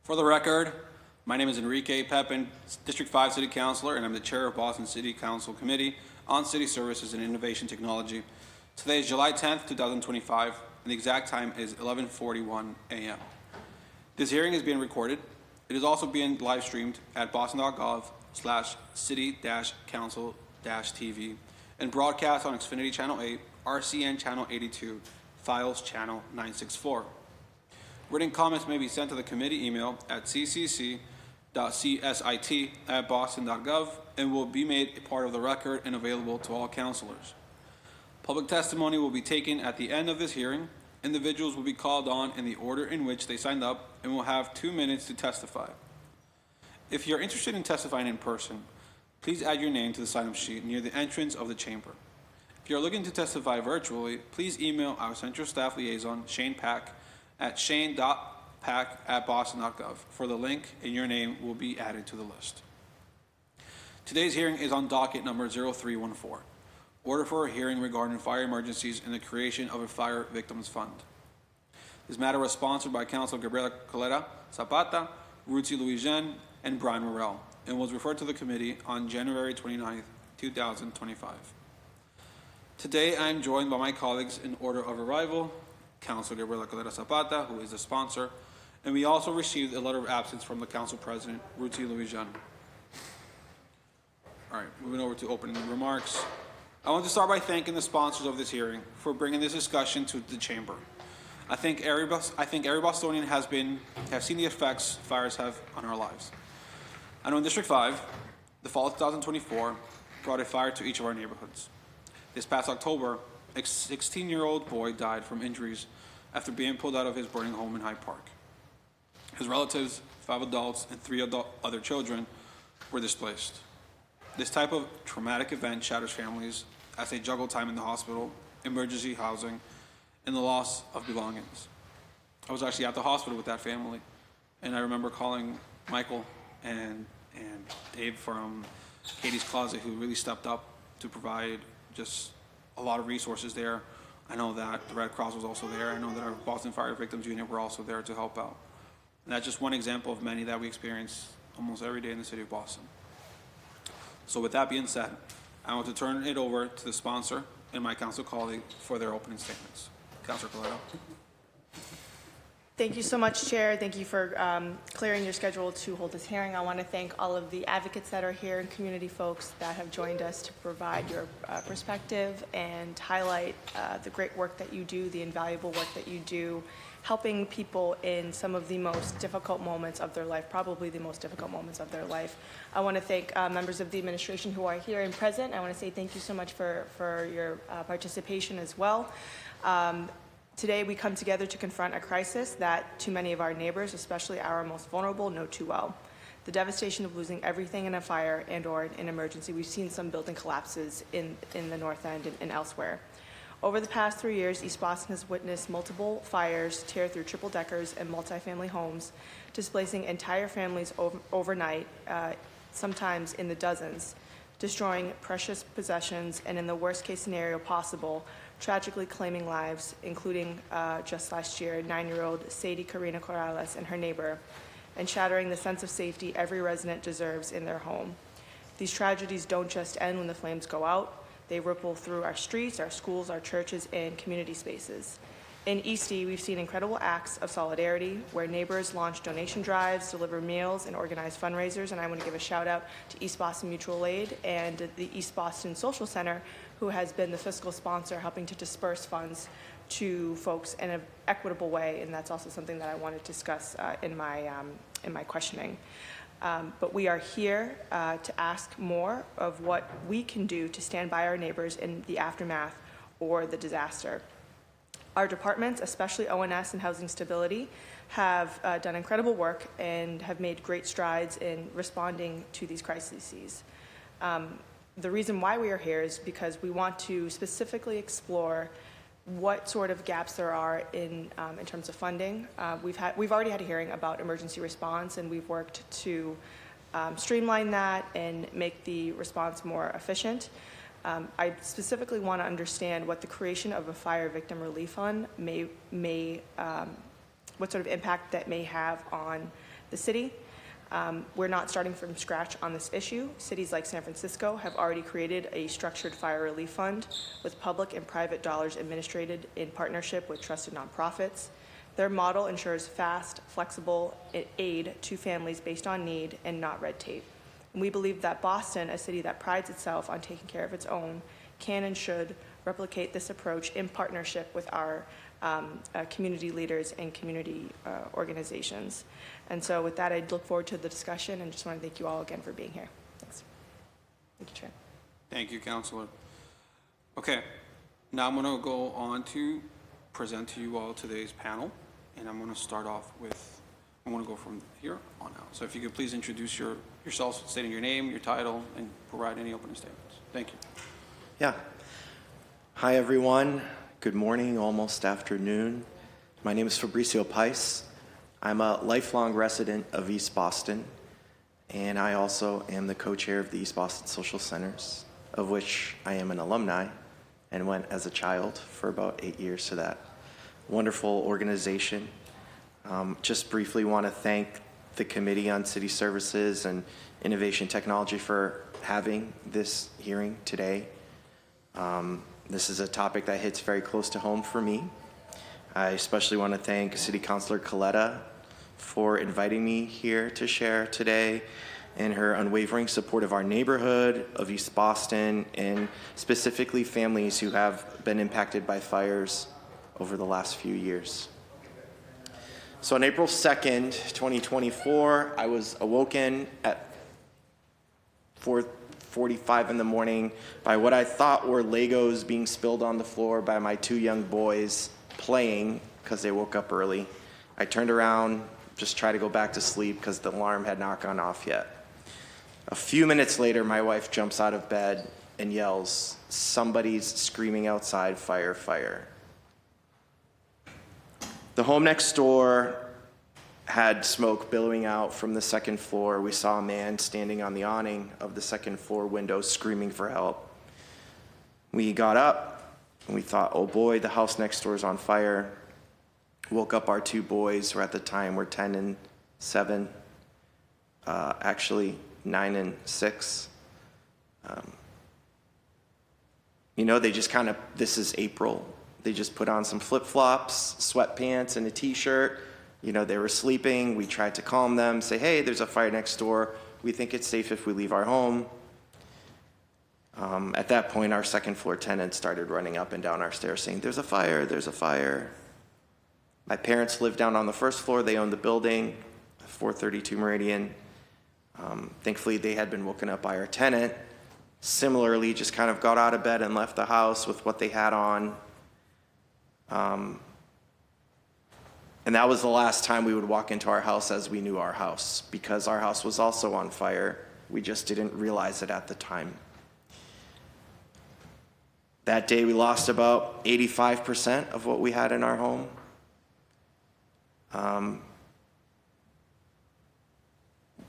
For the record, my name is Enrique Pepin, District 5 City Councilor, and I'm the Chair of Boston City Council Committee on City Services and Innovation Technology. Today is July 10th, 2025, and the exact time is 11:41 a.m. This hearing is being recorded. It is also being live streamed at boston.gov/city-council-tv and broadcast on Xfinity Channel 8, RCN Channel 82, Files Channel 964. Written comments may be sent to the committee email at ccc.csit@boston.gov and will be made a part of the record and available to all councilors. Public testimony will be taken at the end of this hearing. Individuals will be called on in the order in which they signed up and will have 2 minutes to testify. If you're interested in testifying in person, please add your name to the sign-up sheet near the entrance of the chamber. If you're looking to testify virtually, please email our Central Staff Liaison, Shane Pack, at shane.pack@boston.gov for the link, and your name will be added to the list. Today's hearing is on docket number 0314, order for a hearing regarding fire emergencies and the creation of a fire victims fund. This matter was sponsored by Councilor Gabriela Colera Zapata, Ruthie Louis-Jean, and Brian Morrell, and was referred to the committee on January 29th, 2025. Today, I am joined by my colleagues in order of arrival, Councilor Gabriela Colera Zapata, who is the sponsor, and we also received a letter of absence from the Council President, Ruthie Louis-Jean. All right, moving over to opening remarks. I want to start by thanking the sponsors of this hearing for bringing this discussion to the chamber. I think every Bostonian has seen the effects fires have on our lives. I know in District 5, the fall of 2024 brought a fire to each of our neighborhoods. This past October, a 16-year-old boy died from injuries after being pulled out of his burning home in Hyde Park. His relatives, 5 adults, and 3 other children were displaced. This type of traumatic event shatters families as they juggle time in the hospital, emergency housing, and the loss of belongings. I was actually at the hospital with that family, and I remember calling Michael and Dave from Katie's Closet, who really stepped up to provide just a lot of resources there. I know that the Red Cross was also there. I know that our Boston Fire Victims Unit were also there to help out. And that's just one example of many that we experience almost every day in the city of Boston. So with that being said, I want to turn it over to the sponsor and my council colleague for their opening statements. Councilor Colero. Thank you so much, Chair. Thank you for clearing your schedule to hold this hearing. I want to thank all of the advocates that are here and community folks that have joined us to provide your perspective and highlight the great work that you do, the invaluable work that you do, helping people in some of the most difficult moments of their life, probably the most difficult moments of their life. I want to thank members of the administration who are here and present. I want to say thank you so much for your participation as well. Today, we come together to confront a crisis that too many of our neighbors, especially our most vulnerable, know too well. The devastation of losing everything in a fire and/or an emergency. We've seen some building collapses in the North End and elsewhere. Over the past 3 years, East Boston has witnessed multiple fires tear through triple-deckers and multifamily homes, displacing entire families overnight, sometimes in the dozens, destroying precious possessions, and in the worst-case scenario possible, tragically claiming lives, including just last year, 9-year-old Sadie Karina Corrales and her neighbor, and shattering the sense of safety every resident deserves in their home. These tragedies don't just end when the flames go out. They ripple through our streets, our schools, our churches, and community spaces. In Eastie, we've seen incredible acts of solidarity where neighbors launch donation drives, deliver meals, and organize fundraisers. And I want to give a shout out to East Boston Mutual Aid and the East Boston Social Center, who has been the fiscal sponsor helping to disperse funds to folks in an equitable way. And that's also something that I want to discuss in my questioning. But we are here to ask more of what we can do to stand by our neighbors in the aftermath or the disaster. Our departments, especially ONS and Housing Stability, have done incredible work and have made great strides in responding to these crises. The reason why we are here is because we want to specifically explore what sort of gaps there are in terms of funding. We've already had a hearing about emergency response, and we've worked to streamline that and make the response more efficient. I specifically want to understand what the creation of a fire victim relief fund what sort of impact that may have on the city. We're not starting from scratch on this issue. Cities like San Francisco have already created a structured fire relief fund with public and private dollars administered in partnership with trusted nonprofits. Their model ensures fast, flexible aid to families based on need and not red tape. And we believe that Boston, a city that prides itself on taking care of its own, can and should replicate this approach in partnership with our community leaders and community organizations. And so with that, I look forward to the discussion and just want to thank you all again for being here. Thanks. Thank you, Chair. Thank you, Councilor. Okay, now I'm going to go on to present to you all today's panel, and I'm going to start off with, I'm going to go from here on out. So if you could please introduce yourselves, stating your name, your title, and provide any opening statements. Thank you. Yeah. Hi, everyone. Good morning, almost afternoon. My name is Fabricio Pais. I'm a lifelong resident of East Boston, and I also am the co-chair of the East Boston Social Centers, of which I am an alumni and went as a child for about 8 years to that wonderful organization. Just briefly want to thank the Committee on City Services and Innovation Technology for having this hearing today. This is a topic that hits very close to home for me. I especially want to thank City Councilor Coletta for inviting me here to share today and her unwavering support of our neighborhood, of East Boston, and specifically families who have been impacted by fires over the last few years. So on April 2nd, 2024, I was awoken at 4:45 in the morning by what I thought were Legos being spilled on the floor by my two young boys playing because they woke up early. I turned around, just tried to go back to sleep because the alarm had not gone off yet. A few minutes later, my wife jumps out of bed and yells, "Somebody's screaming outside, fire, fire." The home next door had smoke billowing out from the second floor. We saw a man standing on the awning of the second floor window screaming for help. We got up and we thought, oh boy, the house next door is on fire. Woke up our two boys, who at the time were 10 and 7, actually 9 and 6. They just kind of, this is April. They just put on some flip-flops, sweatpants, and a t-shirt. They were sleeping. We tried to calm them, say, hey, there's a fire next door. We think it's safe if we leave our home. At that point, our second floor tenant started running up and down our stairs saying, there's a fire, there's a fire. My parents lived down on the first floor. They owned the building, 432 Meridian. Thankfully, they had been woken up by our tenant. Similarly, just kind of got out of bed and left the house with what they had on. And that was the last time we would walk into our house as we knew our house, because our house was also on fire. We just didn't realize it at the time. That day, we lost about 85% of what we had in our home.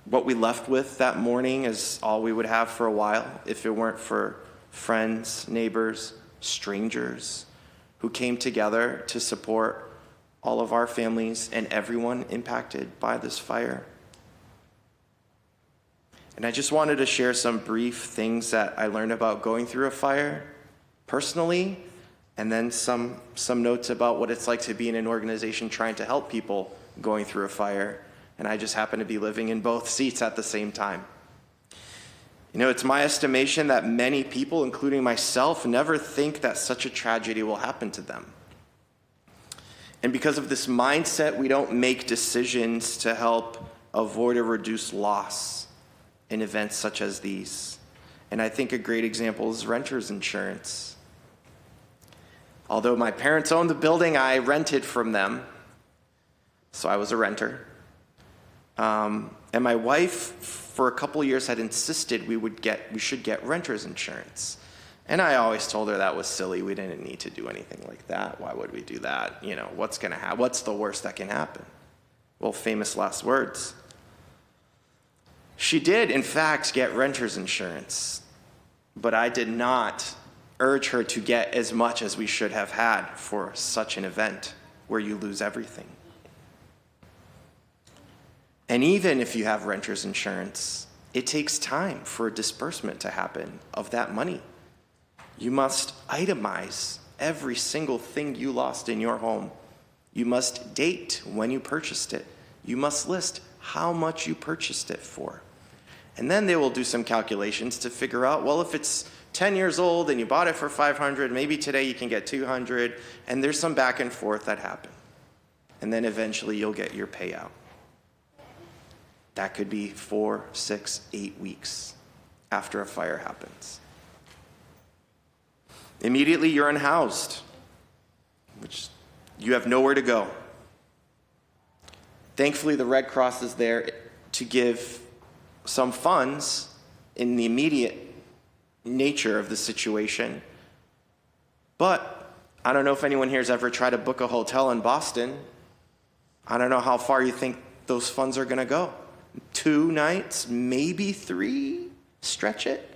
What we left with that morning is all we would have for a while if it weren't for friends, neighbors, strangers who came together to support all of our families and everyone impacted by this fire. And I just wanted to share some brief things that I learned about going through a fire personally, and then some notes about what it's like to be in an organization trying to help people going through a fire. And I just happen to be living in both seats at the same time. It's my estimation that many people, including myself, never think that such a tragedy will happen to them. And because of this mindset, we don't make decisions to help avoid or reduce loss in events such as these. And I think a great example is renter's insurance. Although my parents owned the building, I rented from them. So I was a renter. And my wife, for a couple of years, had insisted we should get renter's insurance. And I always told her that was silly. We didn't need to do anything like that. Why would we do that? What's going to happen? What's the worst that can happen? Well, famous last words. She did, in fact, get renter's insurance. But I did not urge her to get as much as we should have had for such an event where you lose everything. And even if you have renter's insurance, it takes time for a disbursement to happen of that money. You must itemize every single thing you lost in your home. You must date when you purchased it. You must list how much you purchased it for. And then they will do some calculations to figure out, well, if it's 10 years old and you bought it for $500, maybe today you can get $200, and there's some back and forth that happen. And then eventually you'll get your payout. That could be 4, 6, 8 weeks after a fire happens. Immediately you're unhoused, which you have nowhere to go. Thankfully, the Red Cross is there to give some funds in the immediate nature of the situation. But I don't know if anyone here has ever tried to book a hotel in Boston. I don't know how far you think those funds are going to go. 2 nights, maybe 3, stretch it.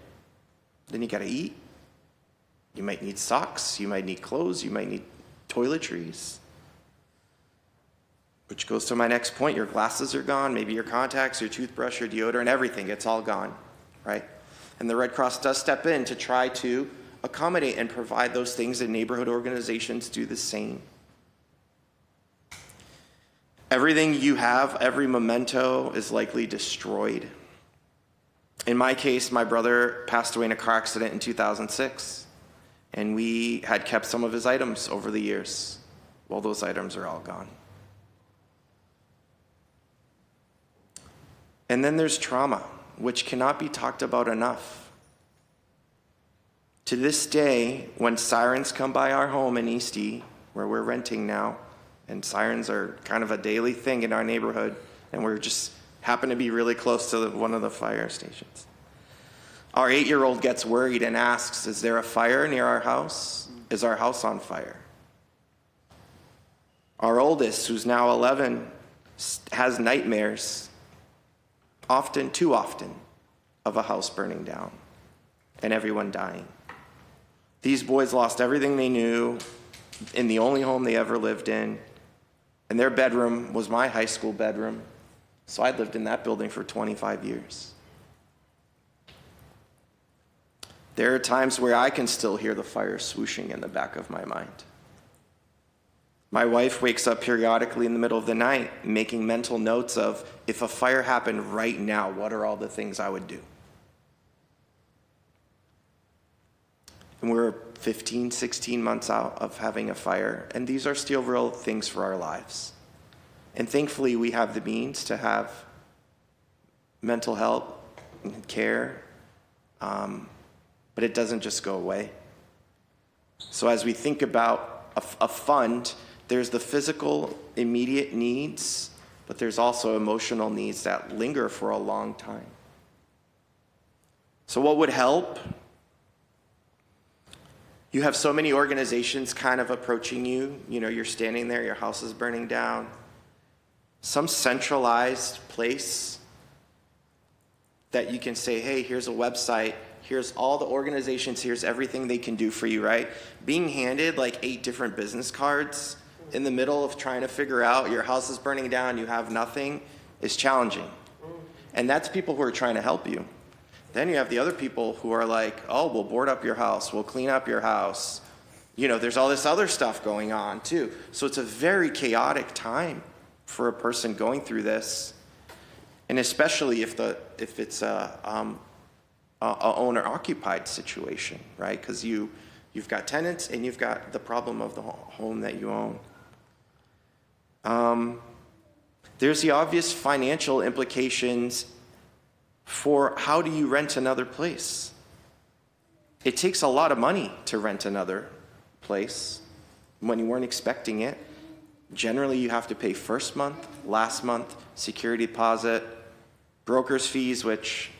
Then you got to eat. You might need socks, you might need clothes, you might need toiletries. Which goes to my next point, your glasses are gone, maybe your contacts, your toothbrush, your deodorant, everything, it's all gone, right? And the Red Cross does step in to try to accommodate and provide those things, and neighborhood organizations do the same. Everything you have, every memento is likely destroyed. In my case, my brother passed away in a car accident in 2006, and we had kept some of his items over the years. Well, those items are all gone. And then there's trauma, which cannot be talked about enough. To this day, when sirens come by our home in Eastie, where we're renting now, and sirens are kind of a daily thing in our neighborhood, and we're just happen to be really close to one of the fire stations. Our 8-year-old gets worried and asks, is there a fire near our house? Is our house on fire? Our oldest, who's now 11, has nightmares, often, too often, of a house burning down and everyone dying. These boys lost everything they knew in the only home they ever lived in, and their bedroom was my high school bedroom, so I lived in that building for 25 years. There are times where I can still hear the fire swooshing in the back of my mind. My wife wakes up periodically in the middle of the night making mental notes of, if a fire happened right now, what are all the things I would do? And we're 15, 16 months out of having a fire, and these are still real things for our lives. And thankfully, we have the means to have mental health and care, but it doesn't just go away. So as we think about a fund, there's the physical, immediate needs, but there's also emotional needs that linger for a long time. So what would help? You have so many organizations kind of approaching you. You know, you're standing there, your house is burning down. Some centralized place that you can say, hey, here's a website, here's all the organizations, here's everything they can do for you, right? Being handed like 8 different business cards in the middle of trying to figure out your house is burning down, you have nothing, is challenging. And that's people who are trying to help you. Then you have the other people who are like, oh, we'll board up your house, we'll clean up your house. You know, there's all this other stuff going on too. So it's a very chaotic time for a person going through this. And especially if it's a owner-occupied situation, right? Because you've got tenants and you've got the problem of the home that you own. There's the obvious financial implications for how do you rent another place. It takes a lot of money to rent another place when you weren't expecting it. Generally, you have to pay first month, last month, security deposit, broker's fees, which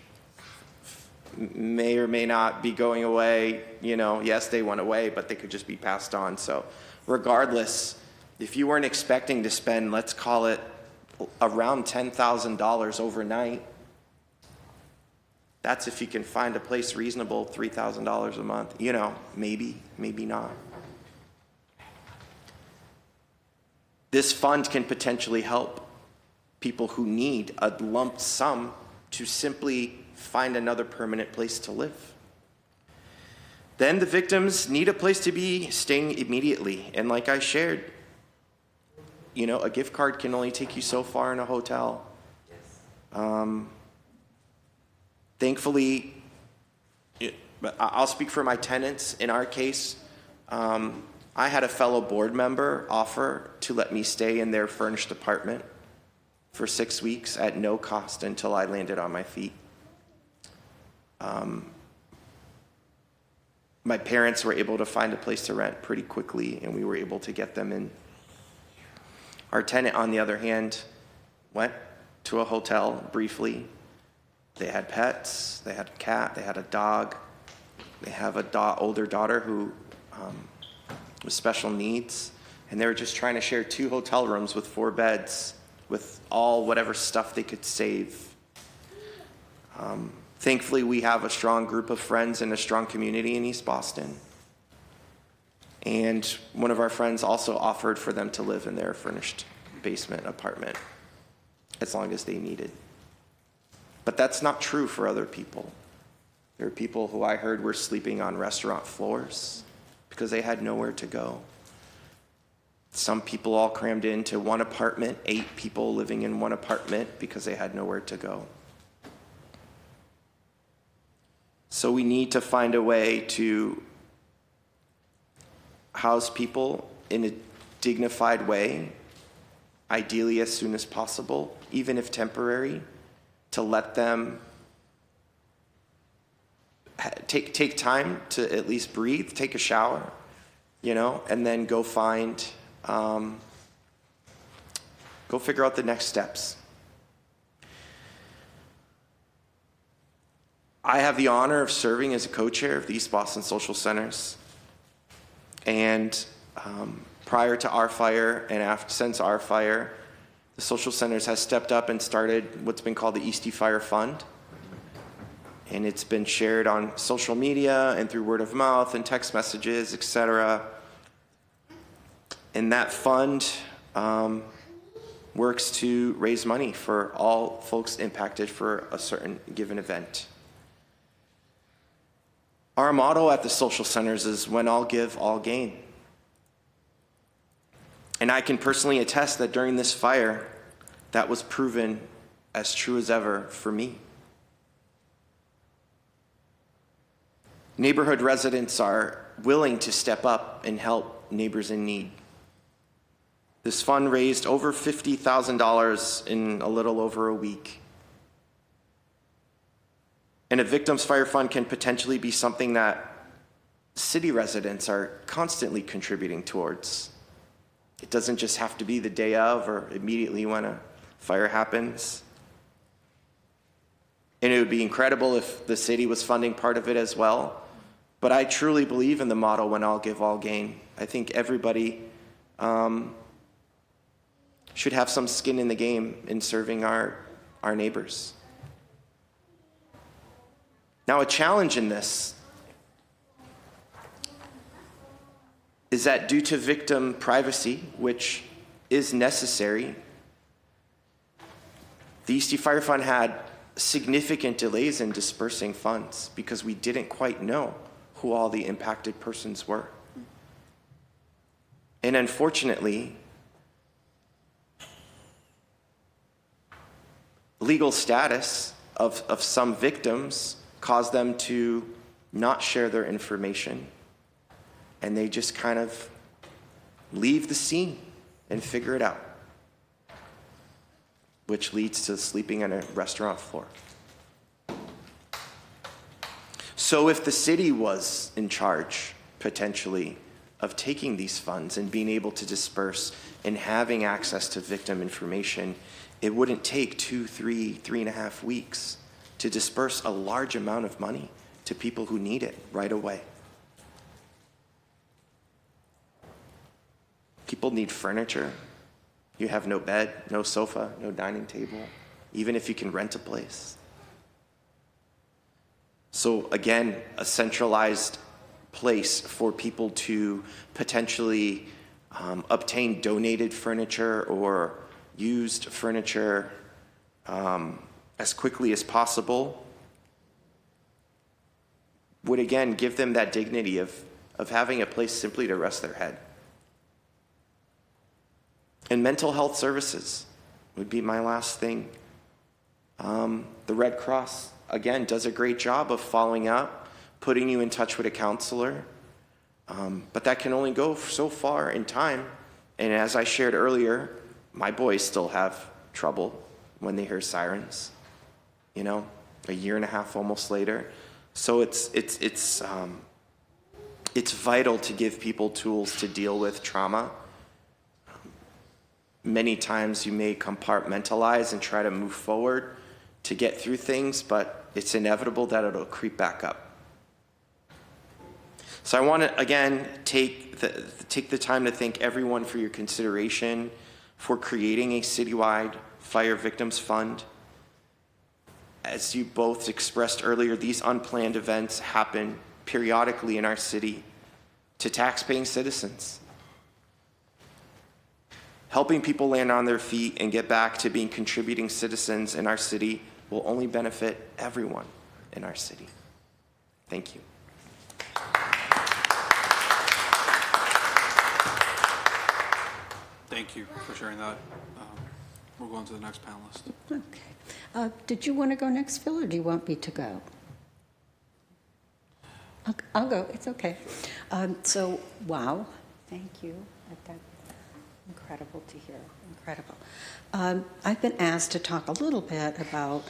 may or may not be going away. You know, yes, they went away, but they could just be passed on. So regardless, if you weren't expecting to spend, let's call it around $10,000 overnight, that's if you can find a place reasonable, $3,000 a month. You know, maybe, maybe not. This fund can potentially help people who need a lump sum to simply find another permanent place to live. Then the victims need a place to be staying immediately. And like I shared, a gift card can only take you so far in a hotel. Thankfully, I'll speak for my tenants. In our case, I had a fellow board member offer to let me stay in their furnished apartment for 6 weeks at no cost until I landed on my feet. My parents were able to find a place to rent pretty quickly, and we were able to get them in. Our tenant, on the other hand, went to a hotel briefly. They had pets, they had a cat, they had a dog. They have an older daughter who with special needs, and they were just trying to share 2 hotel rooms with 4 beds with all whatever stuff they could save. Thankfully, we have a strong group of friends and a strong community in East Boston. And one of our friends also offered for them to live in their furnished basement apartment as long as they needed. But that's not true for other people. There are people who I heard were sleeping on restaurant floors because they had nowhere to go. Some people all crammed into one apartment, 8 people living in one apartment because they had nowhere to go. So we need to find a way to house people in a dignified way, ideally as soon as possible, even if temporary, to let them take time to at least breathe, take a shower, and then go figure out the next steps. I have the honor of serving as a co-chair of the East Boston Social Centers. And prior to our fire and since our fire, the Social Centers has stepped up and started what's been called the Eastie Fire Fund. And it's been shared on social media and through word of mouth and text messages, etc. And that fund works to raise money for all folks impacted for a certain given event. Our motto at the Social Centers is when all give, all gain. And I can personally attest that during this fire, that was proven as true as ever for me. Neighborhood residents are willing to step up and help neighbors in need. This fund raised over $50,000 in a little over a week. And a victim's fire fund can potentially be something that city residents are constantly contributing towards. It doesn't just have to be the day of or immediately when a fire happens. And it would be incredible if the city was funding part of it as well. But I truly believe in the motto, when all give, all gain. I think everybody should have some skin in the game in serving our neighbors. Now, a challenge in this is that due to victim privacy, which is necessary, the Eastie Fire Fund had significant delays in dispersing funds because we didn't quite know who all the impacted persons were. And unfortunately, legal status of some victims caused them to not share their information, and they just kind of leave the scene and figure it out, which leads to sleeping on a restaurant floor. So if the city was in charge, potentially, of taking these funds and being able to disperse and having access to victim information, it wouldn't take 3.5 weeks to disperse a large amount of money to people who need it right away. People need furniture. You have no bed, no sofa, no dining table, even if you can rent a place. So again, a centralized place for people to potentially obtain donated furniture or used furniture as quickly as possible would again give them that dignity of having a place simply to rest their head. And mental health services would be my last thing. The Red Cross, again, does a great job of following up, putting you in touch with a counselor, but that can only go so far in time. And as I shared earlier, my boys still have trouble when they hear sirens, you know, a year and a half almost later. So it's vital to give people tools to deal with trauma. Many times you may compartmentalize and try to move forward to get through things, but it's inevitable that it'll creep back up. So I want to, again, take the time to thank everyone for your consideration for creating a citywide fire victims fund. As you both expressed earlier, these unplanned events happen periodically in our city to tax-paying citizens. Helping people land on their feet and get back to being contributing citizens in our city will only benefit everyone in our city. Thank you. Thank you for sharing that. We're going to the next panelist. Okay. Did you want to go next, Phil, or do you want me to go? I'll go. It's okay. So, wow. Thank you. That's incredible to hear. Incredible. I've been asked to talk a little bit about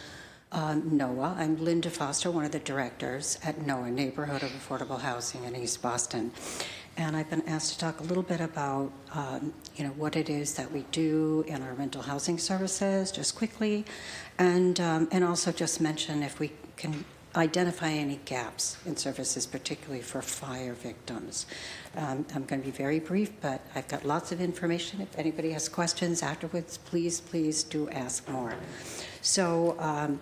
NOAA. I'm Linda Foster, one of the directors at NOAA, Neighborhood of Affordable Housing in East Boston. And I've been asked to talk a little bit about, what it is that we do in our mental housing services, just quickly, and also just mention if we can identify any gaps in services, particularly for fire victims. I'm going to be very brief, but I've got lots of information. If anybody has questions afterwards, please do ask more. So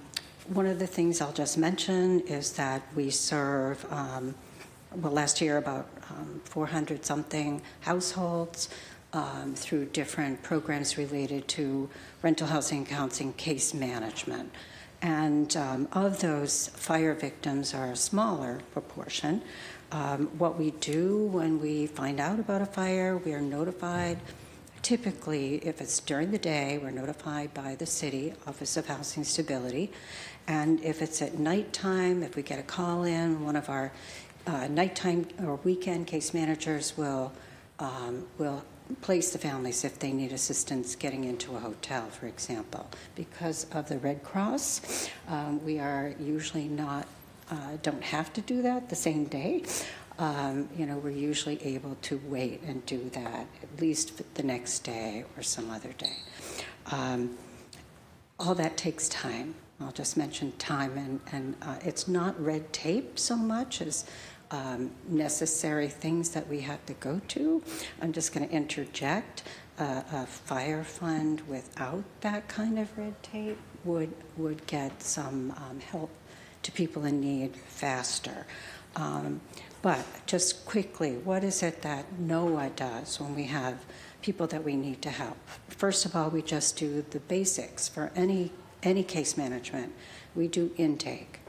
one of the things I'll just mention is that we serve, last year about 400-something households through different programs related to rental housing, counseling, case management. And of those, fire victims are a smaller proportion. What we do when we find out about a fire, we are notified. Typically, if it's during the day, we're notified by the city Office of Housing Stability. And if it's at nighttime, if we get a call in, one of our nighttime or weekend case managers will place the families if they need assistance getting into a hotel, for example. Because of the Red Cross, we are usually don't have to do that the same day. We're usually able to wait and do that at least the next day or some other day. All that takes time. I'll just mention time, and it's not red tape so much as necessary things that we have to go to. I'm just going to interject. A fire fund without that kind of red tape would get some help to people in need faster. But just quickly, what is it that NOAA does when we have people that we need to help? First of all, we just do the basics for any case management. We do intake.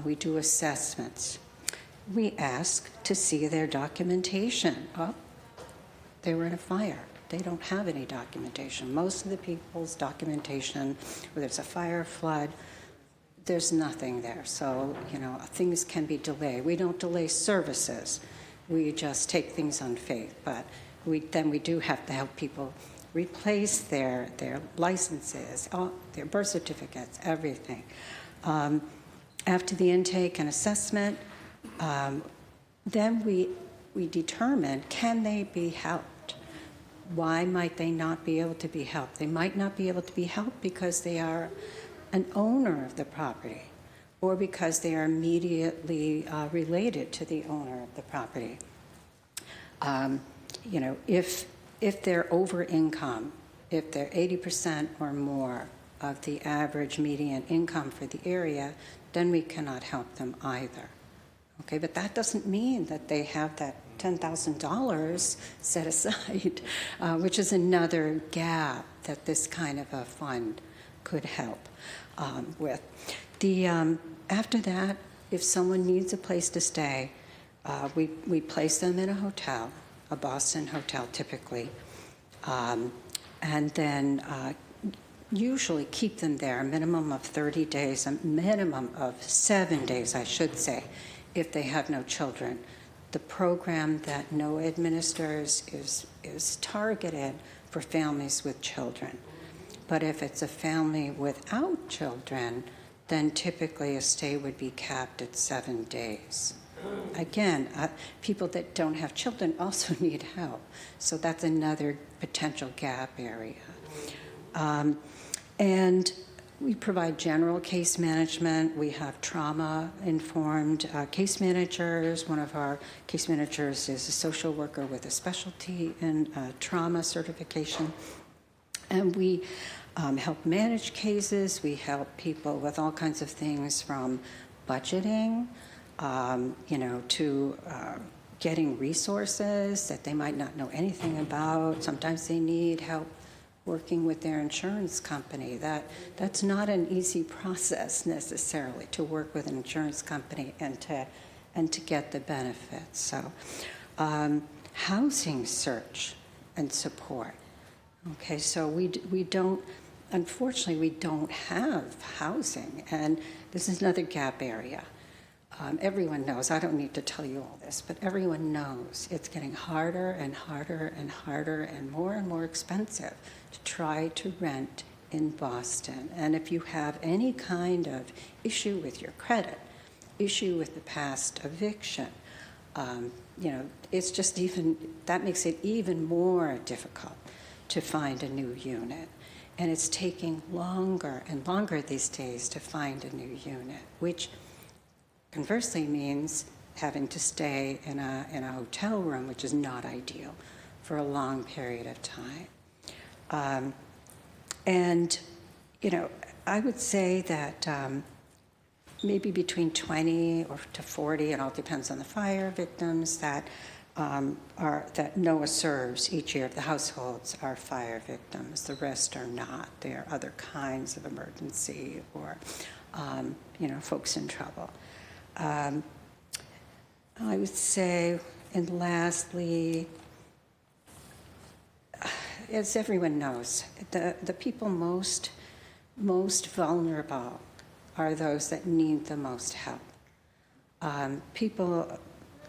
We do assessments. We ask to see their documentation. Oh, they were in a fire. They don't have any documentation. Most of the people's documentation, whether it's a fire, flood, there's nothing there. So, things can be delayed. We don't delay services. We just take things on faith. But we do have to help people replace their licenses, their birth certificates, everything. After the intake and assessment, then we determine, can they be helped? Why might they not be able to be helped? They might not be able to be helped because they are an owner of the property or because they are immediately related to the owner of the property. If they're over income, if they're 80% or more of the average median income for the area, then we cannot help them either. Okay, but that doesn't mean that they have that $10,000 set aside, which is another gap that this kind of a fund could help with. After that, if someone needs a place to stay, we place them in a hotel, a Boston hotel typically, and then usually keep them there a minimum of 30 days, a minimum of 7 days, I should say, if they have no children. The program that NOAA administers is targeted for families with children. But if it's a family without children, then typically a stay would be capped at 7 days. Again, people that don't have children also need help. So that's another potential gap area. And we provide general case management. We have trauma-informed case managers. One of our case managers is a social worker with a specialty in trauma certification. And we help manage cases. We help people with all kinds of things from budgeting, to getting resources that they might not know anything about. Sometimes they need help working with their insurance company. That's not an easy process necessarily, to work with an insurance company and to get the benefits. So housing search and support. Okay, so we don't, unfortunately, we don't have housing, and this is another gap area. Everyone knows, I don't need to tell you all this, but everyone knows it's getting harder and harder and harder and more expensive to try to rent in Boston. And if you have any kind of issue with your credit, issue with the past eviction, it's just that makes it even more difficult to find a new unit. And it's taking longer and longer these days to find a new unit, which conversely means having to stay in a hotel room, which is not ideal for a long period of time. I would say that maybe between 20 to 40, it all depends on the fire victims that NOAA serves each year. The households are fire victims. The rest are not. They are other kinds of emergency or, folks in trouble. I would say, and lastly, as everyone knows, the people most vulnerable are those that need the most help. People,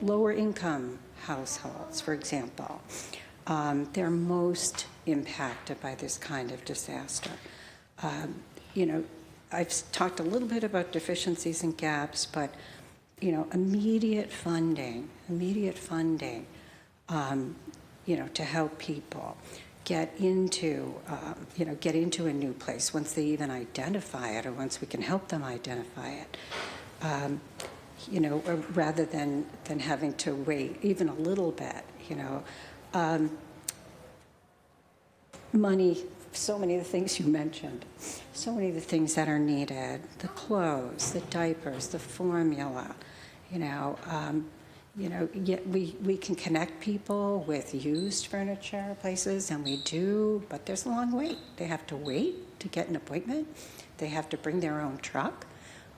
lower income households, for example, they're most impacted by this kind of disaster. I've talked a little bit about deficiencies and gaps, but immediate funding, to help people get into a new place once they even identify it, or once we can help them identify it, rather than having to wait even a little bit, money. So many of the things you mentioned, so many of the things that are needed, the clothes, the diapers, the formula, yet we can connect people with used furniture places, and we do, but there's a long wait. They have to wait to get an appointment. They have to bring their own truck.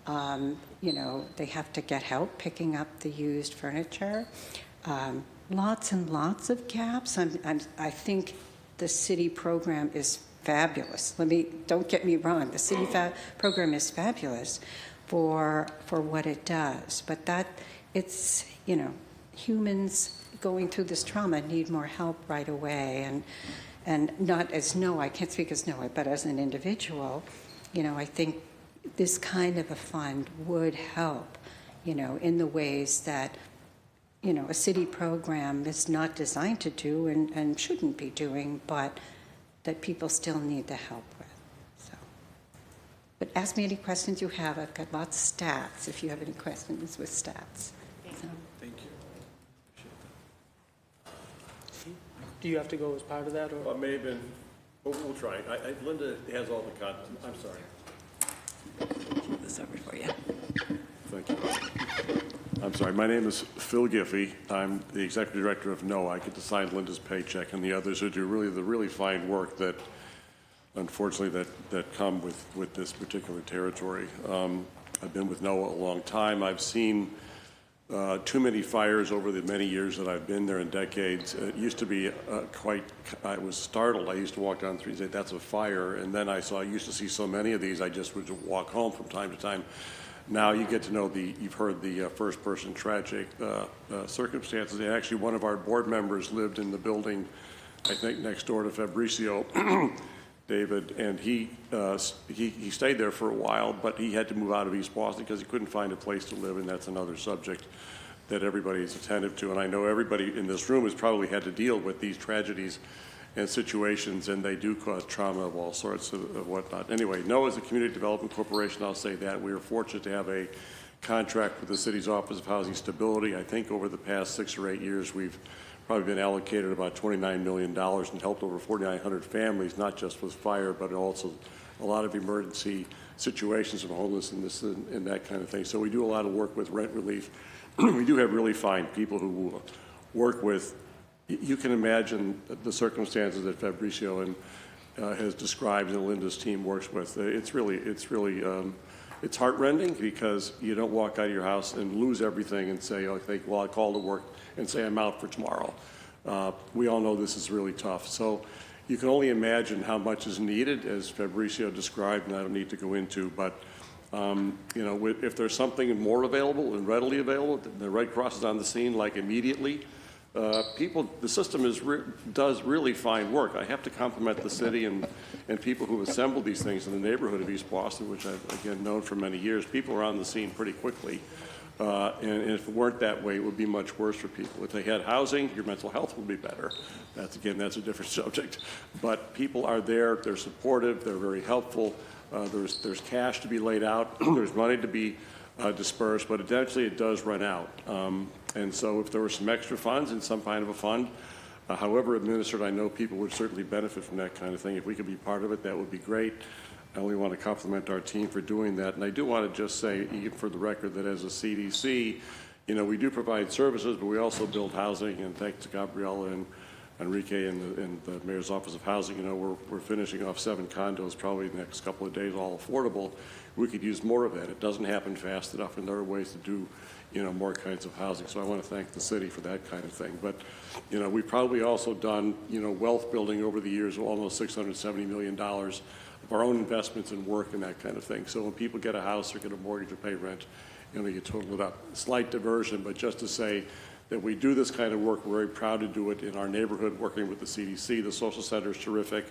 They have to get help picking up the used furniture. Lots and lots of gaps. I think the city program is fabulous. Don't get me wrong. The city program is fabulous for what it does, but it's humans going through this trauma need more help right away, and not as NOAA. I can't speak as NOAA, but as an individual, I think this kind of a fund would help, in the ways that a city program is not designed to do and shouldn't be doing, but that people still need the help with. So, but ask me any questions you have. I've got lots of stats if you have any questions with stats. Thank you. Do you have to go as part of that, or? Well, it may have been, but we'll try. Linda has all the content. I'm sorry. This over for you. Thank you. I'm sorry, my name is Phil Giffey. I'm the executive director of NOAA. I get to sign Linda's paycheck and the others who do the really fine work that, unfortunately, that come with this particular territory. I've been with NOAA a long time. I've seen too many fires over the many years that I've been there in decades. It used to be I was startled. I used to walk down the street and say, that's a fire. And then I used to see so many of these, I just would walk home from time to time. Now you get to know you've heard the first person tragic circumstances. And actually one of our board members lived in the building, I think next door to Fabricio, David, and he stayed there for a while, but he had to move out of East Boston because he couldn't find a place to live, and that's another subject that everybody is attentive to. And I know everybody in this room has probably had to deal with these tragedies and situations, and they do cause trauma of all sorts of whatnot. Anyway, NOAA is a community development corporation, I'll say that. We are fortunate to have a contract with the city's Office of Housing Stability. I think over the past 6 or 8 years, we've probably been allocated about $29 million and helped over 4,900 families, not just with fire, but also a lot of emergency situations of homelessness and that kind of thing. So we do a lot of work with rent relief. We do have really fine people who work with. You can imagine the circumstances that Fabricio has described and Linda's team works with. It's heartrending because you don't walk out of your house and lose everything and say, okay, well, I call to work and say I'm out for tomorrow. We all know this is really tough. So you can only imagine how much is needed, as Fabricio described, and I don't need to go into, but if there's something more available and readily available, the Red Cross is on the scene like immediately. The system does really fine work. I have to compliment the city and people who assembled these things in the neighborhood of East Boston, which I've, again, known for many years. People are on the scene pretty quickly. And if it weren't that way, it would be much worse for people. If they had housing, your mental health would be better. That's a different subject. But people are there, they're supportive, they're very helpful. There's cash to be laid out, there's money to be dispersed, but eventually it does run out. And so if there were some extra funds in some kind of a fund, however administered, I know people would certainly benefit from that kind of thing. If we could be part of it, that would be great. I only want to compliment our team for doing that. And I do want to just say, even for the record, that as a CDC, we do provide services, but we also build housing. And thanks to Gabriella and Enrique and the Mayor's Office of Housing, we're finishing off 7 condos probably the next couple of days, all affordable. We could use more of that. It doesn't happen fast enough, and there are ways to do more kinds of housing. So I want to thank the city for that kind of thing. But, we've probably also done, wealth building over the years, almost $670 million of our own investments in work and that kind of thing. So when people get a house or get a mortgage or pay rent, you total it up. Slight diversion, but just to say that we do this kind of work, we're very proud to do it in our neighborhood, working with the CDC. The social center is terrific.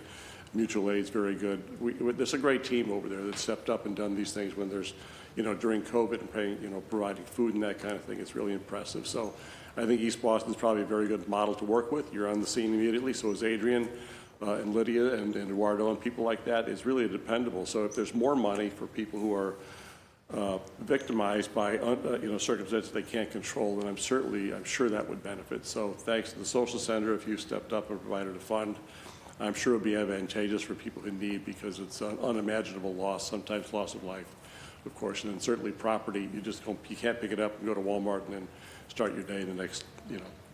Mutual aid's very good. There's a great team over there that stepped up and done these things when there's, during COVID and paying, providing food and that kind of thing. It's really impressive. So I think East Boston is probably a very good model to work with. You're on the scene immediately, so is Adrian and Lydia and Eduardo and people like that. It's really dependable. So if there's more money for people who are victimized by circumstances they can't control, then I'm sure that would benefit. So thanks to the social center, if you stepped up and provided a fund, I'm sure it would be advantageous for people in need because it's an unimaginable loss, sometimes loss of life, of course, and then certainly property. You can't pick it up and go to Walmart and then start your day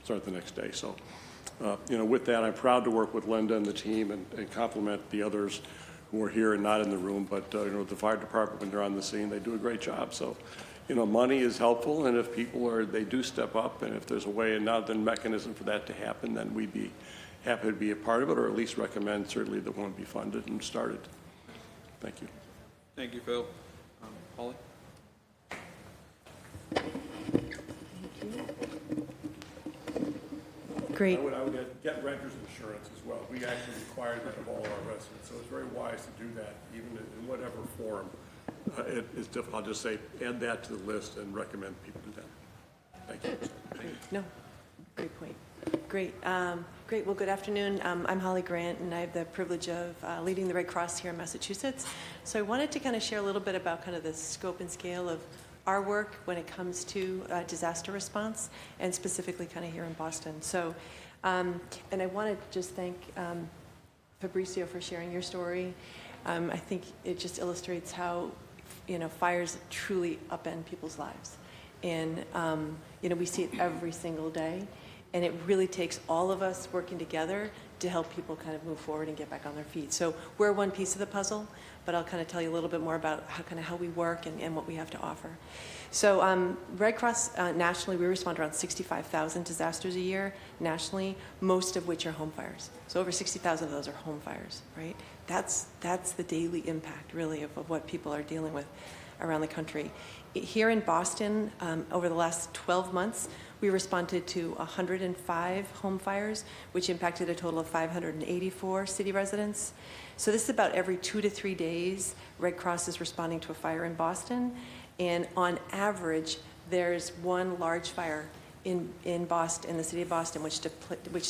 start the next day. So, with that, I'm proud to work with Linda and the team and compliment the others who are here and not in the room, but the fire department, when they're on the scene, they do a great job. So, money is helpful, and if people they do step up, and if there's a way and now then mechanism for that to happen, then we'd be happy to be a part of it, or at least recommend certainly that one be funded and started. Thank you. Thank you, Phil. Holly? Great. I would get renter's insurance as well. We actually require that of all our residents, so it's very wise to do that, even in whatever form. It is difficult. I'll just say add that to the list and recommend people do that. Thank you. No, great point. Great. Great. Well, good afternoon. I'm Holly Grant, and I have the privilege of leading the Red Cross here in Massachusetts. So I wanted to kind of share a little bit about kind of the scope and scale of our work when it comes to disaster response, and specifically kind of here in Boston. So, and I want to just thank Fabricio for sharing your story. I think it just illustrates how, fires truly upend people's lives. And, we see it every single day. And it really takes all of us working together to help people kind of move forward and get back on their feet. So we're one piece of the puzzle, but I'll kind of tell you a little bit more about how we work and what we have to offer. So Red Cross nationally, we respond to around 65,000 disasters a year nationally, most of which are home fires. So over 60,000 of those are home fires, right? That's the daily impact, really, of what people are dealing with around the country. Here in Boston, over the last 12 months, we responded to 105 home fires, which impacted a total of 584 city residents. So this is about every 2 to 3 days, Red Cross is responding to a fire in Boston. And on average, there's one large fire in Boston, in the city of Boston, which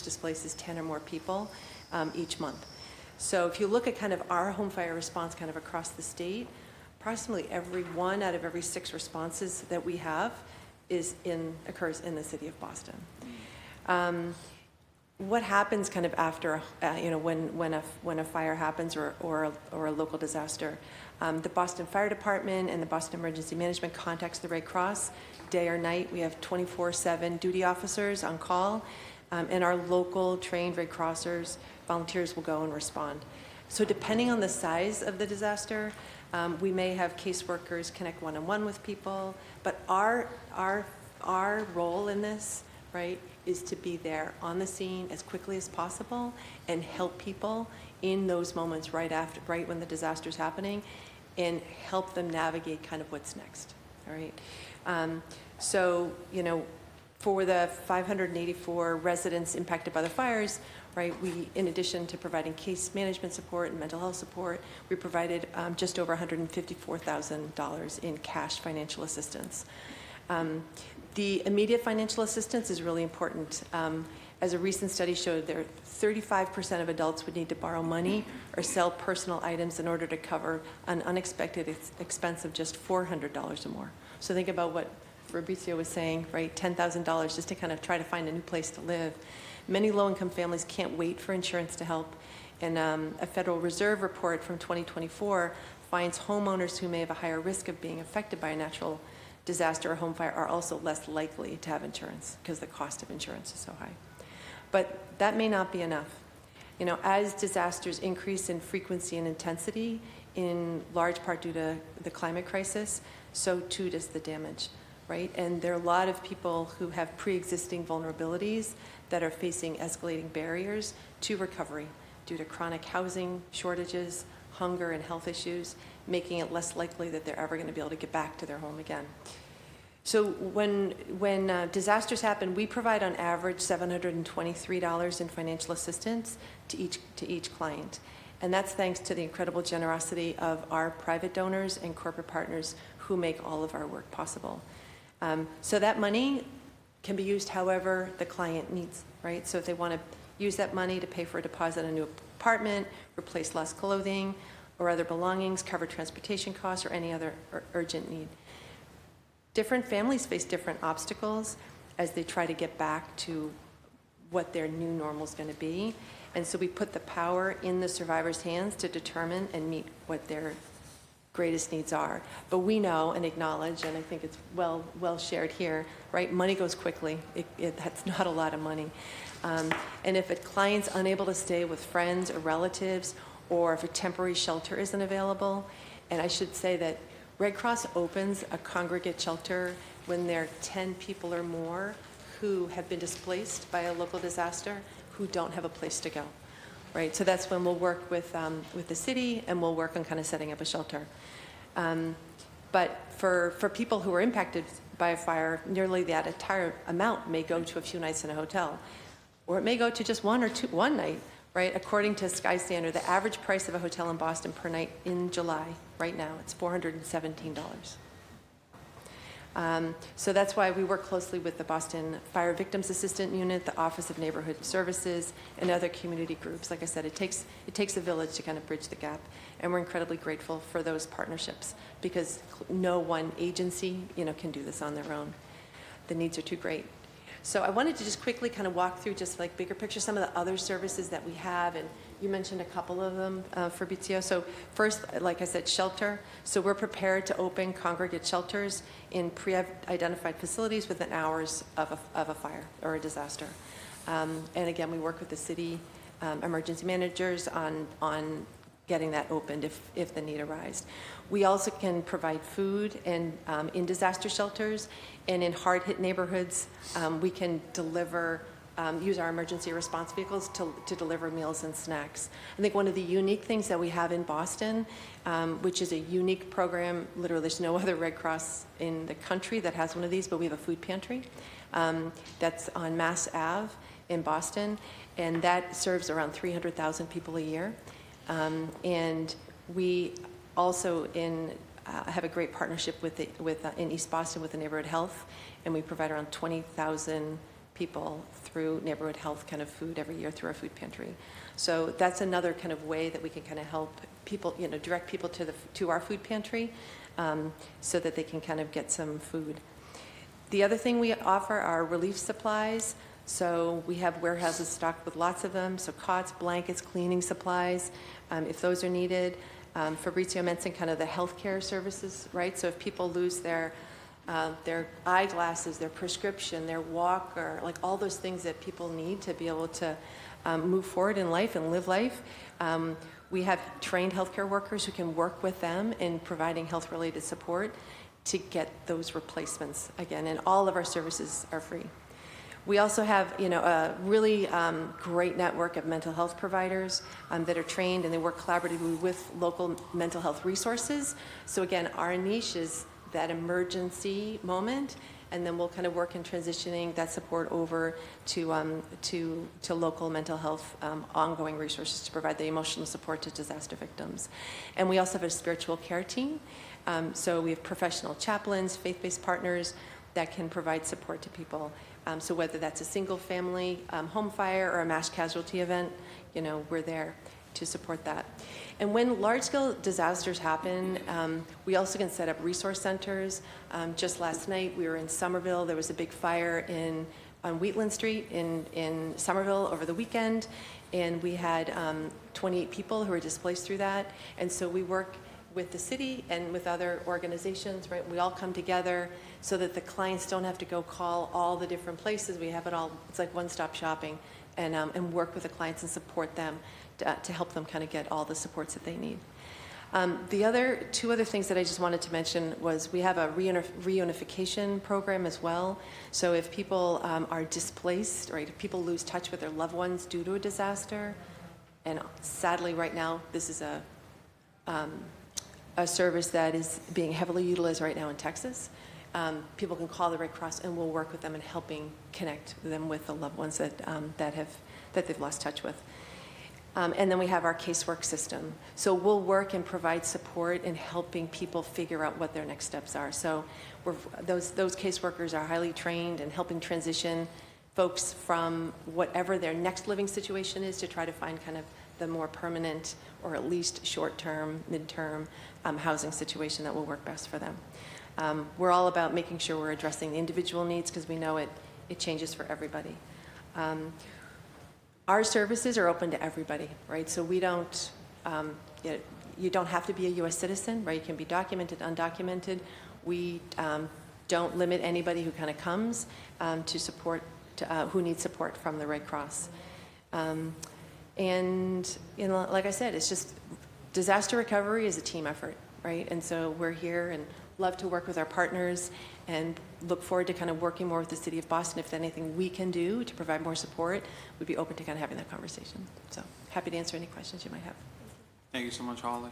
displaces 10 or more people each month. So if you look at kind of our home fire response kind of across the state, approximately every 1 out of every 6 responses that we have occurs in the city of Boston. What happens kind of after, when a fire happens or a local disaster? The Boston Fire Department and the Boston Emergency Management contacts the Red Cross day or night. We have 24/7 duty officers on call, and our local trained Red Crossers, volunteers will go and respond. So depending on the size of the disaster, we may have caseworkers connect one-on-one with people, but our role in this, right, is to be there on the scene as quickly as possible and help people in those moments right when the disaster is happening, and help them navigate kind of what's next. All right. So for the 584 residents impacted by the fires, right, we, in addition to providing case management support and mental health support, we provided just over $154,000 in cash financial assistance. The immediate financial assistance is really important. As a recent study showed, 35% of adults would need to borrow money or sell personal items in order to cover an unexpected expense of just $400 or more. So think about what Fabrizio was saying, right? $10,000 just to kind of try to find a new place to live. Many low-income families can't wait for insurance to help. And a Federal Reserve report from 2024 finds homeowners who may have a higher risk of being affected by a natural disaster or home fire are also less likely to have insurance because the cost of insurance is so high. But that may not be enough. As disasters increase in frequency and intensity, in large part due to the climate crisis, so too does the damage, right? And there are a lot of people who have pre-existing vulnerabilities that are facing escalating barriers to recovery due to chronic housing shortages, hunger, and health issues, making it less likely that they're ever going to be able to get back to their home again. So when disasters happen, we provide on average $723 in financial assistance to each client. And that's thanks to the incredible generosity of our private donors and corporate partners who make all of our work possible. So that money can be used however the client needs, right? So if they want to use that money to pay for a deposit on a new apartment, replace lost clothing or other belongings, cover transportation costs, or any other urgent need. Different families face different obstacles as they try to get back to what their new normal is going to be. And so we put the power in the survivor's hands to determine and meet what their greatest needs are. But we know and acknowledge, and I think it's well shared here, right? Money goes quickly. That's not a lot of money. And if a client's unable to stay with friends or relatives, or if a temporary shelter isn't available, and I should say that Red Cross opens a congregate shelter when there are 10 people or more who have been displaced by a local disaster who don't have a place to go, right? So that's when we'll work with the city, and we'll work on kind of setting up a shelter. But for people who are impacted by a fire, nearly that entire amount may go to a few nights in a hotel, or it may go to just one night, right? According to Skyscanner, the average price of a hotel in Boston per night in July, right now, it's $417. So that's why we work closely with the Boston Fire Victims Assistance Unit, the Office of Neighborhood Services, and other community groups. Like I said, it takes a village to kind of bridge the gap, and we're incredibly grateful for those partnerships because no one agency, can do this on their own. The needs are too great. So I wanted to just quickly kind of walk through just like bigger picture, some of the other services that we have and you mentioned a couple of them, Fabrizio. So first, like I said, shelter. So we're prepared to open congregate shelters in pre-identified facilities within hours of a fire or a disaster. And again, we work with the city emergency managers on getting that opened if the need arises. We also can provide food and in disaster shelters, and in hard-hit neighborhoods, we can deliver, use our emergency response vehicles to deliver meals and snacks. I think one of the unique things that we have in Boston, which is a unique program, literally there's no other Red Cross in the country that has one of these, but we have a food pantry that's on Mass Ave in Boston, and that serves around 300,000 people a year. And we also have a great partnership in East Boston with the Neighborhood Health, and we provide around 20,000 people through Neighborhood Health kind of food every year through our food pantry. So that's another kind of way that we can kind of help people, direct people to our food pantry so that they can kind of get some food. The other thing we offer are relief supplies. So we have warehouses stocked with lots of them, so cots, blankets, cleaning supplies, if those are needed. Fabrizio mentioned kind of the healthcare services, right? So if people lose their eyeglasses, their prescription, their walker, like all those things that people need to be able to move forward in life and live life, we have trained healthcare workers who can work with them in providing health-related support to get those replacements again, and all of our services are free. We also have, a really great network of mental health providers that are trained, and they work collaboratively with local mental health resources. So again, our niche is that emergency moment, and then we'll kind of work in transitioning that support over to local mental health ongoing resources to provide the emotional support to disaster victims. And we also have a spiritual care team. So we have professional chaplains, faith-based partners that can provide support to people. So whether that's a single family home fire or a mass casualty event, we're there to support that. And when large-scale disasters happen, we also can set up resource centers. Just last night, we were in Somerville. There was a big fire on Wheatland Street in Somerville over the weekend, and we had 28 people who were displaced through that. And so we work with the city and with other organizations, right? We all come together so that the clients don't have to go call all the different places. We have it all, it's like one-stop shopping, and work with the clients and support them to help them kind of get all the supports that they need. The two other things that I just wanted to mention was we have a reunification program as well. So if people are displaced, right, if people lose touch with their loved ones due to a disaster, and sadly right now this is a service that is being heavily utilized right now in Texas. People can call the Red Cross, and we'll work with them in helping connect them with the loved ones that they've lost touch with. And then we have our casework system. So we'll work and provide support in helping people figure out what their next steps are. So those caseworkers are highly trained in helping transition folks from whatever their next living situation is to try to find kind of the more permanent or at least short-term, mid-term housing situation that will work best for them. We're all about making sure we're addressing the individual needs because we know it changes for everybody. Our services are open to everybody, right? So we don't, you don't have to be a U.S. citizen, right? You can be documented, undocumented. We don't limit anybody who kind of comes to support, who needs support from the Red Cross. And like I said, it's just disaster recovery is a team effort, right? And so we're here and love to work with our partners and look forward to kind of working more with the City of Boston. If there's anything we can do to provide more support, we'd be open to kind of having that conversation. So happy to answer any questions you might have. Thank you so much, Holly.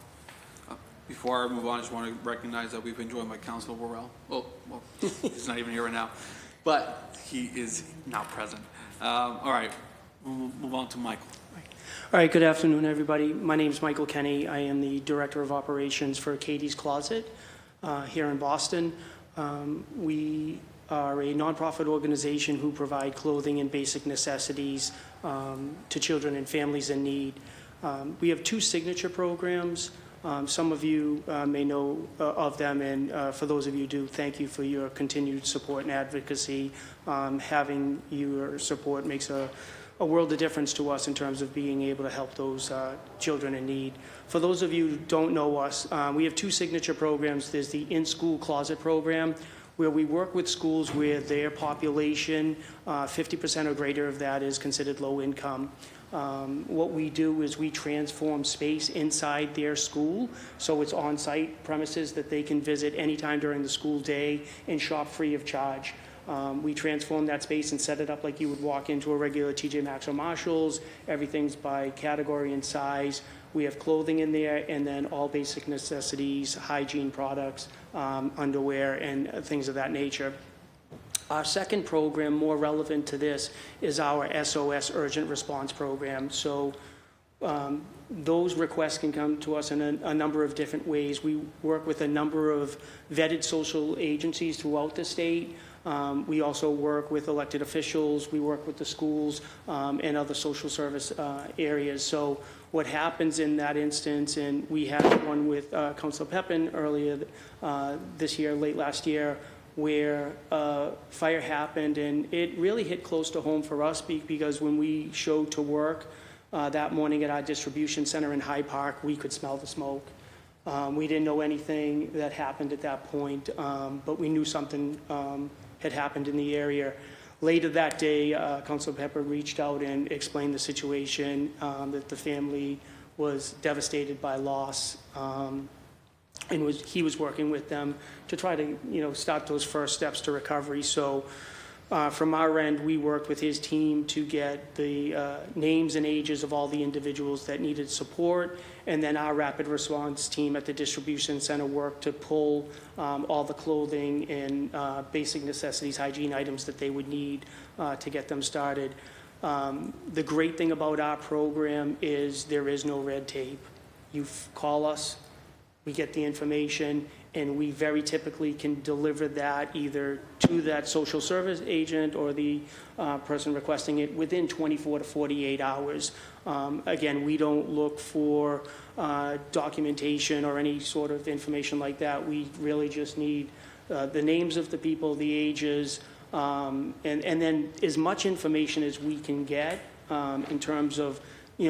Before I move on, I just want to recognize that we've been joined by Councilor Worrell. Well, he's not even here right now, but he is now present. All right, we'll move on to Michael. All right, good afternoon, everybody. My name is Michael Kenny. I am the Director of Operations for Katie's Closet here in Boston. We are a nonprofit organization who provide clothing and basic necessities to children and families in need. We have two signature programs. Some of you may know of them, and for those of you who do, thank you for your continued support and advocacy. Having your support makes a a world of difference to us in terms of being able to help those children in need. For those of you who don't know us, we have two signature programs. There's the in-school closet program, where we work with schools where their population, 50% or greater of that is considered low income. What we do is we transform space inside their school, so it's on-site premises that they can visit anytime during the school day and shop free of charge. We transform that space and set it up like you would walk into a regular TJ Maxx or Marshalls. Everything's by category and size. We have clothing in there, and then all basic necessities, hygiene products, underwear, and things of that nature. Our second program, more relevant to this, is our SOS Urgent Response Program. So those requests can come to us in a number of different ways. We work with a number of vetted social agencies throughout the state. We also work with elected officials. We work with the schools and other social service areas. So what happens in that instance, and we had one with Councilor Pepin earlier this year, late last year, where a fire happened, and it really hit close to home for us because when we showed to work that morning at our distribution center in Hyde Park, we could smell the smoke. We didn't know anything that happened at that point, but we knew something had happened in the area. Later that day, Councilor Pepper reached out and explained the situation, that the family was devastated by loss, and he was working with them to try to, start those first steps to recovery. So from our end, we worked with his team to get the names and ages of all the individuals that needed support, and then our rapid response team at the distribution center worked to pull all the clothing and basic necessities, hygiene items that they would need to get them started. The great thing about our program is there is no red tape. You call us, we get the information, and we very typically can deliver that either to that social service agent or the person requesting it within 24 to 48 hours. Again, we don't look for documentation or any sort of information like that. We really just need the names of the people, the ages, and then as much information as we can get in terms of,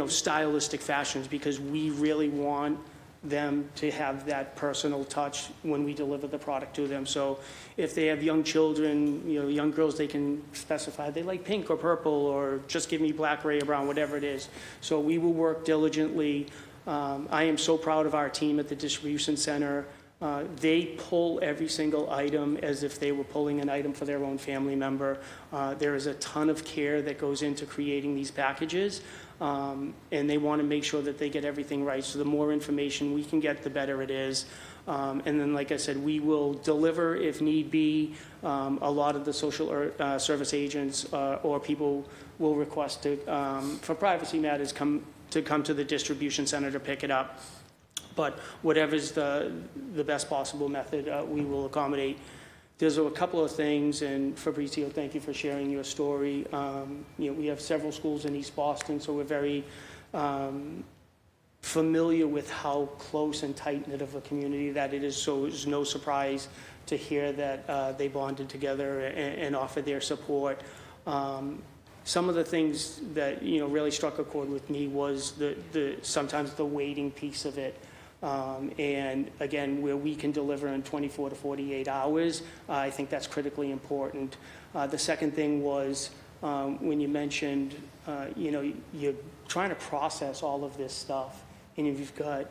stylistic fashions, because we really want them to have that personal touch when we deliver the product to them. So if they have young children, young girls, they can specify they like pink or purple, or just give me black, gray, or brown, whatever it is. So we will work diligently. I am so proud of our team at the distribution center. They pull every single item as if they were pulling an item for their own family member. There is a ton of care that goes into creating these packages, and they want to make sure that they get everything right. So the more information we can get, the better it is. And then, like I said, we will deliver if need be. A lot of the social service agents or people will request to, for privacy matters, come to the distribution center to pick it up. But whatever's the best possible method, we will accommodate. There's a couple of things, and Fabrizio, thank you for sharing your story. We have several schools in East Boston, so we're very familiar with how close and tight-knit of a community that it is. So it's no surprise to hear that they bonded together and offered their support. Some of the things that really struck a chord with me was sometimes the waiting piece of it. And again, where we can deliver in 24 to 48 hours, I think that's critically important. The second thing was when you mentioned, you're trying to process all of this stuff, and if you've got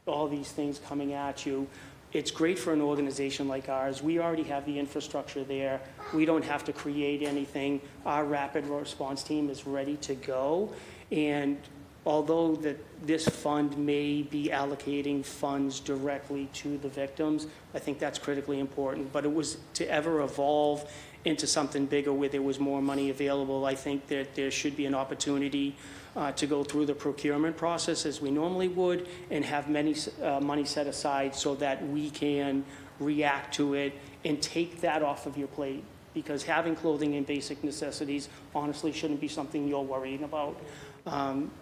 all these things coming at you, it's great for an organization like ours. We already have the infrastructure there. We don't have to create anything. Our rapid response team is ready to go. And although this fund may be allocating funds directly to the victims, I think that's critically important. But it was to ever evolve into something bigger where there was more money available. I think that there should be an opportunity to go through the procurement process as we normally would and have money set aside so that we can react to it and take that off of your plate. Because having clothing and basic necessities honestly shouldn't be something you're worrying about.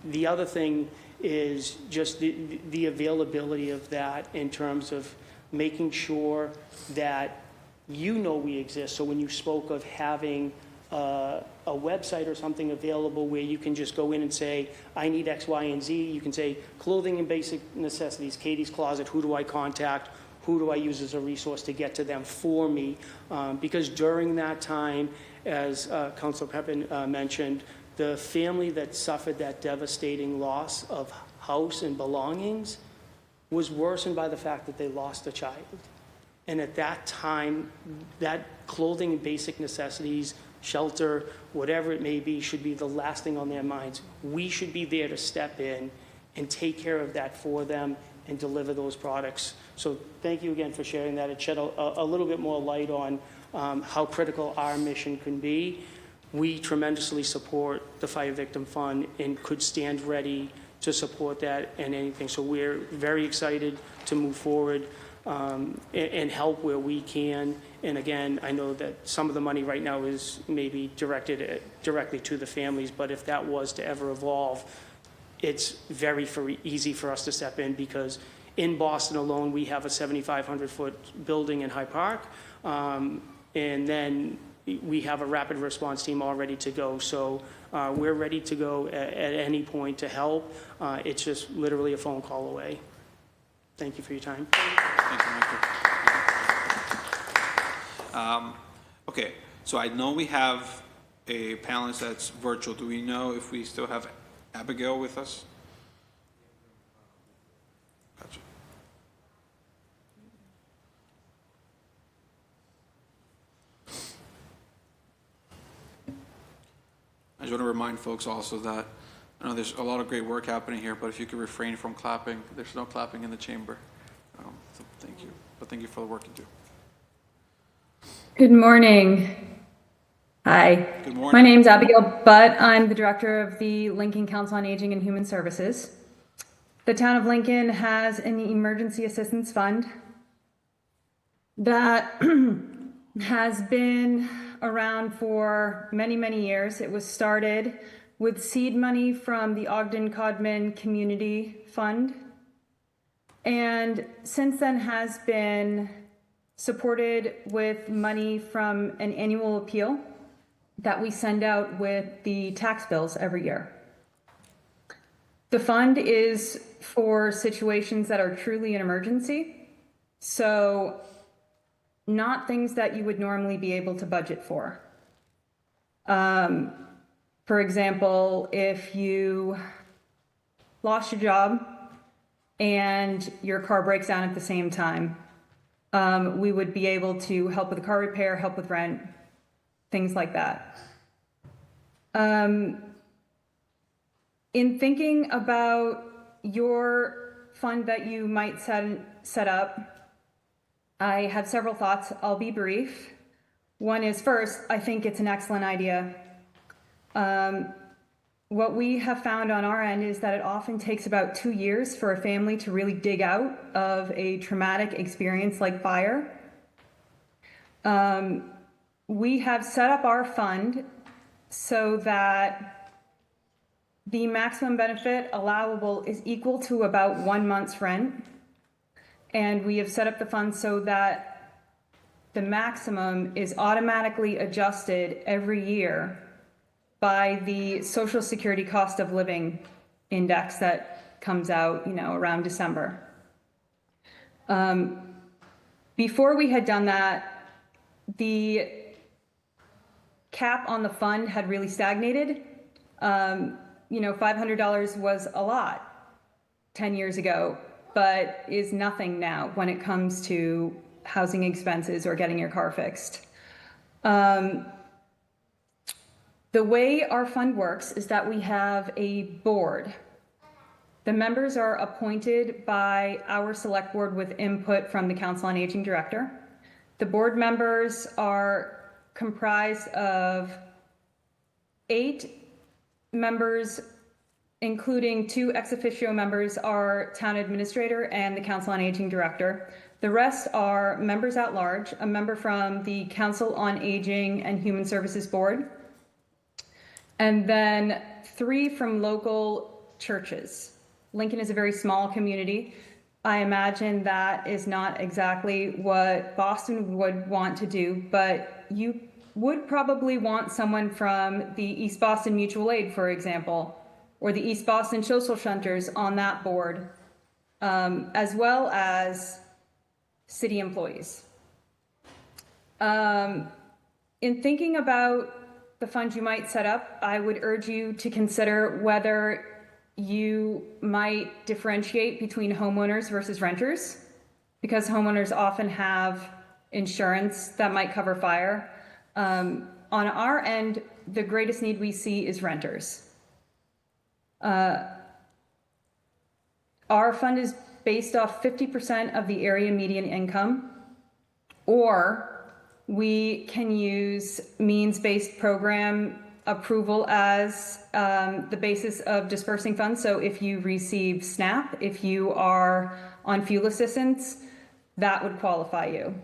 The other thing is just the availability of that in terms of making sure that we exist. So when you spoke of having a website or something available where you can just go in and say, I need X, Y, and Z. You can say clothing and basic necessities, Katie's Closet, who do I contact? Who do I use as a resource to get to them for me? Because during that time, as Councilor Pepin mentioned, the family that suffered that devastating loss of house and belongings was worsened by the fact that they lost a child. And at that time, that clothing and basic necessities, shelter, whatever it may be, should be the last thing on their minds. We should be there to step in and take care of that for them and deliver those products. So thank you again for sharing that. It shed a little bit more light on how critical our mission can be. We tremendously support the Fire Victim Fund and could stand ready to support that and anything. So we're very excited to move forward and help where we can. And again, I know that some of the money right now is maybe directed directly to the families, but if that was to ever evolve, it's very easy for us to step in, because in Boston alone, we have a 7,500-foot building in Hyde Park, and then we have a rapid response team all ready to go. So we're ready to go at any point to help. It's just literally a phone call away. Thank you for your time. Thank you, Michael. Okay, so I know we have a panelist that's virtual. Do we know if we still have Abigail with us? Gotcha. I just want to remind folks also that I know there's a lot of great work happening here, but if you could refrain from clapping, there's no clapping in the chamber. So thank you. But thank you for the work you do. Good morning. Hi. Good morning. My name's Abigail Butt. I'm the director of the Lincoln Council on Aging and Human Services. The town of Lincoln has an emergency assistance fund that has been around for many, many years. It was started with seed money from the Ogden-Codman Community Fund, and since then has been supported with money from an annual appeal that we send out with the tax bills every year. The fund is for situations that are truly an emergency, so not things that you would normally be able to budget for. For example, if you lost your job and your car breaks down at the same time, we would be able to help with the car repair, help with rent, things like that. In thinking about your fund that you might set up, I have several thoughts. I'll be brief. One is, first, I think it's an excellent idea. What we have found on our end is that it often takes about 2 years for a family to really dig out of a traumatic experience like fire. We have set up our fund so that the maximum benefit allowable is equal to about 1 month's rent. And we have set up the fund so that the maximum is automatically adjusted every year by the Social Security Cost of Living Index that comes out, around December. Before we had done that, the cap on the fund had really stagnated. $500 was a lot 10 years ago, but is nothing now when it comes to housing expenses or getting your car fixed. The way our fund works is that we have a board. The members are appointed by our select board with input from the Council on Aging director. The board members are comprised of 8 members, including 2 ex officio members, our town administrator and the Council on Aging director. The rest are members at large, a member from the Council on Aging and Human Services Board, and then 3 from local churches. Lincoln is a very small community. I imagine that is not exactly what Boston would want to do, but you would probably want someone from the East Boston Mutual Aid, for example, or the East Boston Social Shunters on that board, as well as city employees. In thinking about the fund you might set up, I would urge you to consider whether you might differentiate between homeowners versus renters, because homeowners often have insurance that might cover fire. On our end, the greatest need we see is renters. Our fund is based off 50% of the area median income, or we can use means-based program approval as the basis of dispersing funds. So if you receive SNAP, if you are on fuel assistance, that would qualify you.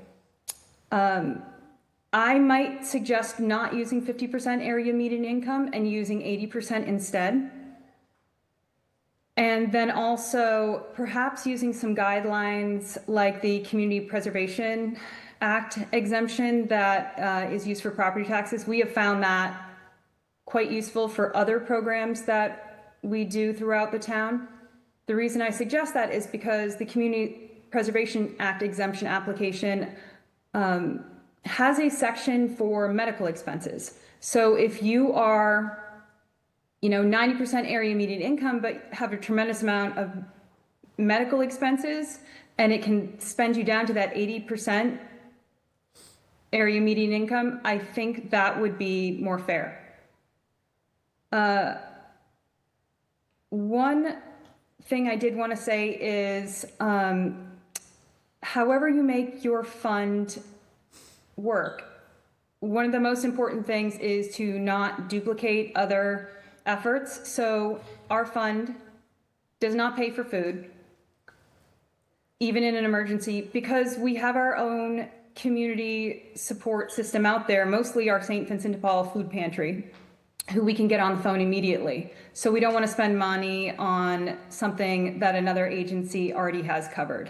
I might suggest not using 50% area median income and using 80% instead. And then also perhaps using some guidelines like the Community Preservation Act exemption that is used for property taxes. We have found that quite useful for other programs that we do throughout the town. The reason I suggest that is because the Community Preservation Act exemption application has a section for medical expenses. So if you are 90% area median income, but have a tremendous amount of medical expenses, and it can spend you down to that 80% area median income, I think that would be more fair. One thing I did want to say is, however you make your fund work, one of the most important things is to not duplicate other efforts. So our fund does not pay for food, even in an emergency, because we have our own community support system out there, mostly our St. Vincent de Paul food pantry, who we can get on the phone immediately. So we don't want to spend money on something that another agency already has covered.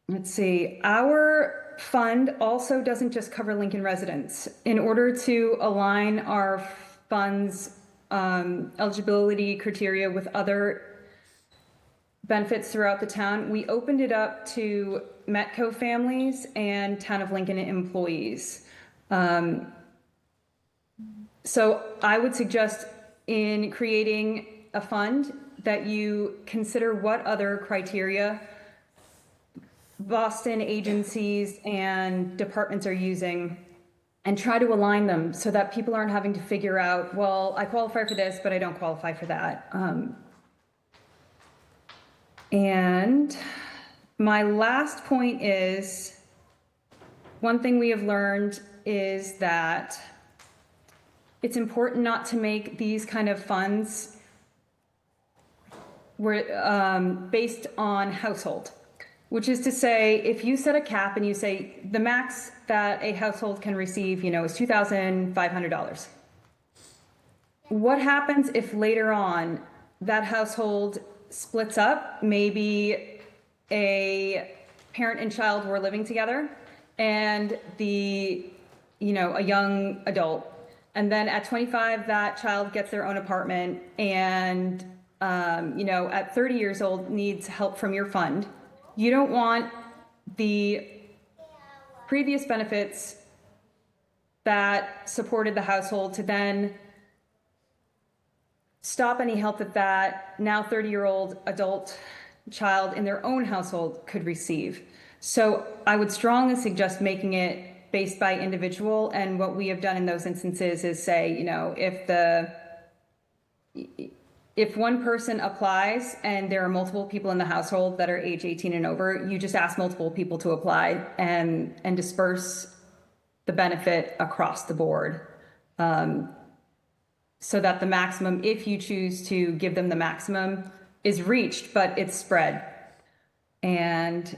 Let's see, our fund also doesn't just cover Lincoln residents. In order to align our fund's eligibility criteria with other benefits throughout the town, we opened it up to Metco families and Town of Lincoln employees. So I would suggest in creating a fund that you consider what other criteria Boston agencies and departments are using and try to align them so that people aren't having to figure out, well, I qualify for this, but I don't qualify for that. And my last point is, one thing we have learned is that it's important not to make these kind of funds based on household. Which is to say, if you set a cap and you say the max that a household can receive, is $2,500. What happens if later on that household splits up? Maybe a parent and child were living together, and a young adult, and then at 25 that child gets their own apartment, and at 30 years old needs help from your fund. You don't want the previous benefits that supported the household to then stop any help that now 30-year-old adult child in their own household could receive. So I would strongly suggest making it based by individual. And what we have done in those instances is say, if one person applies and there are multiple people in the household that are age 18 and over, you just ask multiple people to apply and disperse the benefit across the board, so that the maximum, if you choose to give them the maximum, is reached, but it's spread. And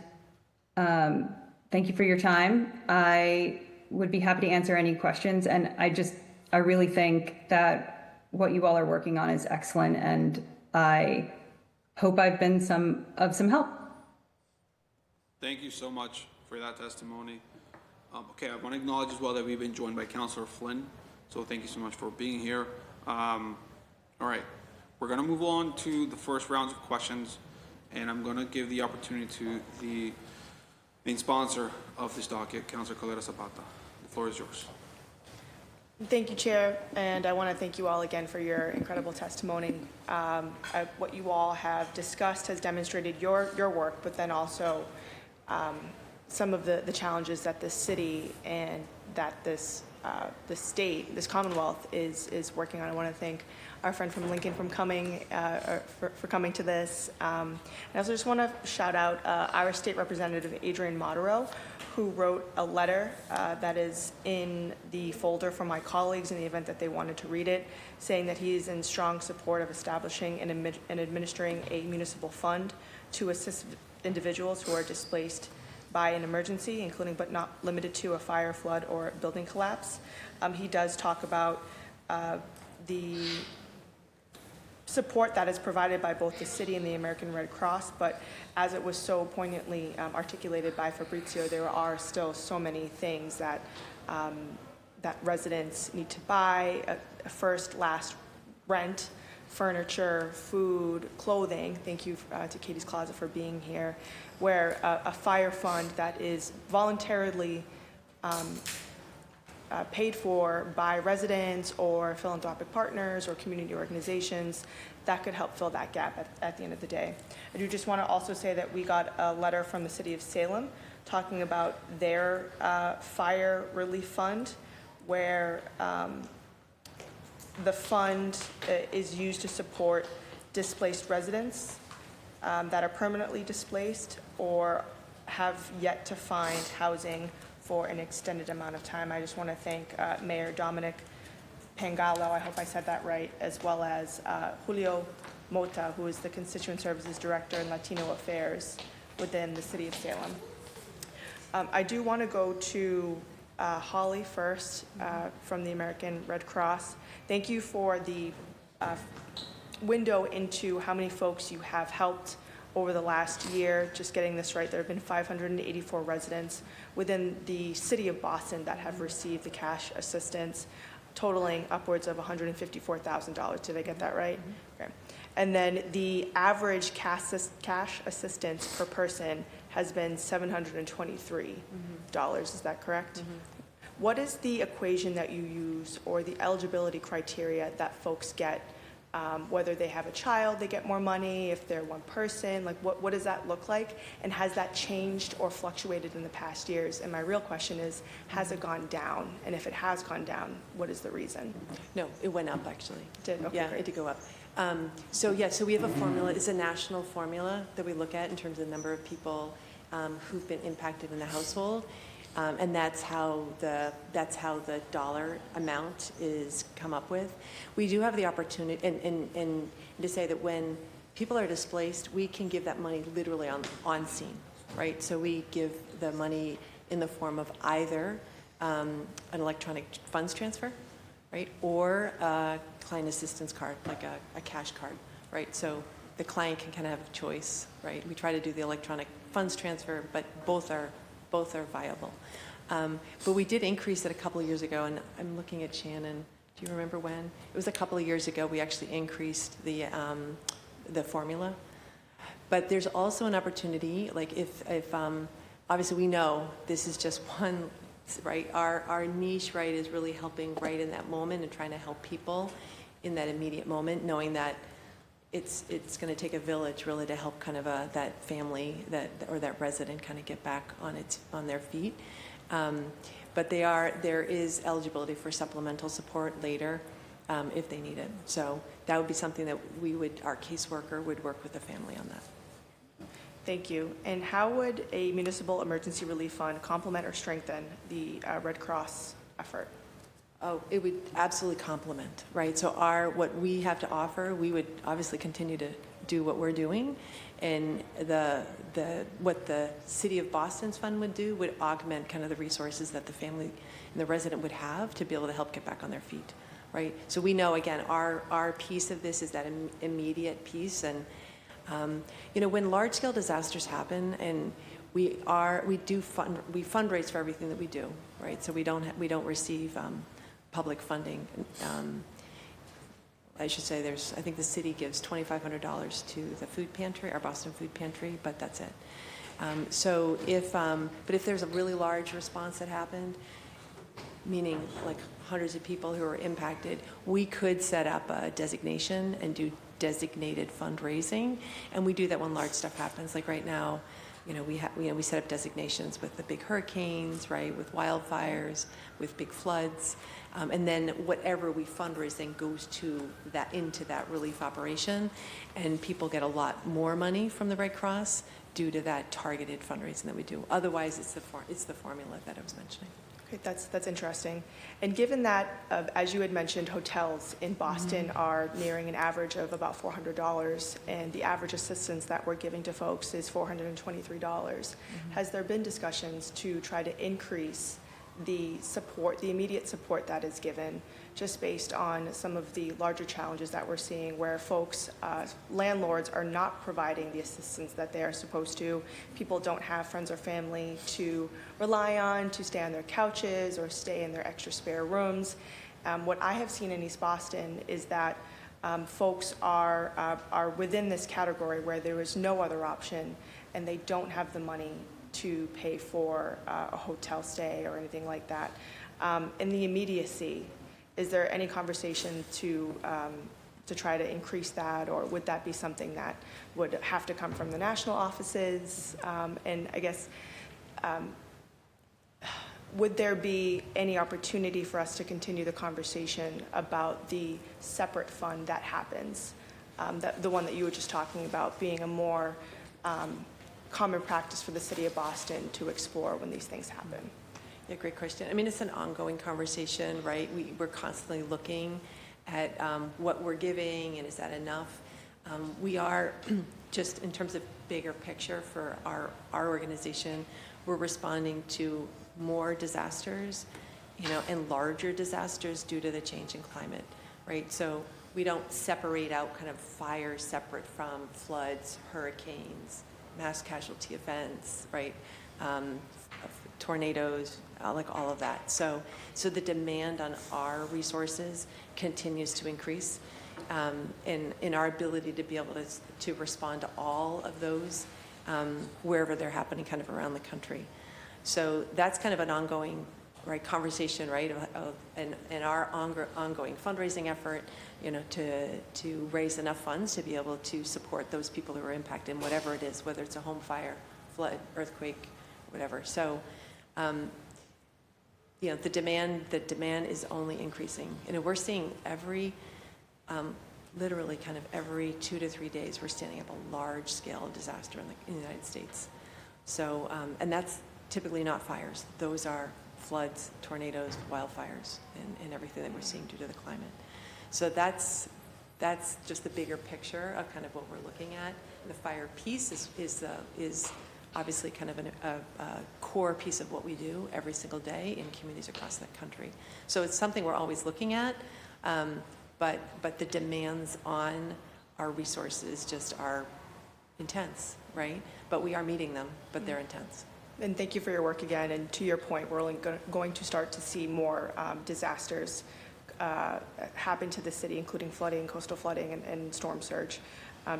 thank you for your time. I would be happy to answer any questions. And I really think that what you all are working on is excellent, and I hope I've been of some help. Thank you so much for that testimony. Okay, I want to acknowledge as well that we've been joined by Councillor Flynn, so thank you so much for being here. All right, we're going to move on to the first rounds of questions, and I'm going to give the opportunity to the main sponsor of this docket, Councillor Calera Zapata. The floor is yours. Thank you, Chair, and I want to thank you all again for your incredible testimony. What you all have discussed has demonstrated your work, but then also some of the challenges that this city and that this state, this Commonwealth is working on. I want to thank our friend from Lincoln for coming to this. I also just want to shout out our state representative, Adrian Modero, who wrote a letter that is in the folder for my colleagues in the event that they wanted to read it, saying that he is in strong support of establishing and administering a municipal fund to assist individuals who are displaced by an emergency, including but not limited to a fire, flood, or building collapse. He does talk about the support that is provided by both the city and the American Red Cross, but as it was so poignantly articulated by Fabrizio, there are still so many things that that residents need to buy, first, last, rent, furniture, food, clothing. Thank you to Katie's Closet for being here, where a fire fund that is voluntarily paid for by residents or philanthropic partners or community organizations, that could help fill that gap at the end of the day. I do just want to also say that we got a letter from the city of Salem talking about their fire relief fund, where the fund is used to support displaced residents that are permanently displaced or have yet to find housing for an extended amount of time. I just want to thank Mayor Dominic Pangalo, I hope I said that right, as well as Julio Mota, who is the Constituent Services Director in Latino Affairs within the city of Salem. I do want to go to Holly first from the American Red Cross. Thank you for the window into how many folks you have helped over the last year. Just getting this right, there have been 584 residents within the city of Boston that have received the cash assistance, totaling upwards of $154,000. Did I get that right? Okay. And then the average cash assistance per person has been $723. Is that correct? What is the equation that you use or the eligibility criteria that folks get? Whether they have a child, they get more money. If they're one person, like what does that look like? And has that changed or fluctuated in the past years? And my real question is, has it gone down? And if it has gone down, what is the reason? No, it went up actually. It did? Okay, yeah, great. it did go up. So we have a formula. It's a national formula that we look at in terms of the number of people who've been impacted in the household. And that's how the dollar amount is come up with. We do have the opportunity, and to say that when people are displaced, we can give that money literally on scene, right? So we give the money in the form of either an electronic funds transfer, right, or a client assistance card, like a cash card, right? So the client can kind of have a choice, right? We try to do the electronic funds transfer, but both are viable. But we did increase it a couple of years ago, and I'm looking at Shannon. Do you remember when? It was a couple of years ago we actually increased the formula. But there's also an opportunity, like if obviously we know this is just one, right? Our niche, right, is really helping right in that moment and trying to help people in that immediate moment, knowing that it's going to take a village really to help kind of that family or that resident kind of get back on their feet. But there is eligibility for supplemental support later if they need it. So that would be something that our caseworker would work with the family on that. Thank you. And how would a municipal emergency relief fund complement or strengthen the Red Cross effort? Oh, it would absolutely complement, right? So what we have to offer, we would obviously continue to do what we're doing, and what the City of Boston's fund would do would augment kind of the resources that the family and the resident would have to be able to help get back on their feet, right? So we know, again, our piece of this is that immediate piece, and when large-scale disasters happen, and we fundraise for everything that we do, right? So we don't receive public funding. I should say I think the city gives $2,500 to the food pantry, our Boston food pantry, but that's it. But if there's a really large response that happened, meaning like hundreds of people who are impacted, we could set up a designation and do designated fundraising, and we do that when large stuff happens. Like right now, we set up designations with the big hurricanes, right, with wildfires, with big floods, and then whatever we fundraise then goes into that relief operation, and people get a lot more money from the Red Cross due to that targeted fundraising that we do. Otherwise, it's the formula that I was mentioning. Okay, that's interesting. And given that, as you had mentioned, hotels in Boston are nearing an average of about $400, and the average assistance that we're giving to folks is $423. Has there been discussions to try to increase the support, the immediate support that is given, just based on some of the larger challenges that we're seeing where folks, landlords are not providing the assistance that they are supposed to. People don't have friends or family to rely on to stay on their couches or stay in their extra spare rooms. What I have seen in East Boston is that folks are within this category where there is no other option and they don't have the money to pay for a hotel stay or anything like that. In the immediacy, is there any conversation to try to increase that, or would that be something that would have to come from the national offices? And I guess, would there be any opportunity for us to continue the conversation about the separate fund that happens, the one that you were just talking about being a more common practice for the city of Boston to explore when these things happen? Yeah, great question. I mean, it's an ongoing conversation, right? We're constantly looking at what we're giving and is that enough? We are, just in terms of bigger picture for our organization, we're responding to more disasters, and larger disasters due to the change in climate, right? So we don't separate out kind of fires separate from floods, hurricanes, mass casualty events, right? Tornadoes, like all of that. So the demand on our resources continues to increase, in our ability to be able to respond to all of those wherever they're happening kind of around the country. So that's kind of an ongoing, right, conversation, right, and our ongoing fundraising effort, to raise enough funds to be able to support those people who are impacted, whatever it is, whether it's a home fire, flood, earthquake, whatever. So, the demand is only increasing. We're seeing literally kind of every 2 to 3 days, we're standing up a large scale disaster in the United States. So, and that's typically not fires. Those are floods, tornadoes, wildfires, and everything that we're seeing due to the climate. So that's just the bigger picture of kind of what we're looking at. The fire piece is obviously kind of a core piece of what we do every single day in communities across the country. So it's something we're always looking at, but the demands on our resources just are intense, right? But we are meeting them, but they're intense. And thank you for your work again. And to your point, we're only going to start to see more disasters happen to the city, including flooding, coastal flooding, and storm surge.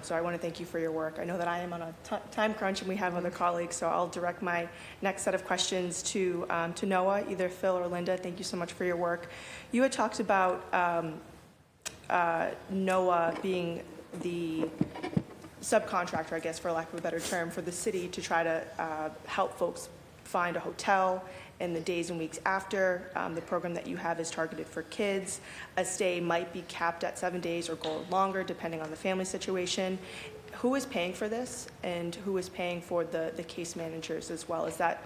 So I want to thank you for your work. I know that I am on a time crunch and we have other colleagues, so I'll direct my next set of questions to Noah, either Phil or Linda. Thank you so much for your work. You had talked about Noah being the subcontractor, I guess, for lack of a better term, for the city to try to help folks find a hotel in the days and weeks after. The program that you have is targeted for kids. A stay might be capped at 7 days or go longer, depending on the family situation. Who is paying for this, and who is paying for the case managers as well? Is that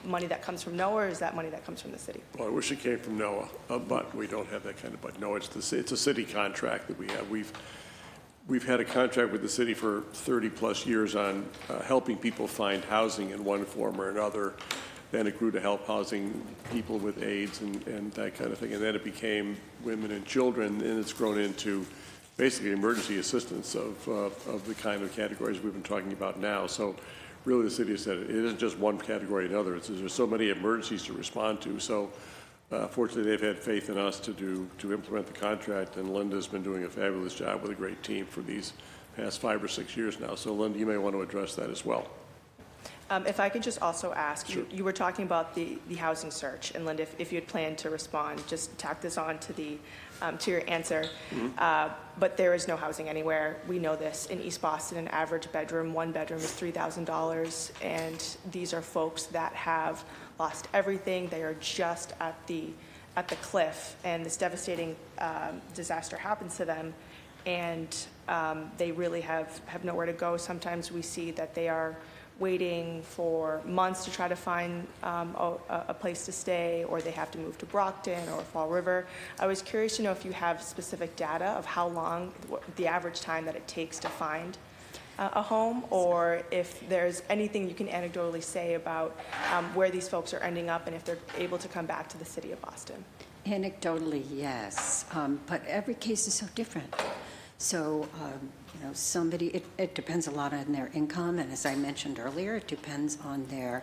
money that comes from NOAA, or is that money that comes from the city? Well, I wish it came from NOAA, but we don't have that kind of, but no, it's a city contract that we have. We've had a contract with the city for 30-plus years on helping people find housing in one form or another. Then it grew to help housing people with AIDS and that kind of thing. And then it became women and children, and it's grown into basically emergency assistance of the kind of categories we've been talking about now. So really the city has said it isn't just one category or another. There's so many emergencies to respond to. So fortunately, they've had faith in us to implement the contract, and Linda's been doing a fabulous job with a great team for these past 5 or 6 years now. So Linda, you may want to address that as well. If I could just also ask, Sure. you were talking about the housing search, and Linda, if you had planned to respond, just tack this on to to your answer. But there is no housing anywhere. We know this. In East Boston, an average bedroom, one bedroom is $3,000, and these are folks that have lost everything. They are just at the cliff, and this devastating disaster happens to them, and they really have nowhere to go. Sometimes we see that they are waiting for months to try to find a place to stay, or they have to move to Brockton or Fall River. I was curious to know if you have specific data of how long, the average time that it takes to find a home, or if there's anything you can anecdotally say about where these folks are ending up and if they're able to come back to the city of Boston. Anecdotally, yes, but every case is so different. So, it depends a lot on their income, and as I mentioned earlier, it depends on their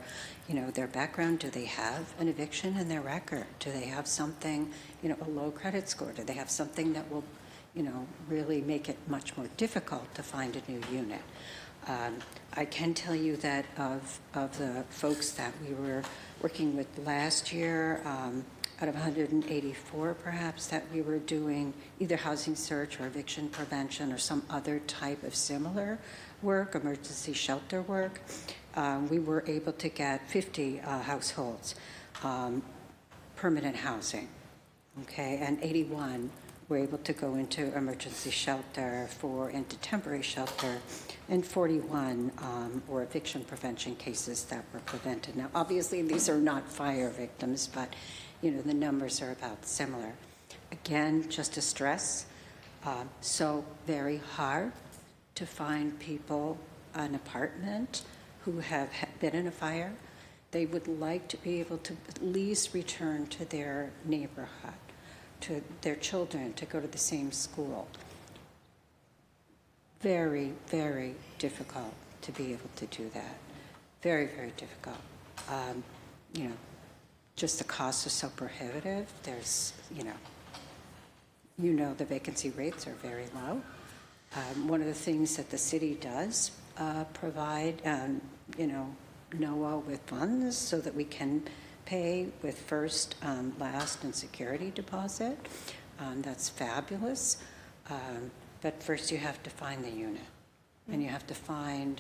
background. Do they have an eviction in their record? Do they have something, a low credit score? Do they have something that will, really make it much more difficult to find a new unit? I can tell you that of the folks that we were working with last year, out of 184 perhaps, that we were doing either housing search or eviction prevention or some other type of similar work, emergency shelter work, we were able to get 50 households permanent housing, okay, and 81 were able to go into emergency shelter, into temporary shelter, and 41 were eviction prevention cases that were prevented. Now, obviously, these are not fire victims, but the numbers are about similar. Again, just to stress, so very hard to find people, an apartment, who have been in a fire. They would like to be able to at least return to their neighborhood, to their children, to go to the same school. Very, very difficult to be able to do that. Very, very difficult. Just the costs are so prohibitive. There's, the vacancy rates are very low. One of the things that the city does provide, NOAA with funds so that we can pay with first, last, and security deposit. That's fabulous. But first you have to find the unit, and you have to find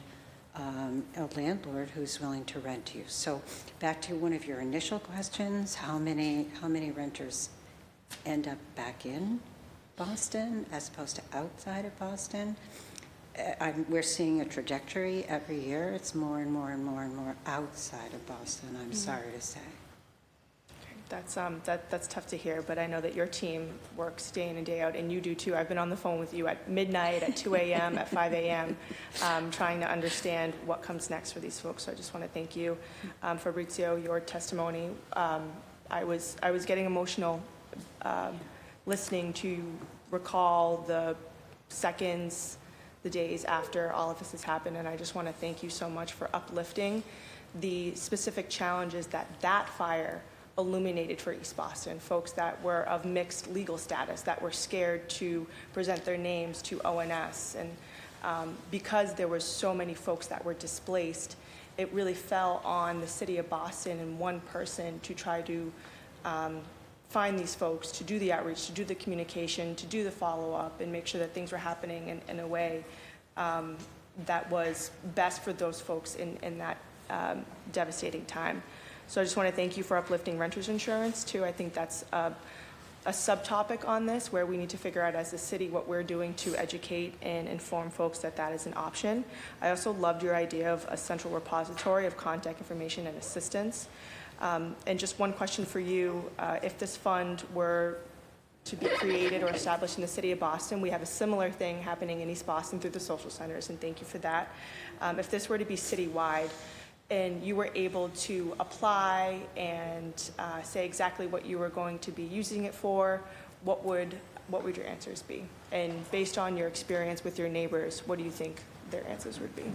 a landlord who's willing to rent to you. So back to one of your initial questions, how many renters end up back in Boston as opposed to outside of Boston? We're seeing a trajectory every year. It's more and more and more and more outside of Boston, I'm sorry to say. That's tough to hear, but I know that your team works day in and day out, and you do too. I've been on the phone with you at midnight, at 2 a.m., at 5 a.m., trying to understand what comes next for these folks. So I just want to thank you. Fabrizio, your testimony, I was getting emotional listening to recall the seconds, the days after all of this has happened, and I just want to thank you so much for uplifting the specific challenges that fire illuminated for East Boston, folks that were of mixed legal status, that were scared to present their names to ONS. And because there were so many folks that were displaced, it really fell on the city of Boston and one person to try to find these folks, to do the outreach, to do the communication, to do the follow-up, and make sure that things were happening in a way that was best for those folks in that devastating time. So I just want to thank you for uplifting renters insurance too. I think that's a subtopic on this where we need to figure out as a city what we're doing to educate and inform folks that that is an option. I also loved your idea of a central repository of contact information and assistance. And just one question for you, if this fund were to be created or established in the city of Boston, we have a similar thing happening in East Boston through the social centers, and thank you for that. If this were to be citywide, and you were able to apply and say exactly what you were going to be using it for, what would your answers be? And based on your experience with your neighbors, what do you think their answers would be?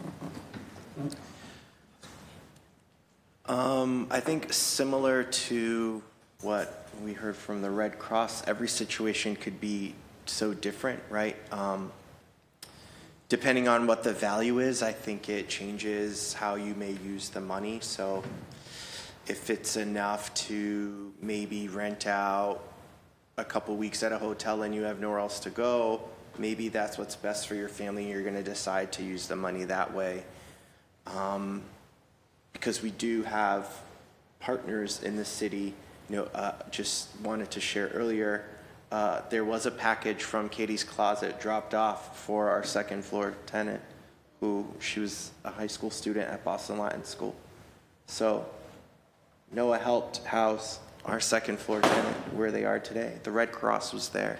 I think similar to what we heard from the Red Cross, every situation could be so different, right? Depending on what the value is, I think it changes how you may use the money. So if it's enough to maybe rent out a couple weeks at a hotel and you have nowhere else to go, maybe that's what's best for your family. You're going to decide to use the money that way. Because we do have partners in the city, just wanted to share earlier, there was a package from Katie's Closet dropped off for our second floor tenant, she was a high school student at Boston Latin School. So Noah helped house our second floor tenant where they are today. The Red Cross was there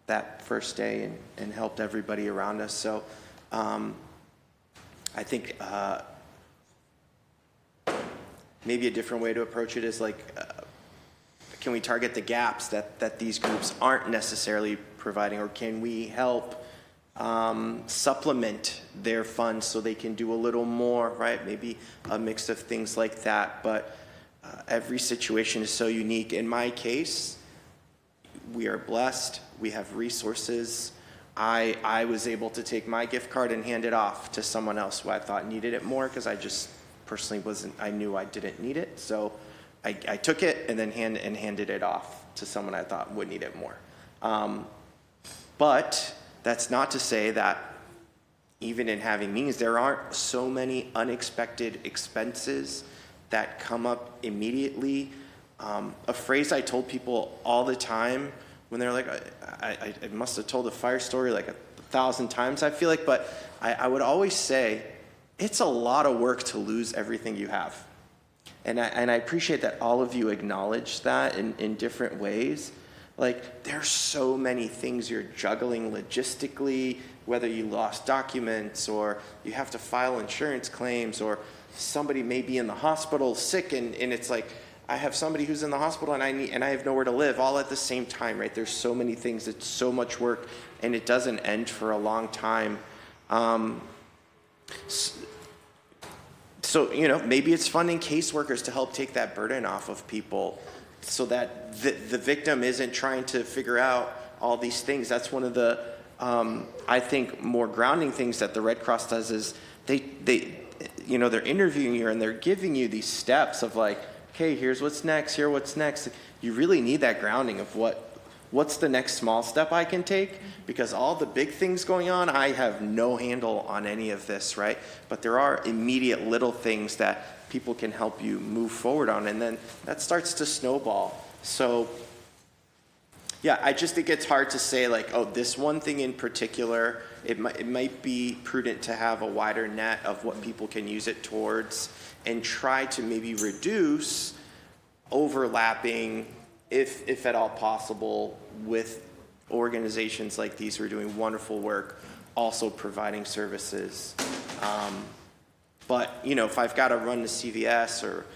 that first day and helped everybody around us. So I think maybe a different way to approach it is like, can we target the gaps that these groups aren't necessarily providing, or can we help supplement their funds so they can do a little more, right? Maybe a mix of things like that, but every situation is so unique. In my case, we are blessed, we have resources. I was able to take my gift card and hand it off to someone else who I thought needed it more, because I just personally I knew I didn't need it. So I took it and then handed it off to someone I thought would need it more. But that's not to say that even in having means, there aren't so many unexpected expenses that come up immediately. A phrase I told people all the time when they're like, I must have told the fire story like 1,000 times, I feel like, but I would always say, it's a lot of work to lose everything you have. And I appreciate that all of you acknowledge that in different ways. Like, there's so many things you're juggling logistically, whether you lost documents or you have to file insurance claims, or somebody may be in the hospital sick, and it's like, I have somebody who's in the hospital and I have nowhere to live, all at the same time, right? There's so many things, it's so much work, and it doesn't end for a long time. So, maybe it's funding caseworkers to help take that burden off of people so that the victim isn't trying to figure out all these things. That's one of the, I think, more grounding things that the Red Cross does is they're interviewing you and they're giving you these steps of like, okay, here's what's next, here what's next. You really need that grounding of what's the next small step I can take? Because all the big things going on, I have no handle on any of this, right? But there are immediate little things that people can help you move forward on, and then that starts to snowball. So, yeah, I just think it's hard to say like, oh, this one thing in particular, it might be prudent to have a wider net of what people can use it towards and try to maybe reduce overlapping, if at all possible, with organizations like these who are doing wonderful work, also providing services. But, if I've got to run to CVS or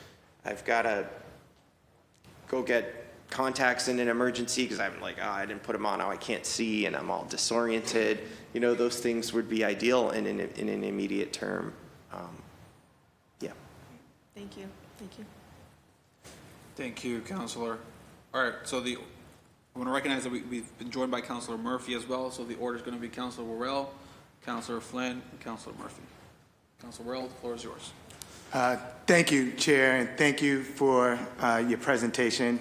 I've got to go get contacts in an emergency because I'm like, I didn't put them on, now I can't see and I'm all disoriented, those things would be ideal in an immediate term. Yeah. Thank you. Thank you, Councilor. All right, so I want to recognize that we've been joined by Councilor Murphy as well, so the order is going to be Councilor Worrell, Councilor Flynn, and Councilor Murphy. Councilor Worrell, the floor is yours. Thank you, Chair, and thank you for your presentation.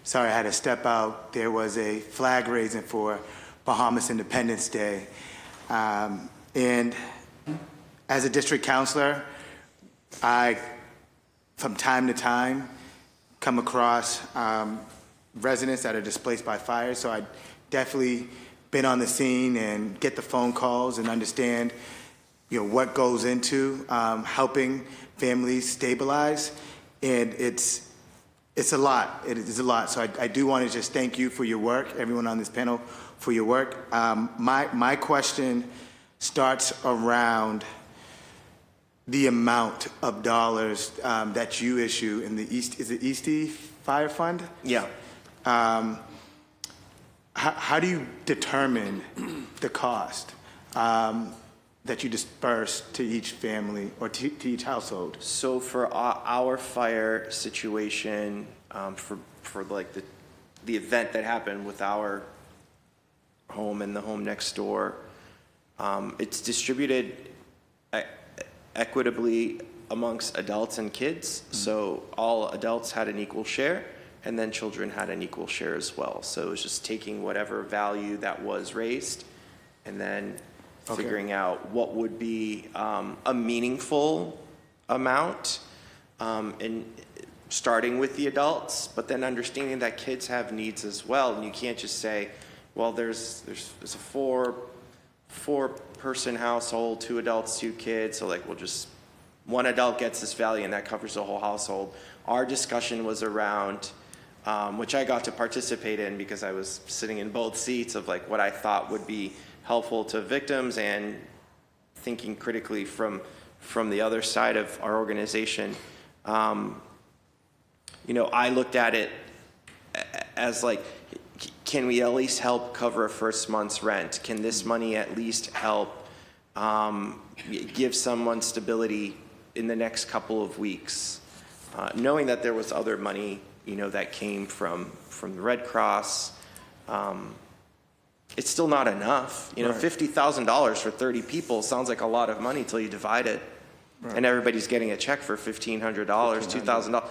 Sorry I had to step out. There was a flag raising for Bahamas Independence Day. And as a district councilor, I, from time to time, come across residents that are displaced by fire. So I definitely been on the scene and get the phone calls and understand, what goes into helping families stabilize. And it's a lot. It is a lot. So I do want to just thank you for your work, everyone on this panel for your work. My question starts around the amount of dollars that you issue in the is it Eastie Fire Fund? Yeah. How do you determine the cost? that you disperse to each family or to each household? So for our fire situation, for like the event that happened with our home and the home next door, it's distributed equitably amongst adults and kids. So all adults had an equal share, and then children had an equal share as well. So it was just taking whatever value that was raised and then figuring out what would be a meaningful amount, and starting with the adults, but then understanding that kids have needs as well. And you can't just say, well, there's a four-person household, 2 adults, 2 kids, so like we'll just, one adult gets this value and that covers the whole household. Our discussion was around, which I got to participate in because I was sitting in both seats, of like what I thought would be helpful to victims and thinking critically from the other side of our organization. You know, I looked at it as like, can we at least help cover a first month's rent? Can this money at least help give someone stability in the next couple of weeks? Knowing that there was other money, you know, that came from the Red Cross, it's still not enough. You know, Right. $50,000 for 30 people sounds like a lot of money until you divide it. Right. And everybody's getting a check for $1,500, $2,000.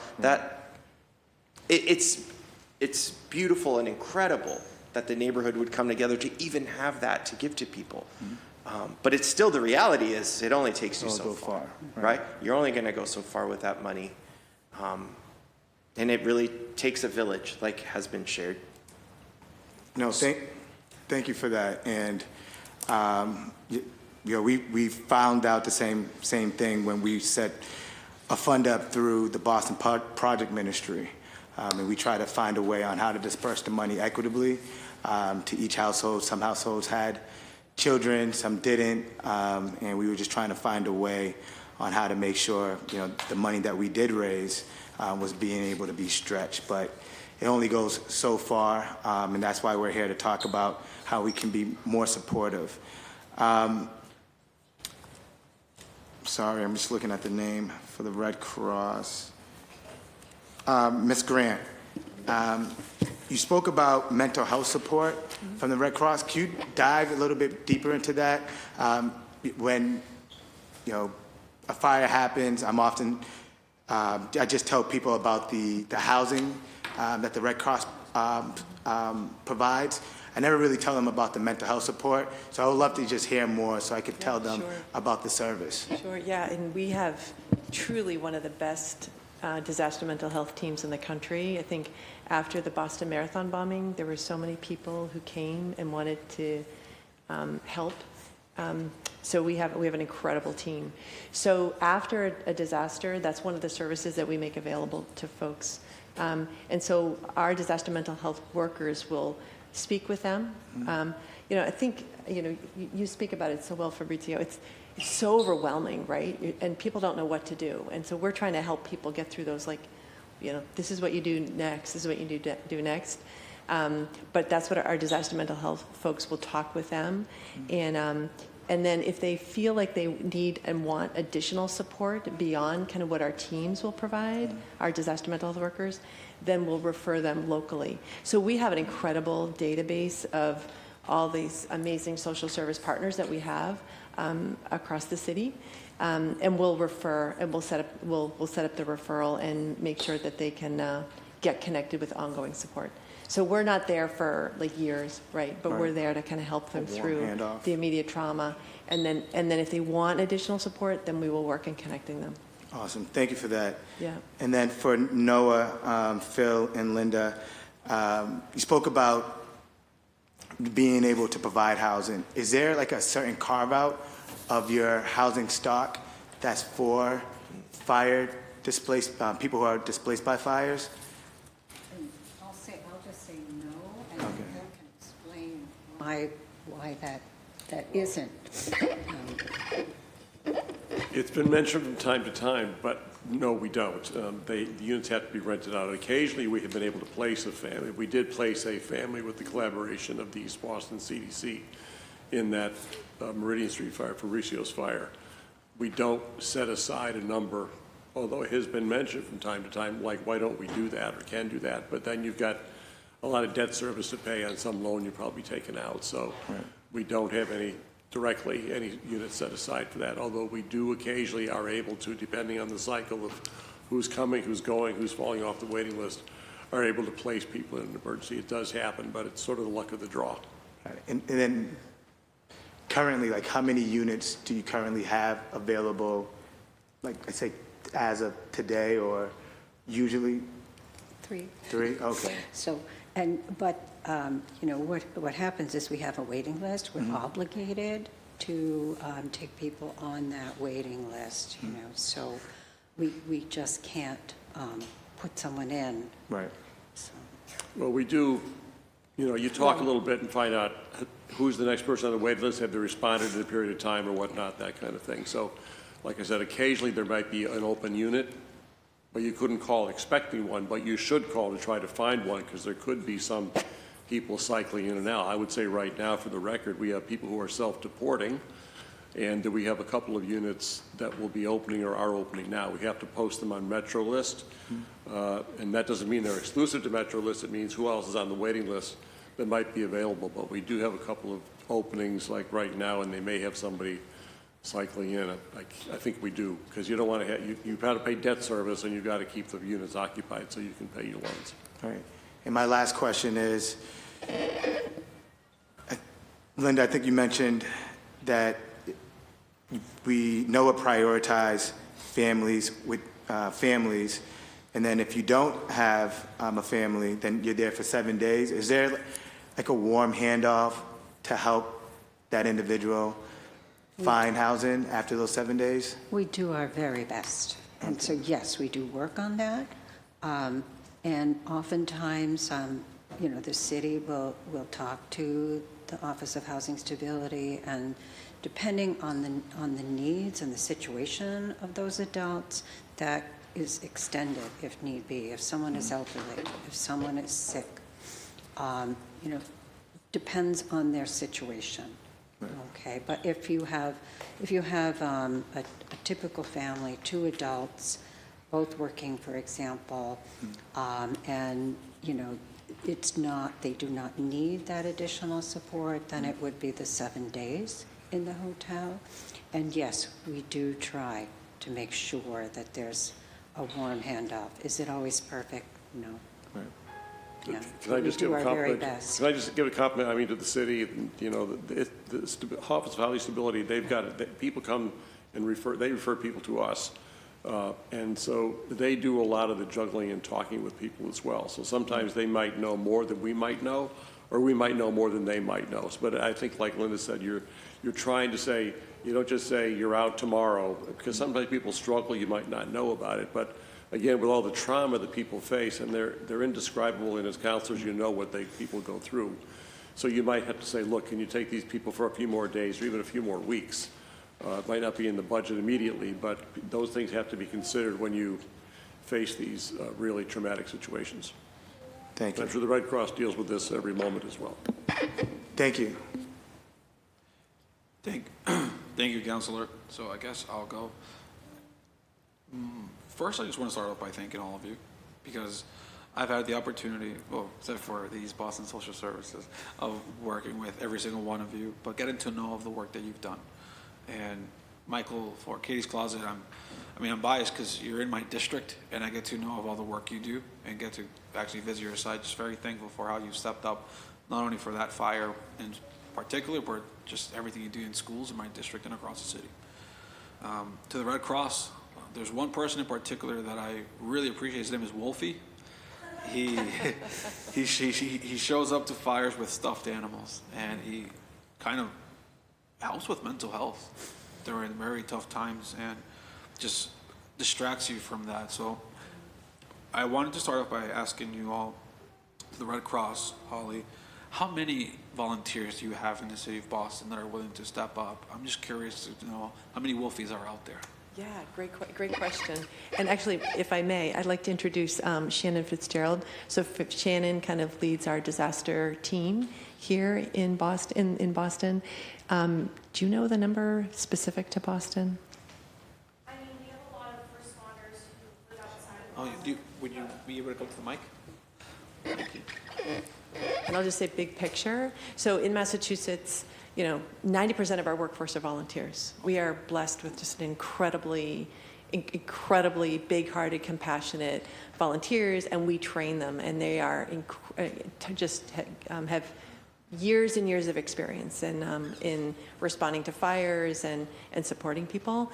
It's beautiful and incredible that the neighborhood would come together to even have that to give to people. But it's still, the reality is it only takes you so far, right? You're only going to go so far with that money. And it really takes a village, like has been shared. No, thank you for that. And you know, we found out the same thing when we set a fund up through the Boston Project Ministry, and we try to find a way on how to disperse the money equitably to each household. Some households had children, some didn't, and we were just trying to find a way on how to make sure, you know, the money that we did raise was being able to be stretched. But it only goes so far, and that's why we're here to talk about how we can be more supportive. Sorry, I'm just looking at the name for the Red Cross. Ms. Grant, you spoke about mental health support from the Red Cross. Could you dive a little bit deeper into that? When, you know, a fire happens, I'm often, I just tell people about the housing that the Red Cross provides. I never really tell them about the mental health support, so I would love to just hear more so I could tell them about the service. Sure, yeah, and we have truly one of the best disaster mental health teams in the country. I think after the Boston Marathon bombing, there were so many people who came and wanted to help. So we have an incredible team. So after a disaster, that's one of the services that we make available to folks. And so our disaster mental health workers will speak with them. You know, I think, you know, you speak about it so well, Fabrizio. It's so overwhelming, right? And people don't know what to do. And so we're trying to help people get through those, like, you know, this is what you do next, this is what you do next. But that's what our disaster mental health folks will talk with them. And then if they feel like they need and want additional support beyond kind of what our teams will provide, our disaster mental health workers, then we'll refer them locally. So we have an incredible database of all these amazing social service partners that we have across the city. And we'll refer, and we'll set up the referral and make sure that they can get connected with ongoing support. So we're not there for like years, right? But we're there to kind of help them through the immediate trauma. And then if they want additional support, then we will work in connecting them. Awesome, thank you for that. Yeah. And then for Noah, Phil, and Linda, you spoke about being able to provide housing. Is there like a certain carve out of your housing stock that's for fire displaced, people who are displaced by fires? I'll just say no, and Phil can explain why that isn't. It's been mentioned from time to time, but no, we don't. The units have to be rented out. Occasionally, we have been able to place a family. We did place a family with the collaboration of the East Boston CDC in that Meridian Street fire, Fabricio's fire. We don't set aside a number, although it has been mentioned from time to time, like, why don't we do that or can do that? But then you've got a lot of debt service to pay on some loan you're probably taking out. So we don't have any units set aside for that, although we do occasionally are able to, depending on the cycle of who's coming, who's going, who's falling off the waiting list, are able to place people in an emergency. It does happen, but it's sort of the luck of the draw. Right. And then currently, like, how many units do you currently have available, like, I say, as of today, or usually? 3. 3? Okay. So, what happens is we have a waiting list. We're obligated to take people on that waiting list, so we just can't put someone in. Right. So, Well, we do, you talk a little bit and find out who's the next person on the wait list, have they responded in a period of time or whatnot, that kind of thing. So, like I said, occasionally there might be an open unit, but you couldn't call expecting one, but you should call to try to find one, because there could be some people cycling in and out. I would say right now, for the record, we have people who are self-deporting, and we have a couple of units that will be opening or are opening now. We have to post them on Metro List, and that doesn't mean they're exclusive to Metro List. It means who else is on the waiting list that might be available. But we do have a couple of openings like right now, and they may have somebody cycling in. I think we do, because you don't want to have, you've got to pay debt service, and you've got to keep the units occupied so you can pay your loans. All right. And my last question is, Linda, I think you mentioned that we know what prioritize families with families, and then if you don't have a family, then you're there for 7 days. Is there like a warm handoff to help that individual find housing after those 7 days? we do our very best. And so, yes, we do work on that. And oftentimes, the city will talk to the Office of Housing Stability, and depending on the needs and the situation of those adults, that is extended if need be. If someone is elderly, if someone is sick, depends on their situation. Okay, but if you have a typical family, 2 adults, both working, for example, and they do not need that additional support, then it would be the 7 days in the hotel. And yes, we do try to make sure that there's a warm handoff. Is it always perfect? No. Right. No. Can I just We give do a our very compliment? best. Can I just give a compliment, to the city, the Office of Housing Stability, they've got, people come and refer people to us. And so they do a lot of the juggling and talking with people as well. So sometimes they might know more than we might know, or we might know more than they might know. But I think, like Linda said, you're trying to say, you don't just say you're out tomorrow, because sometimes people struggle, you might not know about it. But again, with all the trauma that people face, and they're indescribable, and as counselors, you know what people go through. So you might have to say, look, can you take these people for a few more days or even a few more weeks? It might not be in the budget immediately, but those things have to be considered when you face these really traumatic situations. Thank you. I'm sure the Red Cross deals with this every moment as well. Thank you. Thank you, Counselor. So I guess I'll go. First, I just want to start off by thanking all of you, because I've had the opportunity, well, except for the East Boston Social Services, of working with every single one of you, but getting to know of the work that you've done. And Michael, for Katie's Closet, I'm biased because you're in my district, and I get to know of all the work you do and get to actually visit your site. Just very thankful for how you've stepped up, not only for that fire in particular, but just everything you do in schools in my district and across the city. To the Red Cross, there's one person in particular that I really appreciate. His name is Wolfie. He shows up to fires with stuffed animals, and he kind of helps with mental health during very tough times and just distracts you from that. So I wanted to start off by asking you all, the Red Cross, Holly, how many volunteers do you have in the city of Boston that are willing to step up? I'm just curious to know how many Wolfies are out there. Yeah, great question. And actually, if I may, I'd like to introduce Shannon Fitzgerald. So Shannon kind of leads our disaster team here in Boston. Do you know the number specific to Boston? I mean, we have a lot of responders who live outside of Oh, would you be able to come to the mic? Thank you. And I'll just say big picture. So in Massachusetts, 90% of our workforce are volunteers. We are blessed with just an incredibly big-hearted, compassionate volunteers, and we train them, and they are have years and years of experience in responding to fires and supporting people.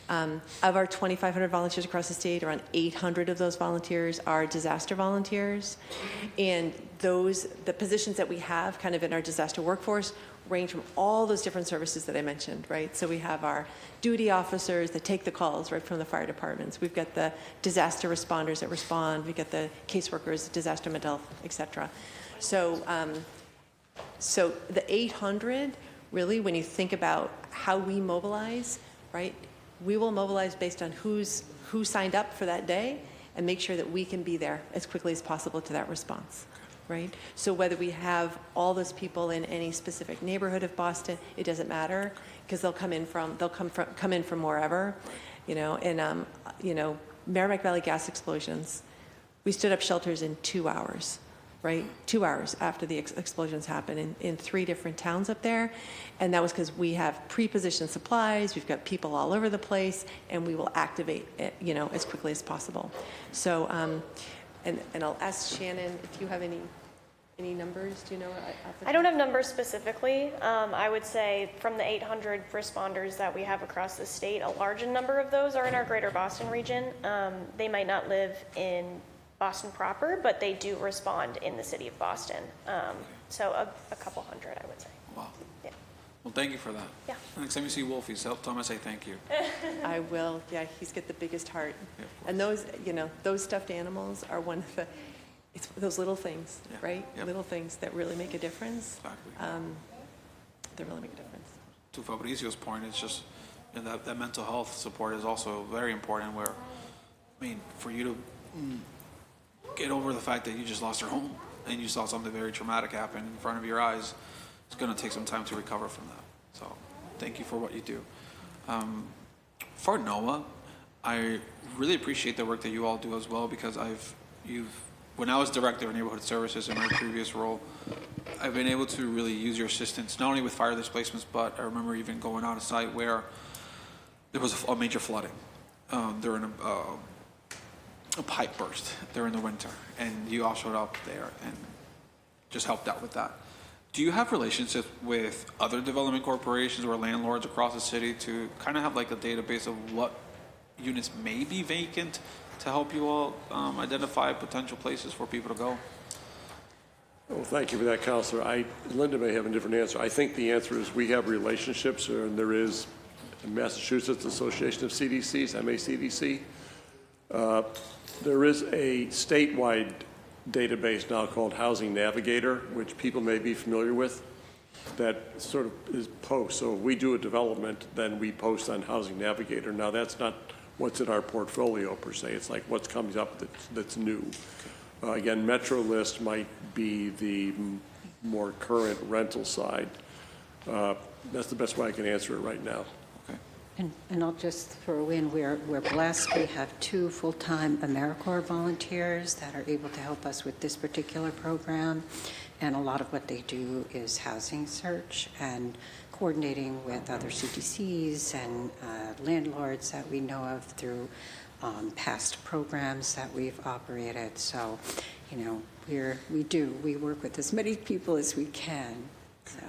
Of our 2,500 volunteers across the state, around 800 of those volunteers are disaster volunteers, and the positions that we have kind of in our disaster workforce range from all those different services that I mentioned, right? So we have our duty officers that take the calls right from the fire departments. We've got the disaster responders that respond. We've got the caseworkers, disaster mental health, et cetera. So the 800, really, when you think about how we mobilize, right, we will mobilize based on who signed up for that day and make sure that we can be there as quickly as possible to that response. Right? So whether we have all those people in any specific neighborhood of Boston, it doesn't matter, because they'll come in from wherever, and Merrimack Valley gas explosions, we stood up shelters in 2 hours, right? 2 hours after the explosions happened in 3 different towns up there, and that was because we have pre-positioned supplies, we've got people all over the place, and we will activate it, as quickly as possible. So, and I'll ask Shannon if you have any numbers. Do you know? I don't have numbers specifically. I would say from the 800 responders that we have across the state, a large number of those are in our greater Boston region. They might not live in Boston proper, but they do respond in the city of Boston. So a couple hundred, I would say. Wow. Yeah. Well, thank you for that. Yeah. Next time you see Wolfie, tell him I say thank you. I will. Yeah, he's got the biggest heart. Yeah, And those stuffed animals are one of it's those little things, Yeah. right? Yep. Little things that really make a difference. Exactly. They really make a difference. To Fabrizio's point, it's just that mental health support is also very important. Where, I mean, for you to get over the fact that you just lost your home and you saw something very traumatic happen in front of your eyes, it's going to take some time to recover from that. So, thank you for what you do. For NOAA, I really appreciate the work that you all do as well, because when I was director of neighborhood services in my previous role, I've been able to really use your assistance, not only with fire displacements, but I remember even going on a site where there was a major flooding during a pipe burst during the winter, and you all showed up there and just helped out with that. Do you have relationships with other development corporations or landlords across the city to kind of have like a database of what units may be vacant to help you all identify potential places for people to go? Well, thank you for that, Counselor. Linda may have a different answer. I think the answer is we have relationships, and there is a Massachusetts Association of CDCs, MACDC. There is a statewide database now called Housing Navigator, which people may be familiar with, that sort of is post. So if we do a development, then we post on Housing Navigator. Now, that's not what's in our portfolio per se. It's like what's coming up that's new. Again, Metro List might be the more current rental side. That's the best way I can answer it right now. And I'll just throw in, we're blessed. We have 2 full-time AmeriCorps volunteers that are able to help us with this particular program. And a lot of what they do is housing search and coordinating with other CDCs and landlords that we know of through past programs that we've operated. So, we work with as many people as we can. So.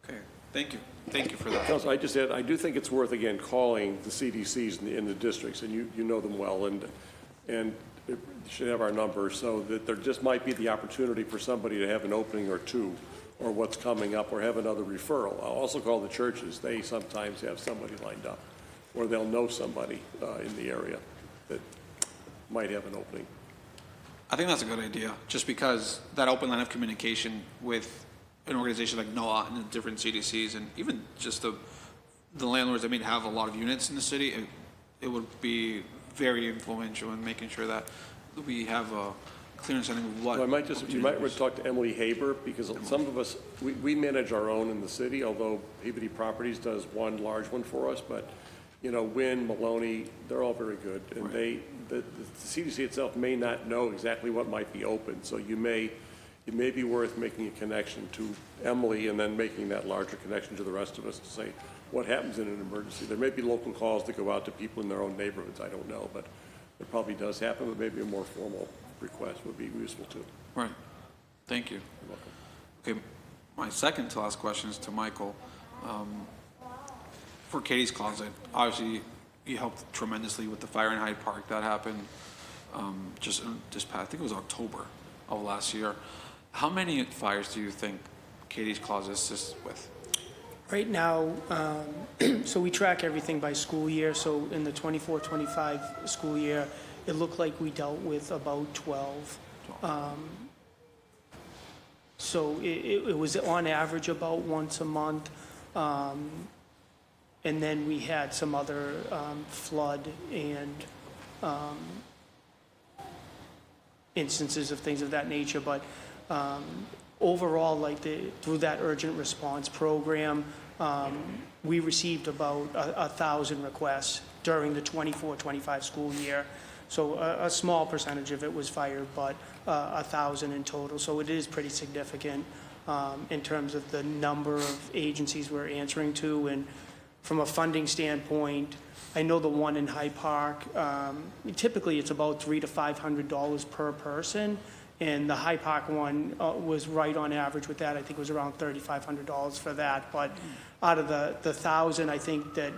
Okay, thank you. Thank you for that. Council, I just add, I do think it's worth, again, calling the CDCs in the districts, and you know them well, and you should have our number, so that there just might be the opportunity for somebody to have an opening or 2, or what's coming up, or have another referral. I'll also call the churches. They sometimes have somebody lined up, or they'll know somebody in the area that might have an opening. I think that's a good idea, just because that open line of communication with an organization like NOAA and the different CDCs, and even just the landlords that may have a lot of units in the city, it would be very influential in making sure that we have clear understanding of what. Well, you might want to talk to Emily Haber, because some of us, we manage our own in the city, although Peabody Properties does one large one for us, but, Wynn, Maloney, they're all very good. And the CDC itself may not know exactly what might be open, so it may be worth making a connection to Emily and then making that larger connection to the rest of us to say what happens in an emergency. There may be local calls that go out to people in their own neighborhoods, I don't know, but it probably does happen, but maybe a more formal request would be useful too. Right. Thank you. You're welcome. Okay, my second to last question is to Michael. For Katie's Closet, obviously you helped tremendously with the fire in Hyde Park. That happened just this past, I think it was October of last year. How many fires do you think Katie's Closet assists with? Right now, so we track everything by school year. So in the 24-25 school year, it looked like we dealt with about 12. So it was on average about once a month. And then we had some other flood and instances of things of that nature. But overall, like through that urgent response program, we received about 1,000 requests during the 24-25 school year. So a small percentage of it was fire, but 1,000 in total. So it is pretty significant in terms of the number of agencies we're answering to. And from a funding standpoint, I know the one in Hyde Park, typically it's about $300 to $500 per person. And the Hyde Park one was right on average with that. I think it was around $3,500 for that. But out of the 1,000, I think that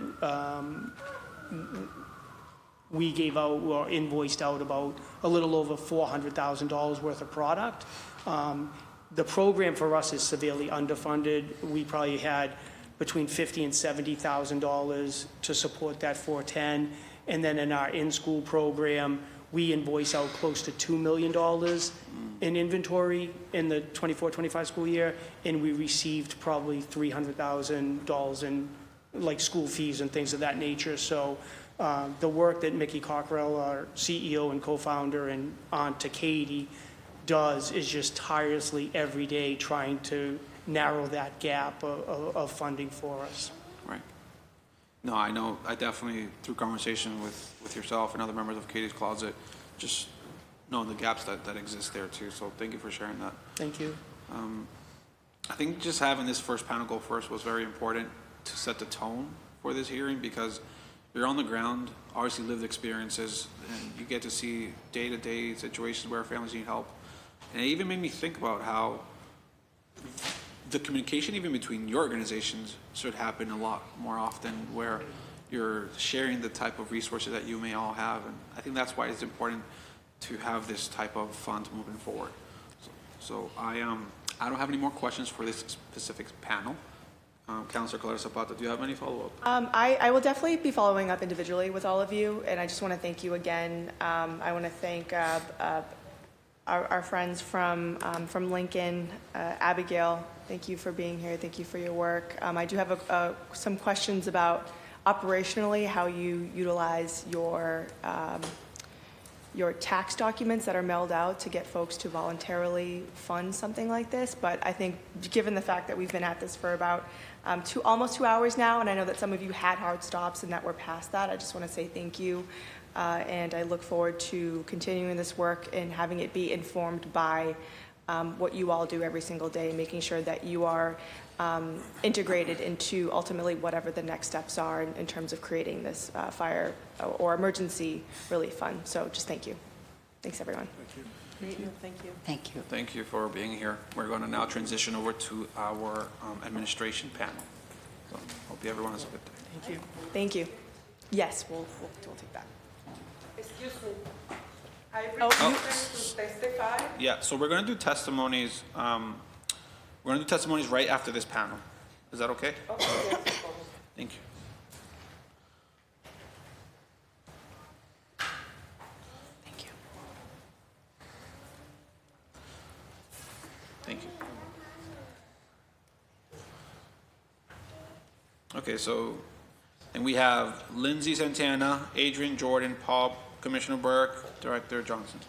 we gave out or invoiced out about a little over $400,000 worth of product. The program for us is severely underfunded. We probably had between $50,000 and $70,000 to support that 410. And then in our in-school program, we invoice out close to $2 million in inventory in the 24-25 school year, and we received probably $300,000 in like school fees and things of that nature. So the work that Mickey Cockrell, our CEO and co-founder, and Aunt to Katie does is just tirelessly every day trying to narrow that gap of funding for us. Right. No, I know, I definitely, through conversation with yourself and other members of Katie's Closet, just knowing the gaps that exist there too. So thank you for sharing that. Thank you. I think just having this first panel go first was very important to set the tone for this hearing, because you're on the ground, obviously lived experiences, and you get to see day-to-day situations where families need help. And it even made me think about how the communication even between your organizations should happen a lot more often, where you're sharing the type of resources that you may all have. And I think that's why it's important to have this type of fund moving forward. So I don't have any more questions for this specific panel. Councilor Calera Zapata, do you have any follow-up? I will definitely be following up individually with all of you, and I just want to thank you again. I want to thank our friends from Lincoln, Abigail. Thank you for being here. Thank you for your work. I do have some questions about operationally how you utilize your tax documents that are mailed out to get folks to voluntarily fund something like this. But I think given the fact that we've been at this for about almost 2 hours now, and I know that some of you had hard stops and that we're past that, I just want to say thank you. And I look forward to continuing this work and having it be informed by what you all do every single day, making sure that you are integrated into ultimately whatever the next steps are in terms of creating this fire or emergency relief fund. So just thank you. Thanks, everyone. Thank you. Thank you. Thank you. Thank you for being here. We're going to now transition over to our administration panel. So hope everyone has a good day. Thank you. Thank you. Yes, we'll take that. Excuse me. I Oh, request to testify. Yeah, so we're going to do testimonies. We're going to do testimonies right after this panel. Is that okay? Okay, yes, of course. Thank you. Thank you. Thank you. Okay, so, and we have Lindsay Santana, Adrian Jordan, Paul, Commissioner Burke, Director Johnson.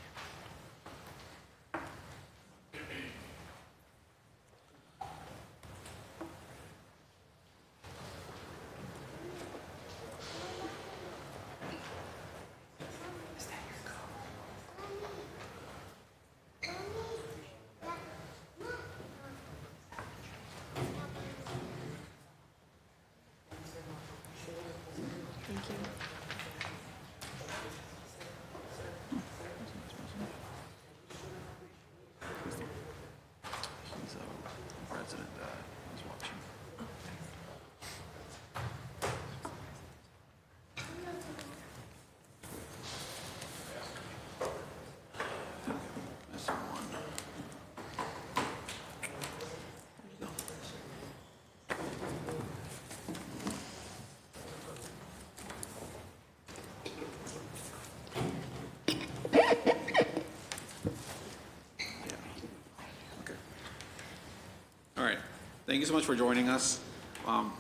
Thank you so much for joining us.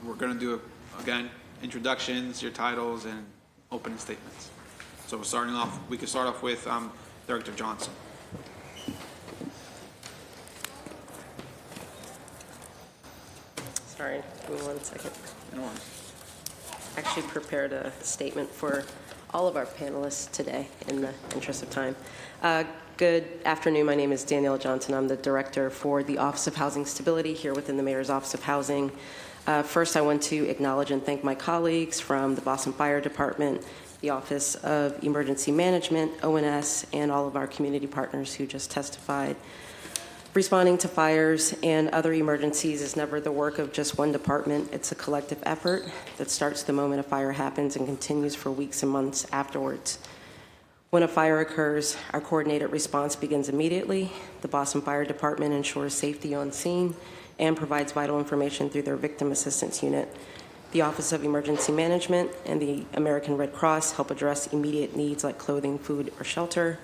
We're going to do, again, introductions, your titles, and opening statements. So we can start off with Director Johnson. Sorry, give me 1 second. No worries. Actually prepared a statement for all of our panelists today in the interest of time. Good afternoon. My name is Danielle Johnson. I'm the director for the Office of Housing Stability here within the Mayor's Office of Housing. First, I want to acknowledge and thank my colleagues from the Boston Fire Department, the Office of Emergency Management, ONS, and all of our community partners who just testified. Responding to fires and other emergencies is never the work of just one department. It's a collective effort that starts the moment a fire happens and continues for weeks and months afterwards. When a fire occurs, our coordinated response begins immediately. The Boston Fire Department ensures safety on scene and provides vital information through their Victim Assistance Unit. The Office of Emergency Management and the American Red Cross help address immediate needs like clothing, food, or shelter.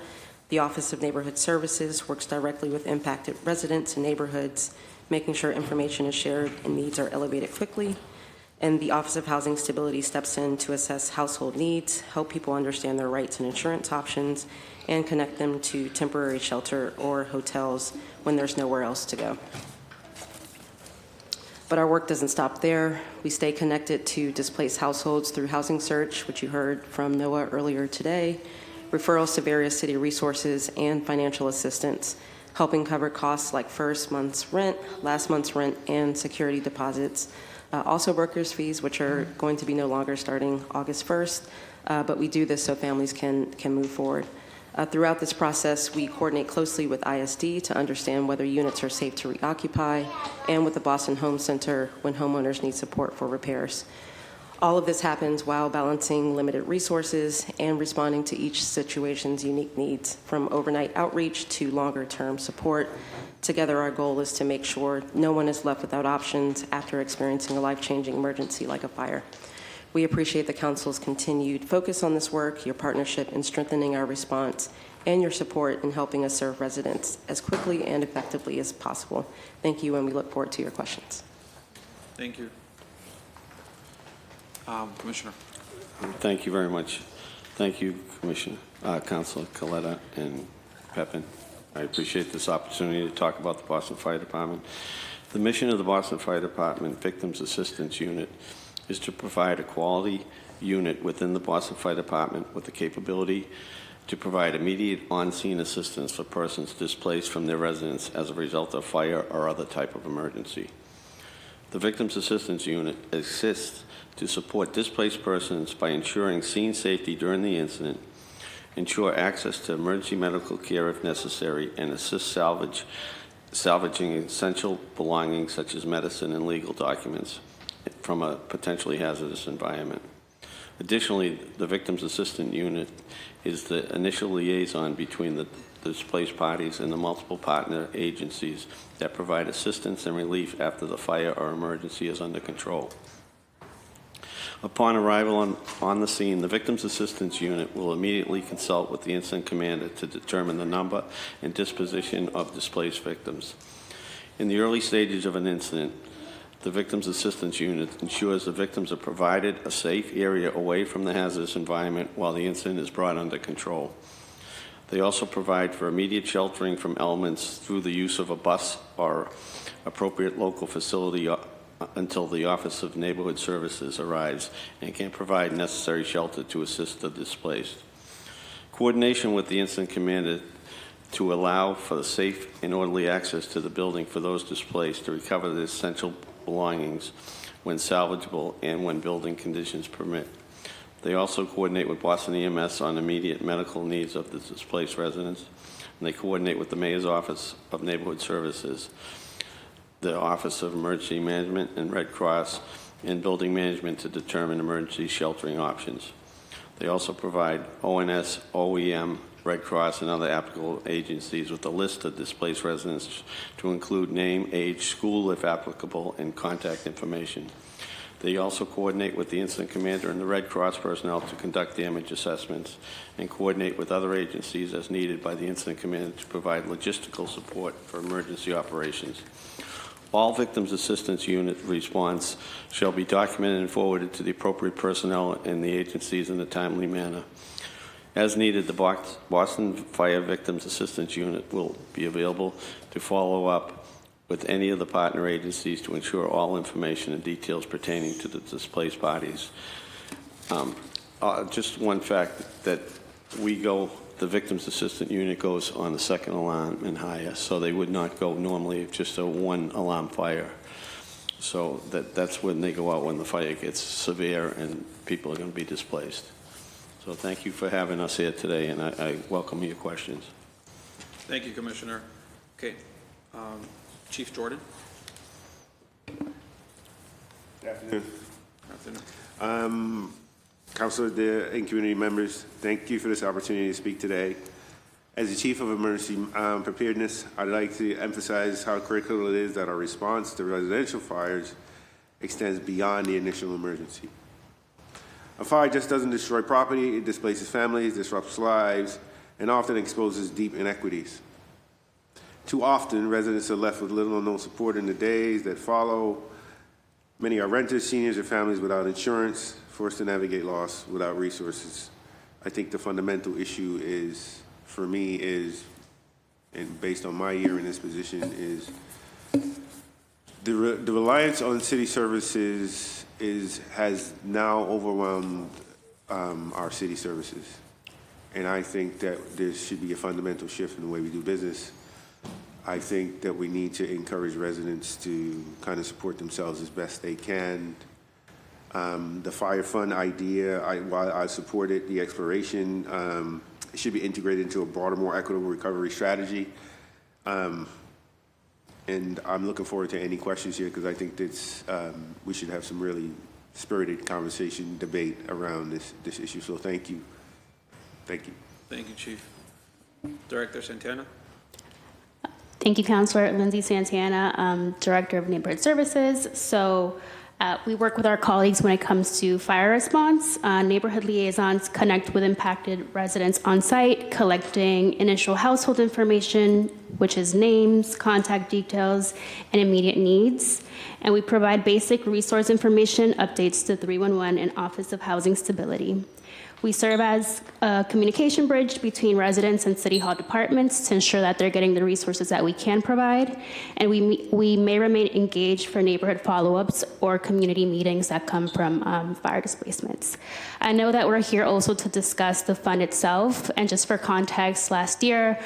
The Office of Neighborhood Services works directly with impacted residents and neighborhoods, making sure information is shared and needs are elevated quickly. And the Office of Housing Stability steps in to assess household needs, help people understand their rights and insurance options, and connect them to temporary shelter or hotels when there's nowhere else to go. But our work doesn't stop there. We stay connected to displaced households through Housing Search, which you heard from Noah earlier today, referrals to various city resources, and financial assistance, helping cover costs like first month's rent, last month's rent, and security deposits. Also broker's fees, which are going to be no longer starting August 1st, but we do this so families can move forward. Throughout this process, we coordinate closely with ISD to understand whether units are safe to reoccupy, and with the Boston Home Center when homeowners need support for repairs. All of this happens while balancing limited resources and responding to each situation's unique needs, from overnight outreach to longer-term support. Together, our goal is to make sure no one is left without options after experiencing a life-changing emergency like a fire. We appreciate the Council's continued focus on this work, your partnership in strengthening our response, and your support in helping us serve residents as quickly and effectively as possible. Thank you, and we look forward to your questions. Thank you. Commissioner. Thank you very much. Thank you, Commissioner, Councilor Coletta and Pepin. I appreciate this opportunity to talk about the Boston Fire Department. The mission of the Boston Fire Department Victims Assistance Unit is to provide a quality unit within the Boston Fire Department with the capability to provide immediate on-scene assistance for persons displaced from their residence as a result of fire or other type of emergency. The Victims Assistance Unit assists to support displaced persons by ensuring scene safety during the incident, ensure access to emergency medical care if necessary, and assist salvaging essential belongings such as medicine and legal documents from a potentially hazardous environment. Additionally, the Victims Assistance Unit is the initial liaison between the displaced parties and the multiple partner agencies that provide assistance and relief after the fire or emergency is under control. Upon arrival on the scene, the Victims Assistance Unit will immediately consult with the incident commander to determine the number and disposition of displaced victims. In the early stages of an incident, the Victims Assistance Unit ensures the victims are provided a safe area away from the hazardous environment while the incident is brought under control. They also provide for immediate sheltering from elements through the use of a bus or appropriate local facility until the Office of Neighborhood Services arrives and can provide necessary shelter to assist the displaced. Coordination with the incident commander to allow for the safe and orderly access to the building for those displaced to recover the essential belongings when salvageable and when building conditions permit. They also coordinate with Boston EMS on immediate medical needs of the displaced residents, and they coordinate with the Mayor's Office of Neighborhood Services, the Office of Emergency Management and Red Cross, and Building Management to determine emergency sheltering options. They also provide ONS, OEM, Red Cross, and other applicable agencies with a list of displaced residents to include name, age, school if applicable, and contact information. They also coordinate with the incident commander and the Red Cross personnel to conduct damage assessments and coordinate with other agencies as needed by the incident commander to provide logistical support for emergency operations. All Victims Assistance Unit response shall be documented and forwarded to the appropriate personnel and the agencies in a timely manner. As needed, the Boston Fire Victims Assistance Unit will be available to follow up with any of the partner agencies to ensure all information and details pertaining to the displaced parties. Just one fact that the Victims Assistance Unit goes on the second alarm and higher, so they would not go normally just a one alarm fire. So that's when they go out when the fire gets severe and people are going to be displaced. So thank you for having us here today, and I welcome your questions. Thank you, Commissioner. Okay, Chief Jordan. Good afternoon. Afternoon. Councilor and community members, thank you for this opportunity to speak today. As the Chief of Emergency Preparedness, I'd like to emphasize how critical it is that our response to residential fires extends beyond the initial emergency. A fire just doesn't destroy property, it displaces families, disrupts lives, and often exposes deep inequities. Too often, residents are left with little or no support in the days that follow. Many are renters, seniors, or families without insurance, forced to navigate loss without resources. I think the fundamental issue is, for me, and based on my year in this position, is the reliance on city services has now overwhelmed our city services. And I think that there should be a fundamental shift in the way we do business. I think that we need to encourage residents to kind of support themselves as best they can. The fire fund idea, while I support it, the exploration, it should be integrated into a broader, more equitable recovery strategy. And I'm looking forward to any questions here because I think that's, we should have some really spirited conversation, debate around this issue. So thank you. Thank you. Thank you, Chief. Director Santana. Thank you, Councilor. Lindsay Santana, Director of Neighborhood Services. So we work with our colleagues when it comes to fire response. Neighborhood liaisons connect with impacted residents on site, collecting initial household information, which is names, contact details, and immediate needs. And we provide basic resource information, updates to 311 and Office of Housing Stability. We serve as a communication bridge between residents and City Hall departments to ensure that they're getting the resources that we can provide. And we may remain engaged for neighborhood follow-ups or community meetings that come from fire displacements. I know that we're here also to discuss the fund itself. And just for context, last year,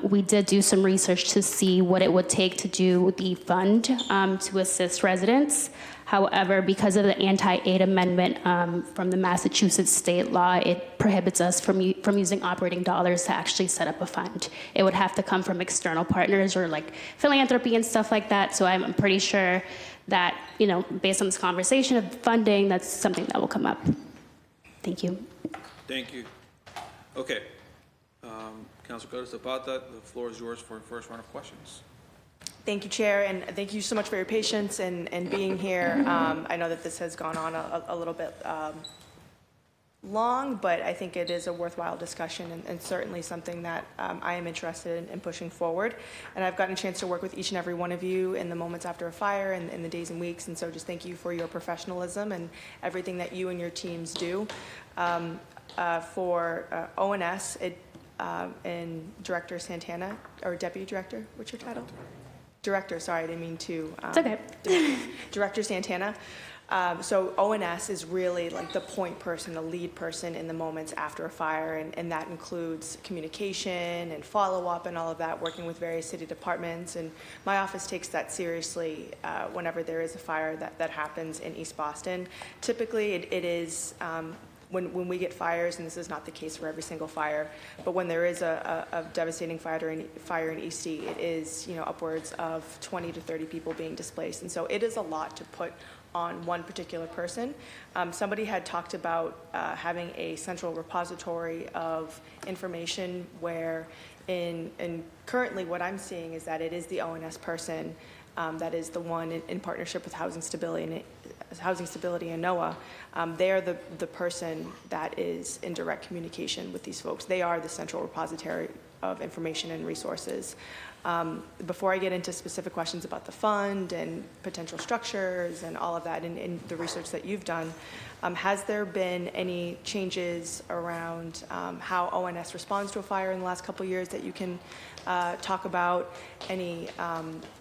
we did do some research to see what it would take to do the fund to assist residents. However, because of the anti-aid amendment from the Massachusetts state law, it prohibits us from using operating dollars to actually set up a fund. It would have to come from external partners or like philanthropy and stuff like that. So I'm pretty sure that, you know, based on this conversation of funding, that's something that will come up. Thank you. Thank you. Okay. Councilor Curtis Zapata, the floor is yours for the first round of questions. Thank you, Chair, and thank you so much for your patience and being here. I know that this has gone on a little bit long, but I think it is a worthwhile discussion and certainly something that I am interested in pushing forward. And I've gotten a chance to work with each and every one of you in the moments after a fire and in the days and weeks, and so just thank you for your professionalism and everything that you and your teams do. For ONS, and Director Santana, or Deputy Director, what's your title? Director, sorry, I didn't mean to. It's okay. Director Santana. So ONS is really like the point person, the lead person in the moments after a fire, and that includes communication and follow-up and all of that, working with various city departments. And my office takes that seriously whenever there is a fire that happens in East Boston. Typically, it is when we get fires, and this is not the case for every single fire, but when there is a devastating fire in East E, it is, you know, upwards of 20 to 30 people being displaced. And so it is a lot to put on one particular person. Somebody had talked about having a central repository of information where currently what I'm seeing is that it is the ONS person that is the one in partnership with Housing Stability and NOAA. They are the person that is in direct communication with these folks. They are the central repository of information and resources. Before I get into specific questions about the fund and potential structures and all of that and the research that you've done, has there been any changes around how ONS responds to a fire in the last couple of years that you can talk about? Any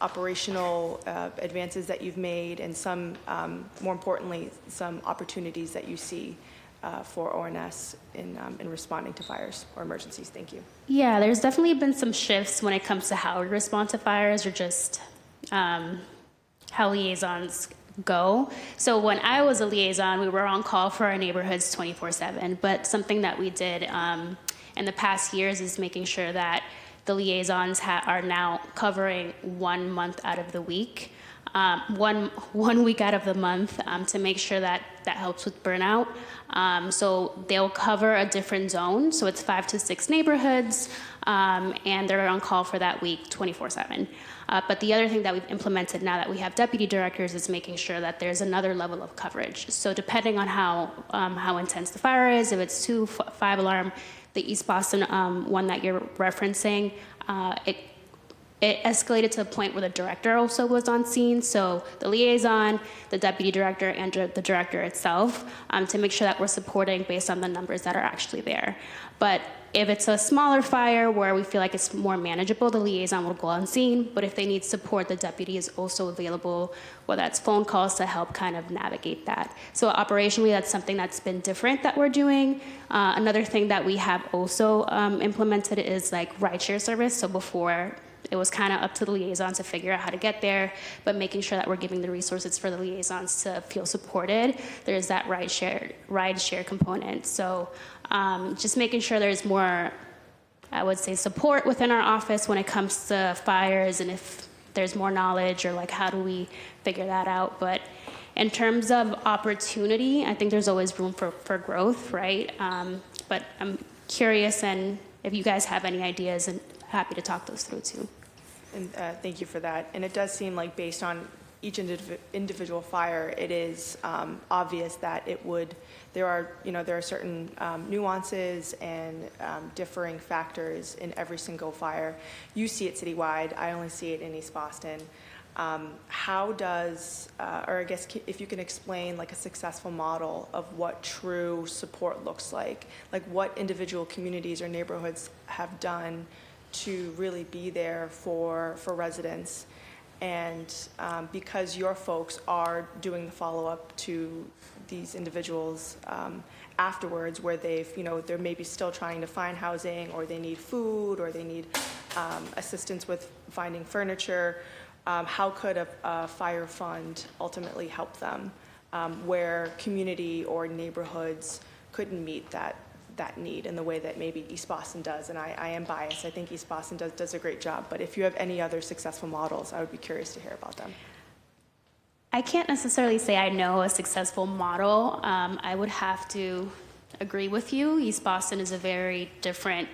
operational advances that you've made, and some, more importantly, some opportunities that you see for ONS in responding to fires or emergencies? Thank you. Yeah, there's definitely been some shifts when it comes to how we respond to fires, or just how liaisons go. So when I was a liaison, we were on call for our neighborhoods 24/7. But something that we did in the past years is making sure that the liaisons are now covering 1 month out of the week, one week out of the month, to make sure that that helps with burnout. So they'll cover a different zone. So it's 5 to 6 neighborhoods, and they're on call for that week 24/7. But the other thing that we've implemented now that we have deputy directors is making sure that there's another level of coverage. So depending on how intense the fire is, if it's 2, 5 alarm, the East Boston one that you're referencing, it escalated to the point where the director also was on scene. So the liaison, the deputy director, and the director itself, to make sure that we're supporting based on the numbers that are actually there. But if it's a smaller fire where we feel like it's more manageable, the liaison will go on scene. But if they need support, the deputy is also available, whether that's phone calls to help kind of navigate that. So operationally, that's something that's been different that we're doing. Another thing that we have also implemented is like rideshare service. So before, it was kind of up to the liaisons to figure out how to get there, but making sure that we're giving the resources for the liaisons to feel supported. There's that ride share component. So just making sure there's more, I would say, support within our office when it comes to fires, and if there's more knowledge, or like how do we figure that out. But in terms of opportunity, I think there's always room for growth, right? But I'm curious, and if you guys have any ideas, and happy to talk those through too. And thank you for that. And it does seem like based on each individual fire, it is obvious that there are certain nuances and differing factors in every single fire. You see it citywide. I only see it in East Boston. How does, or I guess if you can explain like a successful model of what true support looks like what individual communities or neighborhoods have done to really be there for residents, and because your folks are doing the follow-up to these individuals afterwards, where they're maybe still trying to find housing, or they need food, or they need assistance with finding furniture, how could a fire fund ultimately help them where community or neighborhoods couldn't meet that need in the way that maybe East Boston does? And I am biased. I think East Boston does a great job. But if you have any other successful models, I would be curious to hear about them. I can't necessarily say I know a successful model. I would have to agree with you. East Boston is a very different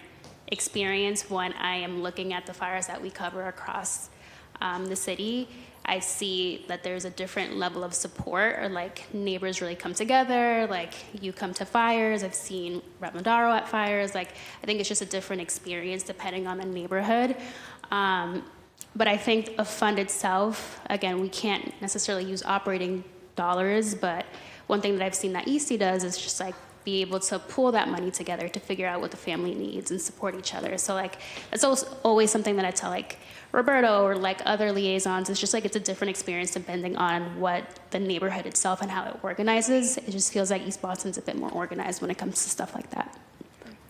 experience when I am looking at the fires that we cover across the city. I see that there's a different level of support, or like neighbors really come together, like you come to fires. I've seen Ramondaro at fires. Like, I think it's just a different experience depending on the neighborhood. But I think a fund itself, again, we can't necessarily use operating dollars, but one thing that I've seen that EC does is just like be able to pull that money together to figure out what the family needs and support each other. So like, it's always something that I tell like Roberto or like other liaisons. It's just like it's a different experience depending on what the neighborhood itself and how it organizes. It just feels like East Boston's a bit more organized when it comes to stuff like that.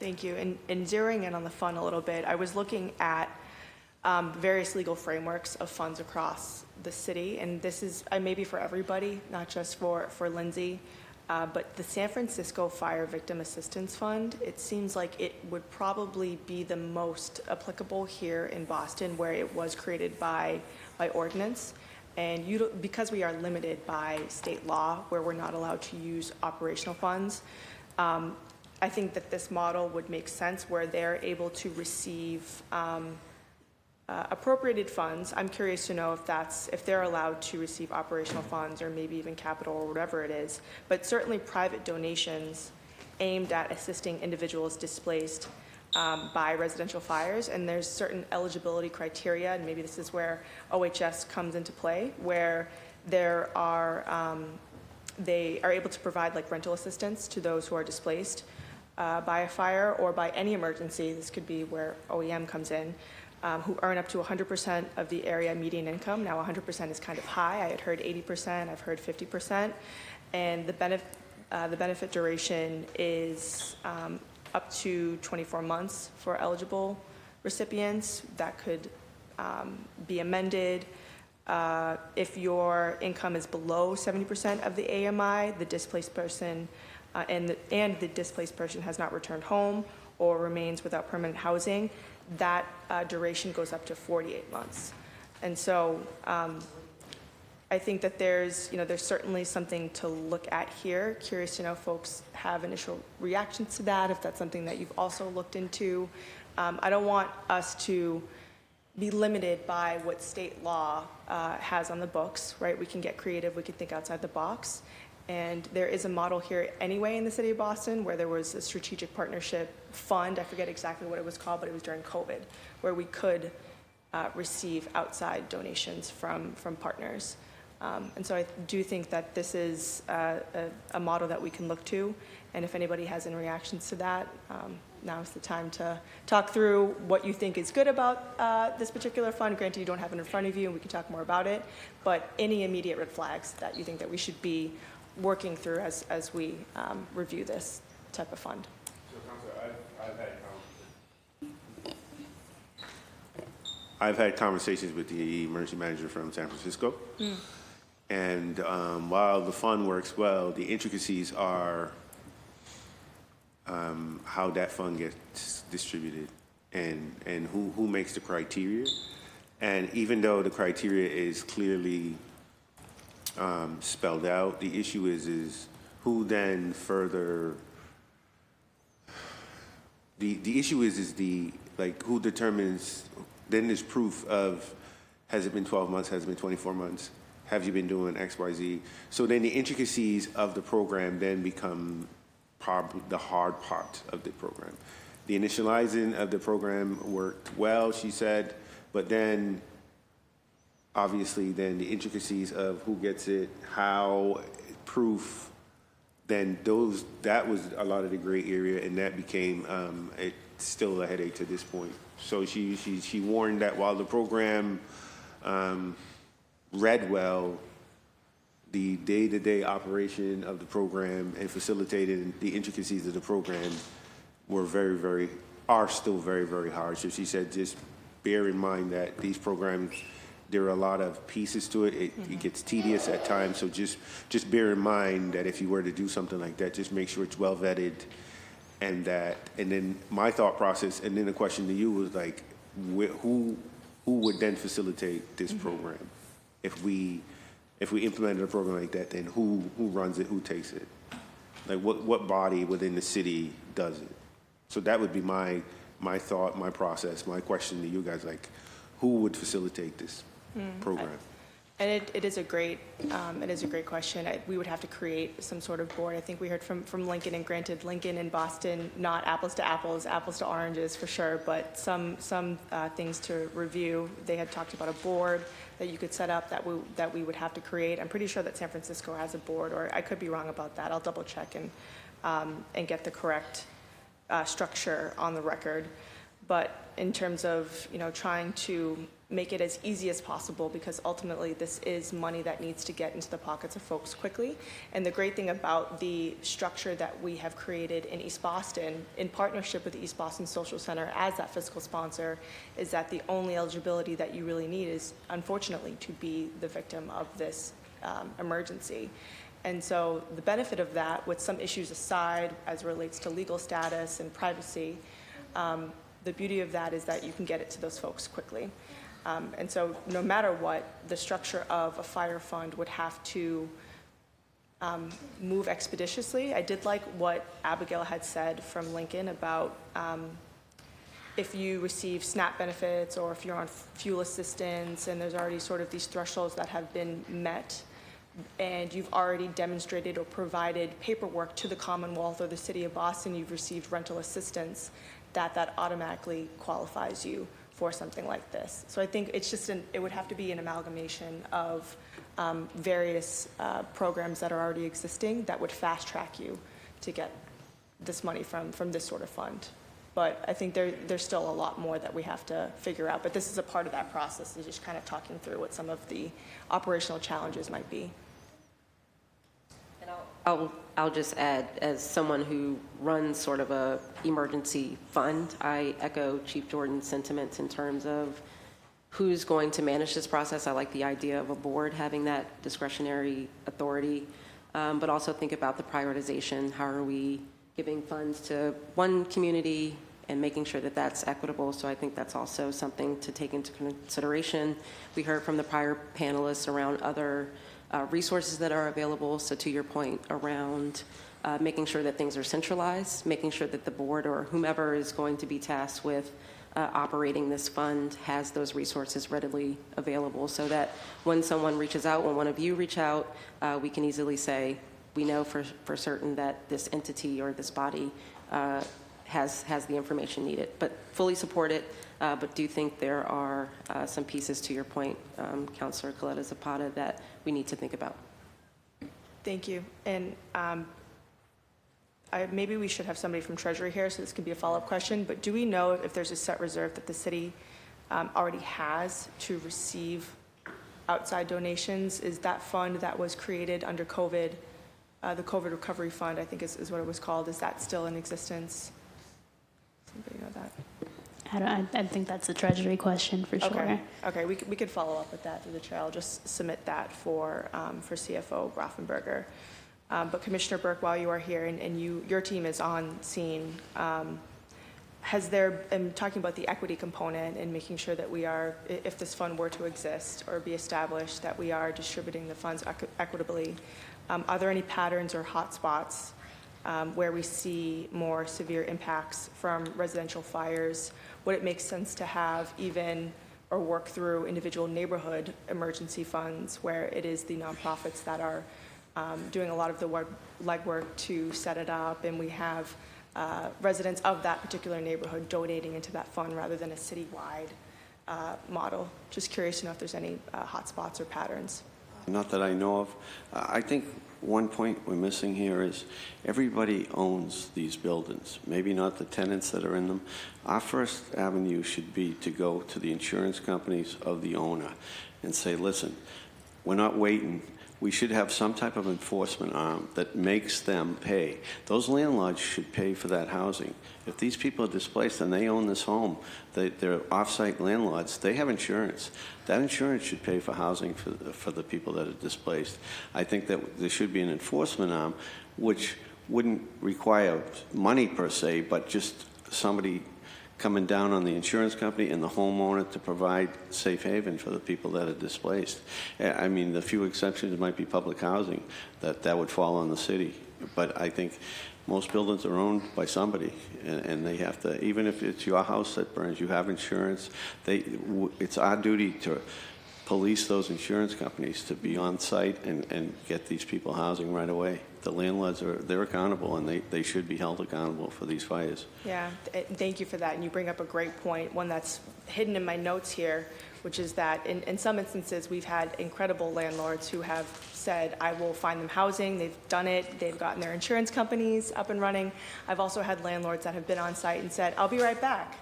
Thank you. And zeroing in on the fund a little bit, I was looking at various legal frameworks of funds across the city, and this is maybe for everybody, not just for Lindsay. But the San Francisco Fire Victim Assistance Fund, it seems like it would probably be the most applicable here in Boston, where it was created by ordinance. And because we are limited by state law, where we're not allowed to use operational funds, I think that this model would make sense, where they're able to receive appropriated funds. I'm curious to know if they're allowed to receive operational funds, or maybe even capital, or whatever it is, but certainly private donations aimed at assisting individuals displaced by residential fires, and there's certain eligibility criteria, and maybe this is where OHS comes into play, where there are, they are able to provide like rental assistance to those who are displaced by a fire or by any emergency. This could be where OEM comes in, who earn up to 100% of the area median income. Now 100% is kind of high. I had heard 80%, I've heard 50%, and the benefit duration is up to 24 months for eligible recipients. That could be amended. If your income is below 70% of the AMI, the displaced person and the displaced person has not returned home or remains without permanent housing, that duration goes up to 48 months. And so I think that there's certainly something to look at here. Curious to know if folks have initial reactions to that, if that's something that you've also looked into. I don't want us to be limited by what state law has on the books, right? We can get creative, we can think outside the box. And there is a model here anyway in the city of Boston where there was a strategic partnership fund, I forget exactly what it was called, but it was during COVID, where we could receive outside donations from partners. And so I do think that this is a model that we can look to. And if anybody has any reactions to that, now is the time to talk through what you think is good about this particular fund. Granted, you don't have it in front of you, and we can talk more about it. But any immediate red flags that you think that we should be working through as we review this type of fund. So, Counselor, I've had conversations with the emergency manager from San Francisco. And while the fund works well, the intricacies are how that fund gets distributed and who makes the criteria. And even though the criteria is clearly spelled out, the issue is who then further, the issue is who determines, then there's proof of, has it been 12 months, has it been 24 months? Have you been doing X, Y, Z? So then the intricacies of the program then become probably the hard part of the program. The initializing of the program worked well, she said, but then obviously then the intricacies of who gets it, how, proof, then that was a lot of the gray area, and that became it's still a headache to this point. So she warned that while the program read well, the day-to-day operation of the program and facilitated the intricacies of the program were are still very, very hard. So she said, just bear in mind that these programs, there are a lot of pieces to it. It gets tedious at times. So just bear in mind that if you were to do something like that, just make sure it's well vetted, and then my thought process, and then the question to you was like, who would then facilitate this program? If we implemented a program like that, then who runs it, who takes it? Like what body within the city does it? So that would be my thought, my process, my question to you guys, like who would facilitate this program? And it is a great question. We would have to create some sort of board. I think we heard from Lincoln, and granted, Lincoln and Boston, not apples to apples, apples to oranges for sure, but some things to review. They had talked about a board that you could set up that we would have to create. I'm pretty sure that San Francisco has a board, or I could be wrong about that. I'll double check and get the correct structure on the record. But in terms of trying to make it as easy as possible, because ultimately this is money that needs to get into the pockets of folks quickly. And the great thing about the structure that we have created in East Boston, in partnership with the East Boston Social Center as that fiscal sponsor, is that the only eligibility that you really need is, unfortunately, to be the victim of this emergency. And so the benefit of that, with some issues aside as it relates to legal status and privacy, the beauty of that is that you can get it to those folks quickly. And so no matter what, the structure of a fire fund would have to move expeditiously. I did like what Abigail had said from Lincoln about if you receive SNAP benefits or if you're on fuel assistance and there's already sort of these thresholds that have been met, and you've already demonstrated or provided paperwork to the Commonwealth or the City of Boston, you've received rental assistance, that automatically qualifies you for something like this. So I think it's just it would have to be an amalgamation of various programs that are already existing that would fast track you to get this money from this sort of fund. But I think there's still a lot more that we have to figure out. But this is a part of that process, is just kind of talking through what some of the operational challenges might be. I'll just add, as someone who runs sort of a emergency fund, I echo Chief Jordan's sentiments in terms of who's going to manage this process. I like the idea of a board having that discretionary authority, but also think about the prioritization. How are we giving funds to one community and making sure that that's equitable? So I think that's also something to take into consideration. We heard from the prior panelists around other resources that are available. So to your point around making sure that things are centralized, making sure that the board or whomever is going to be tasked with operating this fund has those resources readily available, so that when someone reaches out, when one of you reach out, we can easily say, we know for certain that this entity or this body has the information needed. But fully support it, but do think there are some pieces, to your point, Councilor Coletta Zapata, that we need to think about. Thank you. And maybe we should have somebody from Treasury here, so this can be a follow-up question, but do we know if there's a set reserve that the city already has to receive outside donations? Is that fund that was created under COVID, the COVID Recovery Fund, I think is what it was called, is that still in existence? Does anybody know that? I think that's a Treasury question for sure. Okay, we could follow up with that through the chair. I'll just submit that for CFO Grafenberger. But Commissioner Burke, while you are here and your team is on scene, has there been talking about the equity component and making sure that we are, if this fund were to exist or be established, that we are distributing the funds equitably? Are there any patterns or hotspots where we see more severe impacts from residential fires? Would it make sense to have even or work through individual neighborhood emergency funds where it is the nonprofits that are doing a lot of the legwork to set it up, and we have residents of that particular neighborhood donating into that fund rather than a citywide model? Just curious to know if there's any hotspots or patterns. Not that I know of. I think one point we're missing here is everybody owns these buildings, maybe not the tenants that are in them. Our first avenue should be to go to the insurance companies of the owner and say, listen, we're not waiting. We should have some type of enforcement arm that makes them pay. Those landlords should pay for that housing. If these people are displaced and they own this home, they're off-site landlords, they have insurance. That insurance should pay for housing for the people that are displaced. I think that there should be an enforcement arm which wouldn't require money per se, but just somebody coming down on the insurance company and the homeowner to provide safe haven for the people that are displaced. I mean, the few exceptions might be public housing, that would fall on the city. But I think most buildings are owned by somebody, and they have to, even if it's your house that burns, you have insurance. It's our duty to police those insurance companies to be on site and get these people housing right away. The landlords they're accountable, and they should be held accountable for these fires. Yeah, thank you for that. And you bring up a great point, one that's hidden in my notes here, which is that in some instances we've had incredible landlords who have said, I will find them housing. They've done it. They've gotten their insurance companies up and running. I've also had landlords that have been on site and said, I'll be right back.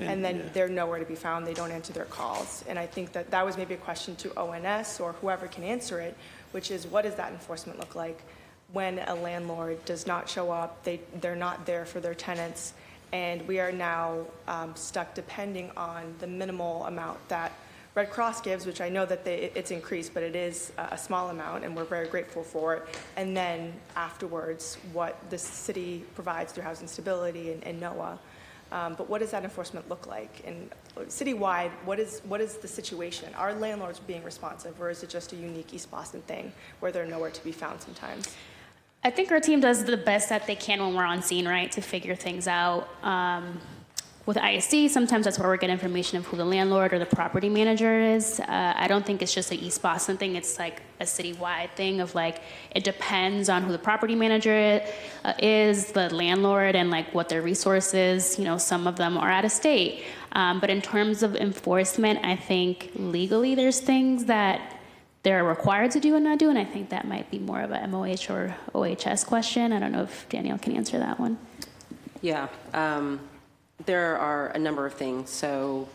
And then they're nowhere to be found. They don't answer their calls. And I think that was maybe a question to ONS or whoever can answer it, which is, what does that enforcement look like when a landlord does not show up, they're not there for their tenants, and we are now stuck depending on the minimal amount that Red Cross gives, which I know that it's increased, but it is a small amount, and we're very grateful for it. And then afterwards, what the city provides through housing stability and NOAA. But what does that enforcement look like? And citywide, what is the situation? Are landlords being responsive, or is it just a unique East Boston thing where they're nowhere to be found sometimes? I think our team does the best that they can when we're on scene, right, to figure things out. with ISD, sometimes that's where we get information of who the landlord or the property manager is. I don't think it's just an East Boston thing. It's like a citywide thing of like, it depends on who the property manager is, the landlord, and like what their resources. You know, some of them are out of state. But in terms of enforcement, I think legally there's things that they're required to do and not do, and I think that might be more of a MOH or OHS question. I don't know if Danielle can answer that one. Yeah, there are a number of things. So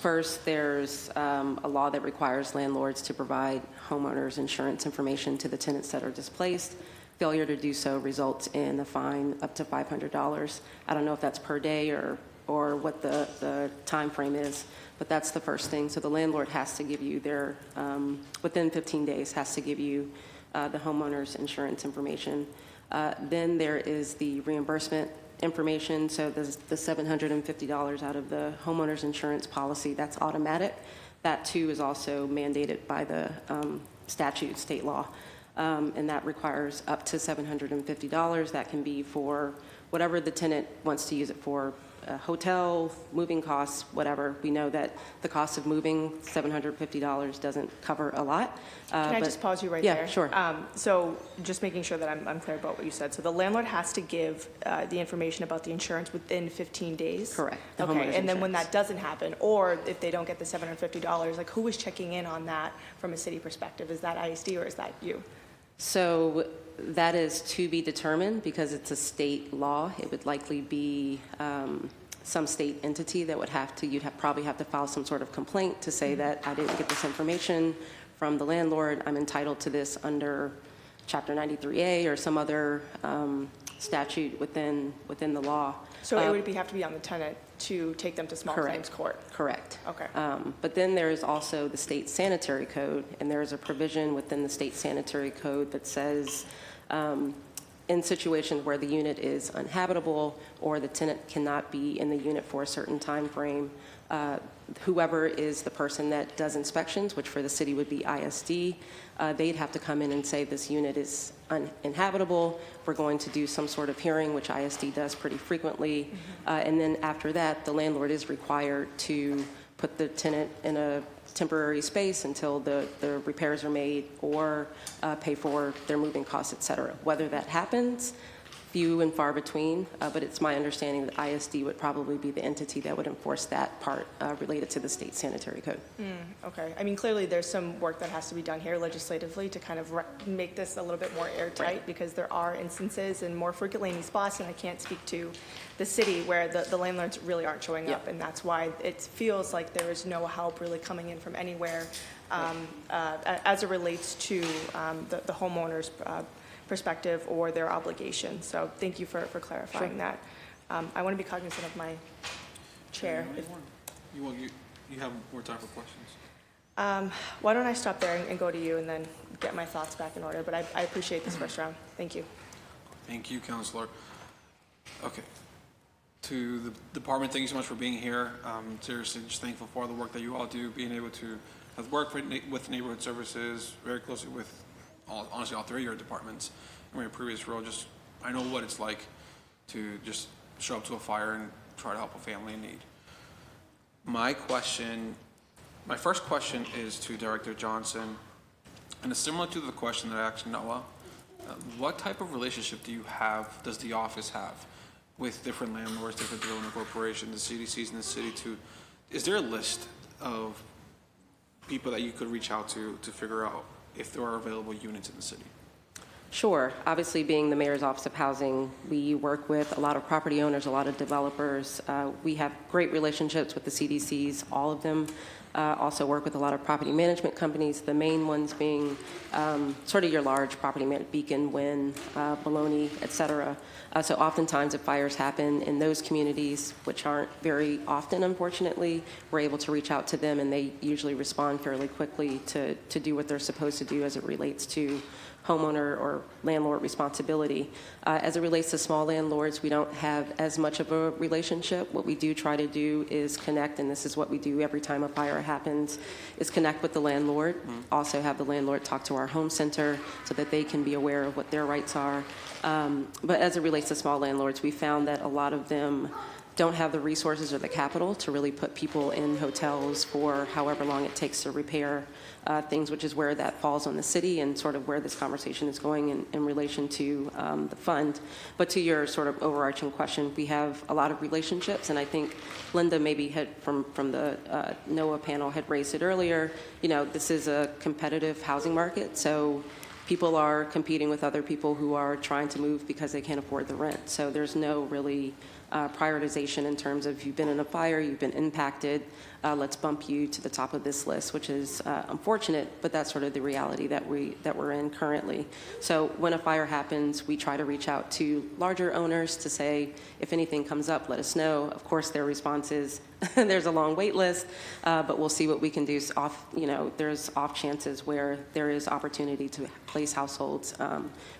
first, there's a law that requires landlords to provide homeowners insurance information to the tenants that are displaced. Failure to do so results in a fine up to $500. I don't know if that's per day or what the time frame is, but that's the first thing. So the landlord has to give you their, within 15 days, has to give you the homeowner's insurance information. Then there is the reimbursement information. So there's the $750 out of the homeowner's insurance policy, that's automatic. That too is also mandated by the statute, state law, and that requires up to $750. That can be for whatever the tenant wants to use it for. Hotel, moving costs, whatever. We know that the cost of moving, $750 doesn't cover a lot. Can I just pause you right there? Yeah, sure. So just making sure that I'm clear about what you said. So the landlord has to give the information about the insurance within 15 days? Correct. The Okay, homeowner's and then when insurance. that doesn't happen, or if they don't get the $750, like who is checking in on that from a city perspective? Is that ISD or is that you? So that is to be determined because it's a state law. It would likely be some state entity that would have to, probably have to file some sort of complaint to say that I didn't get this information from the landlord. I'm entitled to this under Chapter 93A or some other statute within the law. So it would have to be on the tenant to take them to small claims court? Correct. Okay. But then there is also the state sanitary code, and there is a provision within the state sanitary code that says in situations where the unit is uninhabitable or the tenant cannot be in the unit for a certain time frame, whoever is the person that does inspections, which for the city would be ISD, they'd have to come in and say this unit is uninhabitable. We're going to do some sort of hearing, which ISD does pretty frequently. And then after that, the landlord is required to put the tenant in a temporary space until the repairs are made or pay for their moving costs, et cetera. Whether that happens, few and far between, but it's my understanding that ISD would probably be the entity that would enforce that part related to the state sanitary code. Okay. I mean, clearly there's some work that has to be done here legislatively to kind of make this a little bit more airtight because there are instances, and more frequently in East Boston, I can't speak to the city, where the landlords really aren't showing up, and that's why it feels like there is no help really coming in from anywhere as it relates to the homeowners' perspective or their obligation. So thank you for clarifying that. I want to be cognizant of my chair. You have more time for questions. Why don't I stop there and go to you and then get my thoughts back in order? But I appreciate this first round. Thank you. Thank you, Councilor. Okay. To the department, thank you so much for being here. Seriously, just thankful for all the work that you all do, being able to have worked with neighborhood services very closely with honestly all three of your departments. In my previous role, I know what it's like to just show up to a fire and try to help a family in need. My first question is to Director Johnson, and it's similar to the question that I asked Noah. What type of relationship does the office have with different landlords, different development corporations, the CDCs in the city is there a list of people that you could reach out to figure out if there are available units in the city? Sure. Obviously, being the Mayor's Office of Housing, we work with a lot of property owners, a lot of developers. We have great relationships with the CDCs, all of them. Also work with a lot of property management companies, the main ones being sort of your large property management, Beacon, Wynn, Bologna, et cetera. So oftentimes if fires happen in those communities, which aren't very often, unfortunately, we're able to reach out to them, and they usually respond fairly quickly to do what they're supposed to do as it relates to homeowner or landlord responsibility. As it relates to small landlords, we don't have as much of a relationship. What we do try to do is connect, and this is what we do every time a fire happens, is connect with the landlord, also have the landlord talk to our home center so that they can be aware of what their rights are. But as it relates to small landlords, we found that a lot of them don't have the resources or the capital to really put people in hotels for however long it takes to repair things, which is where that falls on the city and sort of where this conversation is going in relation to the fund. But to your sort of overarching question, we have a lot of relationships, and I think Linda maybe had from the NOAA panel had raised it earlier. You know, this is a competitive housing market, so people are competing with other people who are trying to move because they can't afford the rent. So there's no really prioritization in terms of you've been in a fire, you've been impacted, let's bump you to the top of this list, which is unfortunate, but that's sort of the reality that we're in currently. So when a fire happens, we try to reach out to larger owners to say, if anything comes up, let us know. Of course, their response is, there's a long wait list, but we'll see what we can do. There's off chances where there is opportunity to place households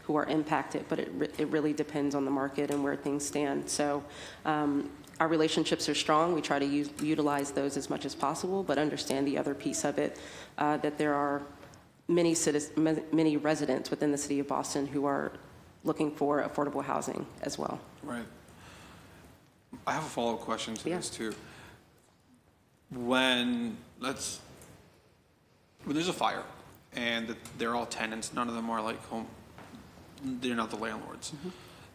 who are impacted, but it really depends on the market and where things stand. So our relationships are strong. We try to utilize those as much as possible, but understand the other piece of it, that there are many residents within the city of Boston who are looking for affordable housing as well. Right. I have a follow-up question to this too. When there's a fire and they're all tenants, none of them are like they're not the landlords. Mm-hmm.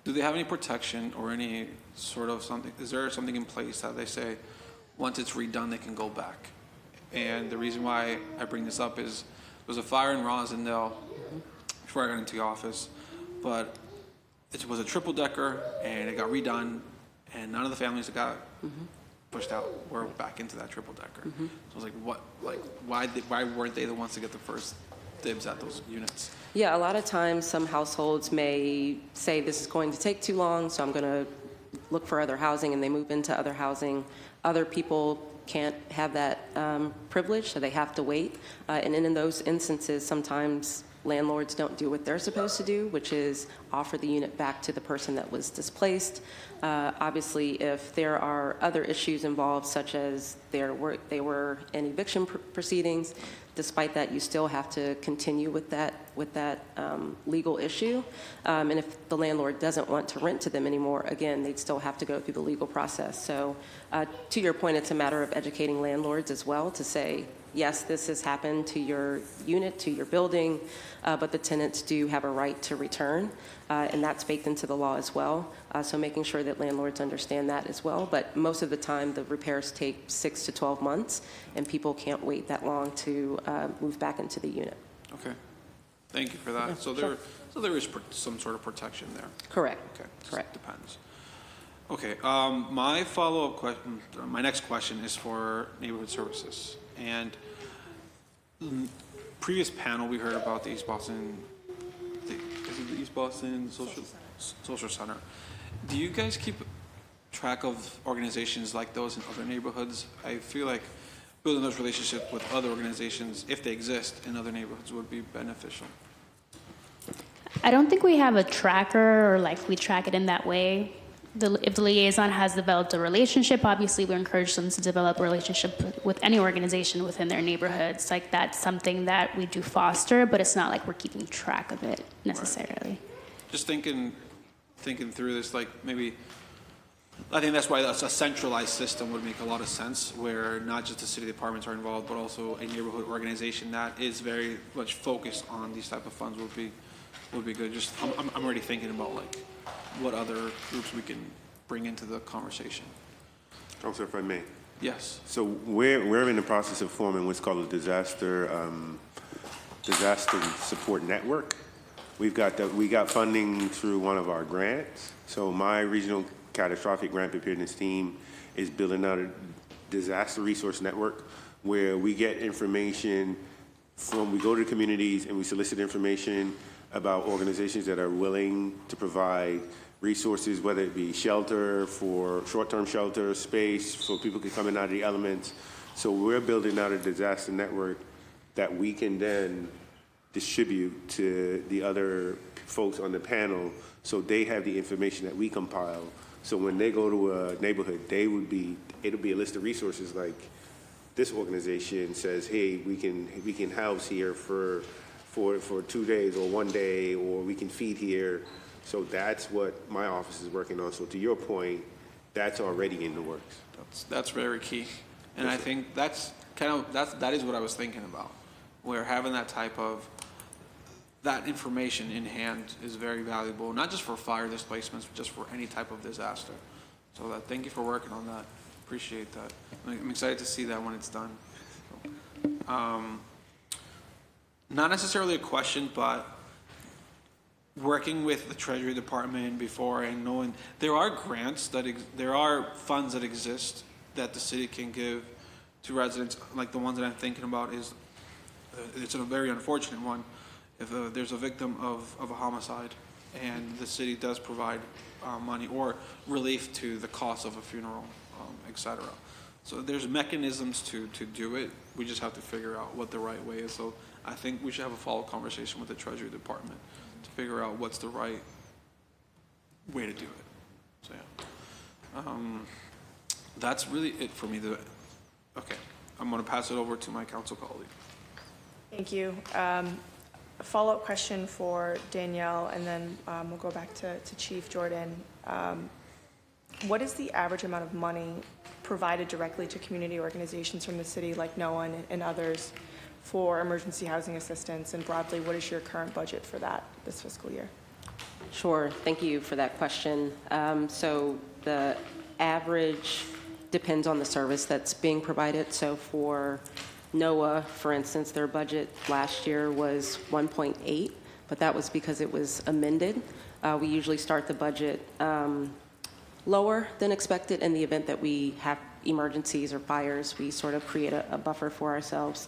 Do they have any protection or any sort of something? Is there something in place that they say once it's redone, they can go back? And the reason why I bring this up is there was a fire in Rosendale before I got into the office, but it was a triple decker and it got redone, and none of the families that got pushed out were back into that triple decker. So I was like, why weren't they the ones to get the first dibs at those units? Yeah, a lot of times some households may say this is going to take too long, so I'm going to look for other housing, and they move into other housing. Other people can't have that privilege, so they have to wait. And in those instances, sometimes landlords don't do what they're supposed to do, which is offer the unit back to the person that was displaced. Obviously, if there are other issues involved, such as they were in eviction proceedings, despite that, you still have to continue with that legal issue. And if the landlord doesn't want to rent to them anymore, again, they'd still have to go through the legal process. So to your point, it's a matter of educating landlords as well to say, yes, this has happened to your unit, to your building, but the tenants do have a right to return, and that's baked into the law as well. So making sure that landlords understand that as well. But most of the time, the repairs take 6 to 12 months, and people can't wait that long to move back into the unit. Okay, thank you for that. Yeah, so there is some sort of protection there. Correct. Okay, correct. Depends. Okay, my follow-up question, my next question is for neighborhood services. And the previous panel, we heard about the East Boston, is it the East Boston Social Center? Do you guys keep track of organizations like those in other neighborhoods? I feel like building those relationships with other organizations, if they exist in other neighborhoods, would be beneficial. I don't think we have a tracker or like we track it in that way. If the liaison has developed a relationship, obviously we encourage them to develop a relationship with any organization within their neighborhoods. Like that's something that we do foster, but it's not like we're keeping track of it necessarily. Right. Just thinking through this, like maybe, I think that's why a centralized system would make a lot of sense, where not just the city departments are involved, but also a neighborhood organization that is very much focused on these type of funds would be good. Just I'm already thinking about like what other groups we can bring into the conversation. Councilor, if I may. Yes. So we're in the process of forming what's called a disaster support network. We got funding through one of our grants. So my regional catastrophic grant preparedness team is building out a disaster resource network where we get information we go to the communities and we solicit information about organizations that are willing to provide resources, whether it be shelter, for short-term shelter, space, for people to come in out of the elements. So we're building out a disaster network that we can then distribute to the other folks on the panel so they have the information that we compile. So when they go to a neighborhood, it'll be a list of resources like this organization says, hey, we can house here for 2 days or 1 day, or we can feed here. So that's what my office is working on. So to your point, that's already in the works. That's very key. And I think that is what I was thinking about, where having that information in hand is very valuable, not just for fire displacements, but just for any type of disaster. So thank you for working on that. Appreciate that. I'm excited to see that when it's done. Not necessarily a question, but working with the Treasury Department before and knowing there are grants there are funds that exist that the city can give to residents, like the ones that I'm thinking about is, it's a very unfortunate one, if there's a victim of a homicide and the city does provide money or relief to the cost of a funeral, etc. So there's mechanisms to do it. We just have to figure out what the right way is. So I think we should have a follow-up conversation with the Treasury Department to figure out what's the right way to do it. So yeah, that's really it for me. Okay, I'm going to pass it over to my council colleague. Thank you. A follow-up question for Danielle, and then we'll go back to Chief Jordan. What is the average amount of money provided directly to community organizations from the city, like NOAA and others, for emergency housing assistance? And broadly, what is your current budget for that this fiscal year? Sure. Thank you for that question. So the average depends on the service that's being provided. So for NOAA, for instance, their budget last year was 1.8, but that was because it was amended. We usually start the budget lower than expected in the event that we have emergencies or fires. We sort of create a buffer for ourselves.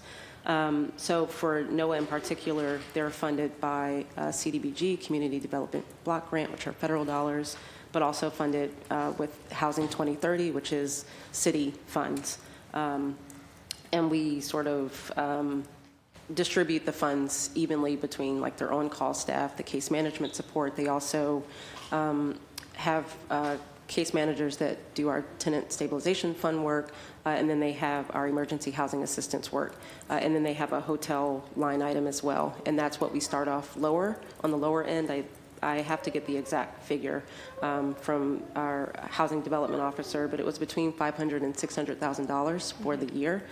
So for NOAA in particular, they're funded by CDBG, Community Development Block Grant, which are federal dollars, but also funded with Housing 2030, which is city funds. And we sort of distribute the funds evenly between like their own call staff, the case management support. They also have case managers that do our tenant stabilization fund work, and then they have our emergency housing assistance work, and then they have a hotel line item as well, and that's what we start off lower, on the lower end. I have to get the exact figure from our housing development officer, but it was between $500,000 and $600,000 for the year.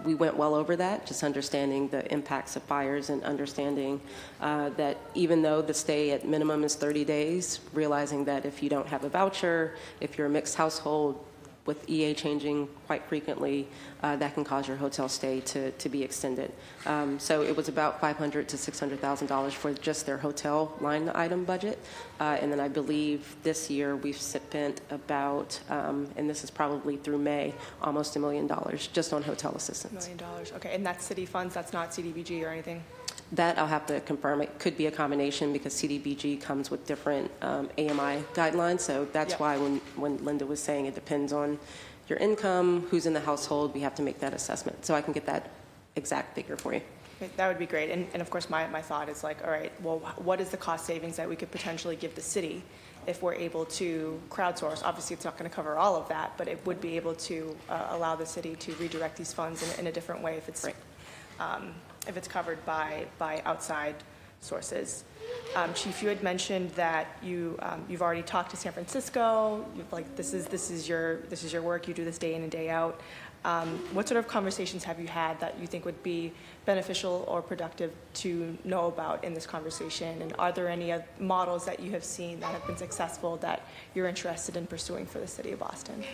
We went well over that, just understanding the impacts of fires and understanding that even though the stay at minimum is 30 days, realizing that if you don't have a voucher, if you're a mixed household, with EA changing quite frequently, that can cause your hotel stay to be extended. So it was about $500,000 to $600,000 for just their hotel line item budget. And then I believe this year we've spent about, and this is probably through May, almost $1 million just on hotel assistance. $1 million, okay. And that's city funds, that's not CDBG or anything? That I'll have to confirm. It could be a combination because CDBG comes with different AMI guidelines. So that's why when Linda was saying it depends on your income, who's in the household, we have to make that assessment. So I can get that exact figure for you. Okay, that would be great. And of course, my thought is like, all right, well, what is the cost savings that we could potentially give the city if we're able to crowdsource? Obviously, it's not going to cover all of that, but it would be able to allow the city to redirect these funds in a different way if it's if it's covered by outside sources. Chief, you had mentioned that you've already talked to San Francisco. This is your work. You do this day in and day out. What sort of conversations have you had that you think would be beneficial or productive to know about in this conversation? And are there any models that you have seen that have been successful that you're interested in pursuing for the city of Boston?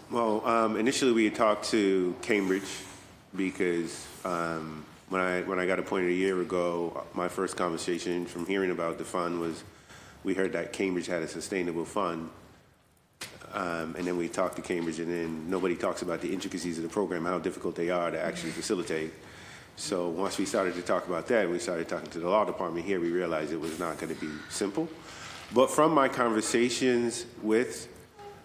Well, initially we had talked to Cambridge because when I got appointed a year ago, my first conversation from hearing about the fund was we heard that Cambridge had a sustainable fund. And then we talked to Cambridge, and then nobody talks about the intricacies of the program, how difficult they are to actually facilitate. So once we started to talk about that, we started talking to the law department here, we realized it was not going to be simple. But from my conversations with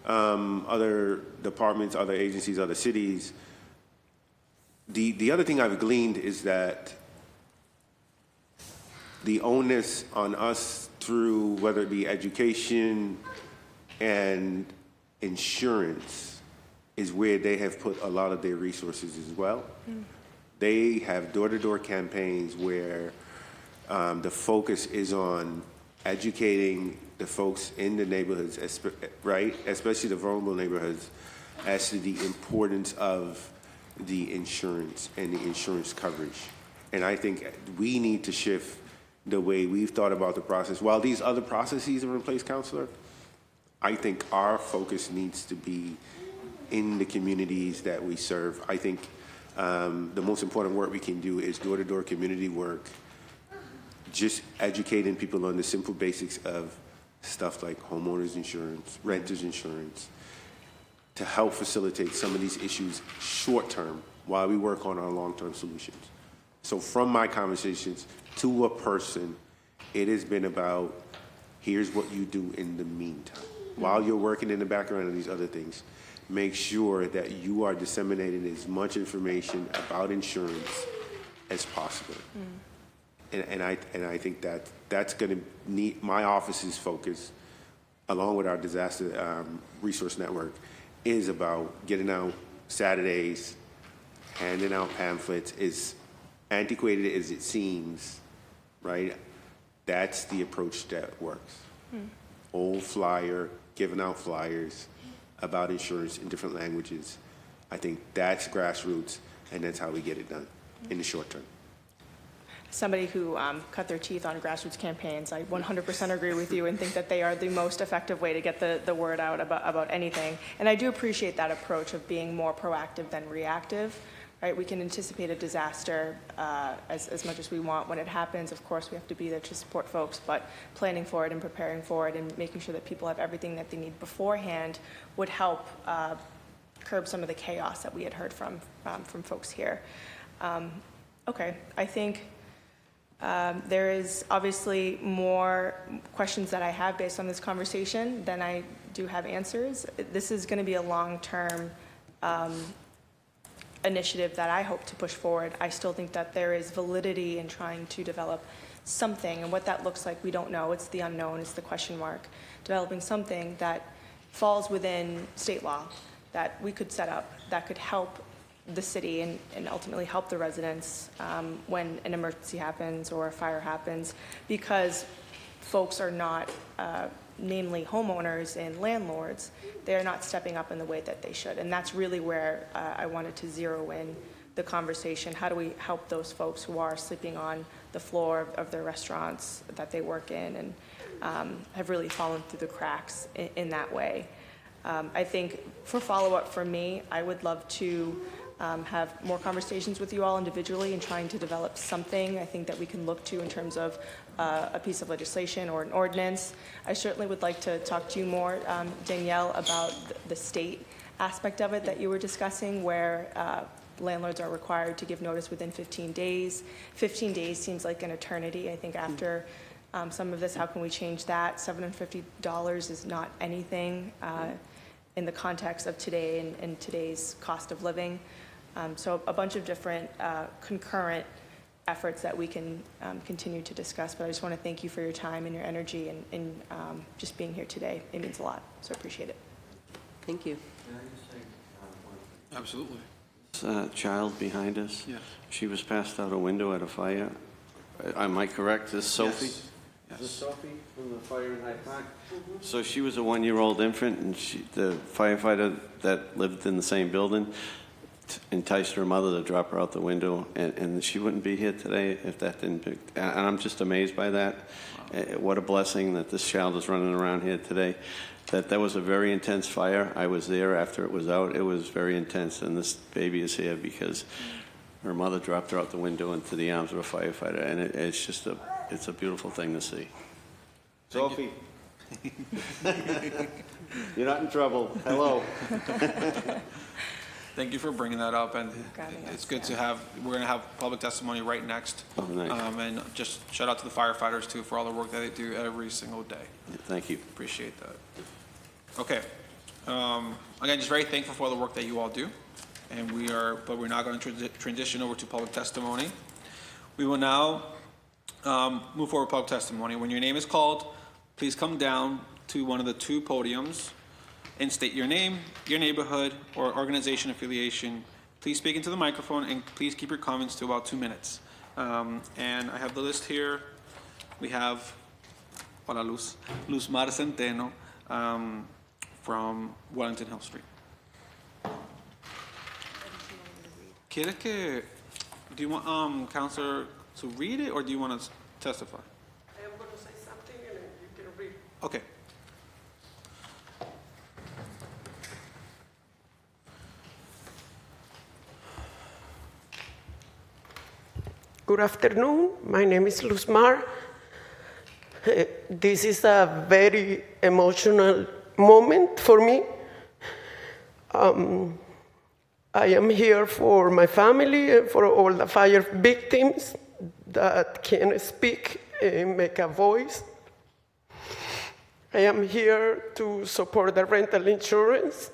other departments, other agencies, other cities, the other thing I've gleaned is that the onus on us through whether it be education and insurance is where they have put a lot of their resources as well. They have door-to-door campaigns where the focus is on educating the folks in the neighborhoods, right, especially the vulnerable neighborhoods, as to the importance of the insurance and the insurance coverage. And I think we need to shift the way we've thought about the process. While these other processes are in place, Counselor, I think our focus needs to be in the communities that we serve. I think the most important work we can do is door-to-door community work, just educating people on the simple basics of stuff like homeowners insurance, renters insurance, to help facilitate some of these issues short-term while we work on our long-term solutions. So from my conversations to a person, it has been about, here's what you do in the meantime. While you're working in the background of these other things, make sure that you are disseminating as much information about insurance as possible. And I think that that's going to need my office's focus, along with our disaster resource network, is about getting out Saturdays, handing out pamphlets. As antiquated as it seems, right? That's the approach that works. Old flyer, giving out flyers about insurance in different languages. I think that's grassroots, and that's how we get it done in the short term. Somebody who cut their teeth on grassroots campaigns, I 100% agree with you and think that they are the most effective way to get the word out about anything. And I do appreciate that approach of being more proactive than reactive. Right? We can anticipate a disaster as much as we want when it happens. Of course, we have to be there to support folks, but planning for it and preparing for it and making sure that people have everything that they need beforehand would help curb some of the chaos that we had heard from folks here. Okay, I think there is obviously more questions that I have based on this conversation than I do have answers. This is going to be a long-term initiative that I hope to push forward. I still think that there is validity in trying to develop something, and what that looks like, we don't know. It's the unknown, it's the question mark. Developing something that falls within state law that we could set up that could help the city and ultimately help the residents when an emergency happens or a fire happens, because folks are not, namely homeowners and landlords, they're not stepping up in the way that they should. And that's really where I wanted to zero in the conversation. How do we help those folks who are sleeping on the floor of their restaurants that they work in and have really fallen through the cracks in that way? I think for follow-up for me, I would love to have more conversations with you all individually and trying to develop something I think that we can look to in terms of a piece of legislation or an ordinance. I certainly would like to talk to you more, Danielle, about the state aspect of it that you were discussing, where landlords are required to give notice within 15 days. 15 days seems like an eternity. I think after some of this, how can we change that? $750 is not anything in the context of today and today's cost of living. So a bunch of different concurrent efforts that we can continue to discuss, but I just want to thank you for your time and your energy and just being here today. It means a lot, so I appreciate it. Thank you. Absolutely. This child behind us, Yes. she was passed out a window at a fire. Am I correct? This is Sophie? Yes. Is this Sophie from the fire in Hyde Park? So she was a 1-year-old infant, and the firefighter that lived in the same building enticed her mother to drop her out the window, and she wouldn't be here today if that didn't pick. And I'm just amazed by that. What a blessing that this child is running around here today. That was a very intense fire. I was there after it was out. It was very intense, and this baby is here because her mother dropped her out the window into the arms of a firefighter, and it's just it's a beautiful thing to see. Sophie, you're not in trouble. Hello. Thank you for bringing that up, and it's good to have, we're going to have public testimony right next. Oh, nice. And just shout out to the firefighters, too, for all the work that they do every single day. Yeah, thank you. Appreciate that. Okay. Again, just very thankful for all the work that you all do. And but we're now going to transition over to public testimony. We will now move forward with public testimony. When your name is called, please come down to one of the two podiums and state your name, your neighborhood, or organization affiliation. Please speak into the microphone, and please keep your comments to about 2 minutes. And I have the list here. We have Hola, Luzmar Centeno, from Wellington Hill Street. ¿Quieres que, do you want Counselor to read it, or do you want to testify? I am going to say something and then you can read. Okay. Good afternoon. My name is Luzmar. This is a very emotional moment for me. I am here for my family and for all the fire victims that can speak and make a voice. I am here to support the rental insurance.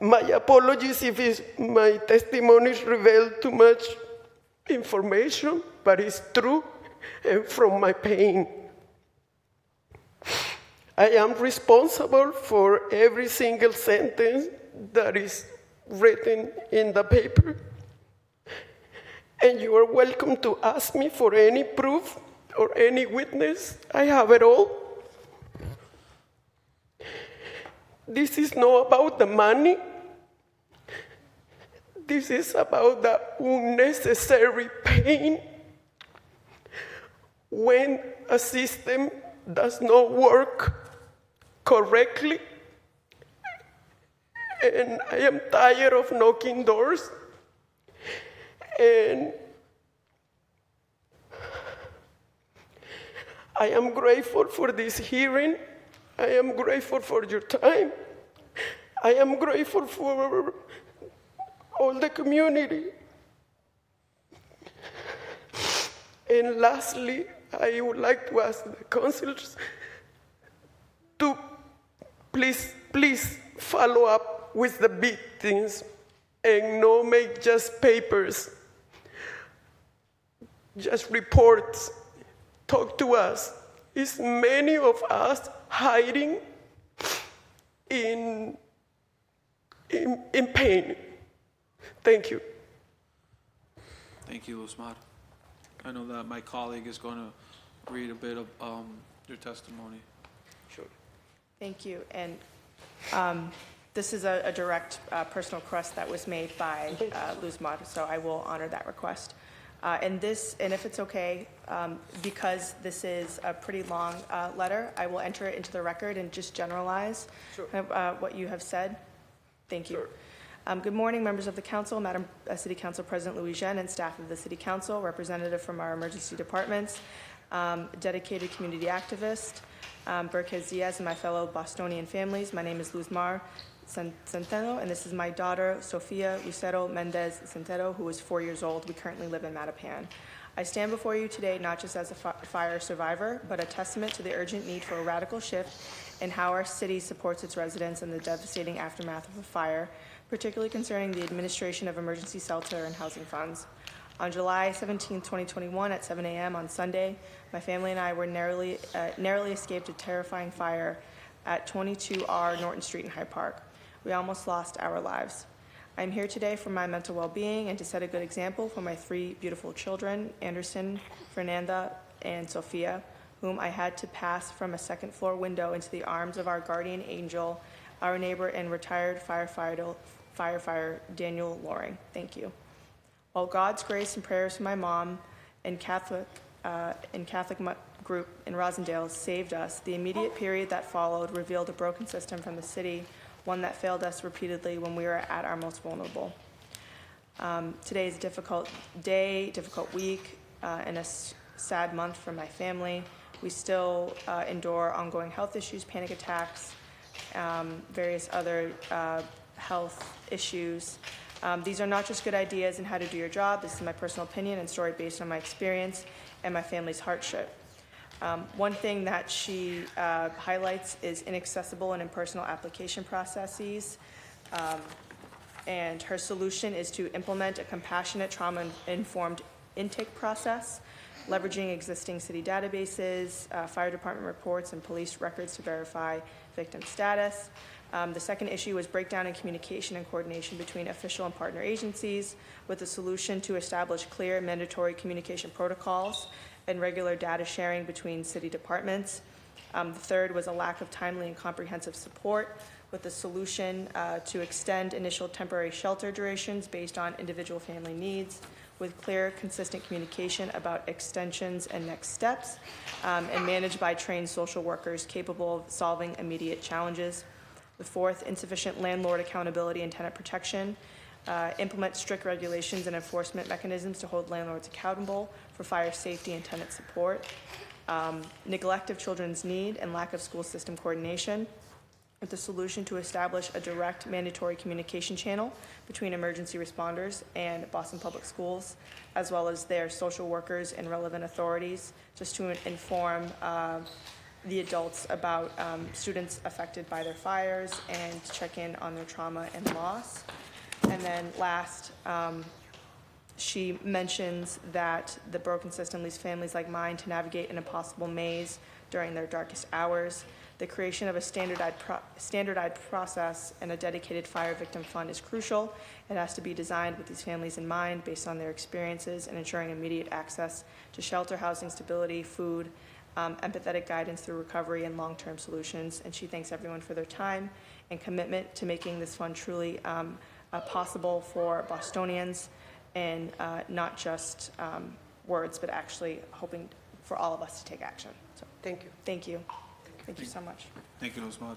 My apologies if my testimonies reveal too much information, but it's true and from my pain. I am responsible for every single sentence that is written in the paper. And you are welcome to ask me for any proof or any witness. I have it all. This is not about the money. This is about the unnecessary pain when a system does not work correctly. And I am tired of knocking doors. And I am grateful for this hearing. I am grateful for your time. I am grateful for all the community. And lastly, I would like to ask the councilors to please follow up with the victims and not make just papers, just reports. Talk to us. It's many of us hiding in pain. Thank you. Thank you, Luzmar. I know that my colleague is going to read a bit of your testimony. Sure. Thank you. And this is a direct personal request that was made by Luzmar, so I will honor that request. And if it's okay, because this is a pretty long letter, I will enter it into the record and just generalize what you have said. Thank you. Sure. Good morning, members of the council, Madam City Council President Louis Jean and staff of the City Council, representative from our emergency departments, dedicated community activist, Burkez Diaz, and my fellow Bostonian families. My name is Luzmar Centeno, and this is my daughter, Sofia Lucero Mendez Centeno, who is 4 years old. We currently live in Mattapan. I stand before you today not just as a fire survivor, but a testament to the urgent need for a radical shift in how our city supports its residents in the devastating aftermath of a fire, particularly concerning the administration of emergency shelter and housing funds. On July 17, 2021, at 7 a.m. on Sunday, my family and I were narrowly escaped a terrifying fire at 22R Norton Street in Hyde Park. We almost lost our lives. I'm here today for my mental well-being and to set a good example for my 3 beautiful children, Anderson, Fernanda, and Sophia, whom I had to pass from a second-floor window into the arms of our guardian angel, our neighbor and retired firefighter Daniel Loring. Thank you. While God's grace and prayers from my mom and Catholic group in Rosendale saved us, the immediate period that followed revealed a broken system from the city, one that failed us repeatedly when we were at our most vulnerable. Today is a difficult day, difficult week, and a sad month for my family. We still endure ongoing health issues, panic attacks, various other health issues. These are not just good ideas in how to do your job. This is my personal opinion and story based on my experience and my family's hardship. One thing that she highlights is inaccessible and impersonal application processes. And her solution is to implement a compassionate, trauma-informed intake process, leveraging existing city databases, fire department reports, and police records to verify victim status. The second issue was breakdown in communication and coordination between official and partner agencies with a solution to establish clear mandatory communication protocols and regular data sharing between city departments. The third was a lack of timely and comprehensive support with a solution to extend initial temporary shelter durations based on individual family needs with clear, consistent communication about extensions and next steps, and managed by trained social workers capable of solving immediate challenges. The fourth, insufficient landlord accountability and tenant protection. Implement strict regulations and enforcement mechanisms to hold landlords accountable for fire safety and tenant support. Neglect of children's need and lack of school system coordination, with the solution to establish a direct mandatory communication channel between emergency responders and Boston Public Schools, as well as their social workers and relevant authorities, just to inform the adults about students affected by their fires and to check in on their trauma and loss. And then last, she mentions that the broken system leaves families like mine to navigate an impossible maze during their darkest hours. The creation of a standardized process and a dedicated fire victim fund is crucial. It has to be designed with these families in mind based on their experiences and ensuring immediate access to shelter, housing, stability, food, empathetic guidance through recovery and long-term solutions. And she thanks everyone for their time and commitment to making this fund truly possible for Bostonians and not just words, but actually hoping for all of us to take action. So Thank you. thank you. Thank you so much. Thank you, Nosmad.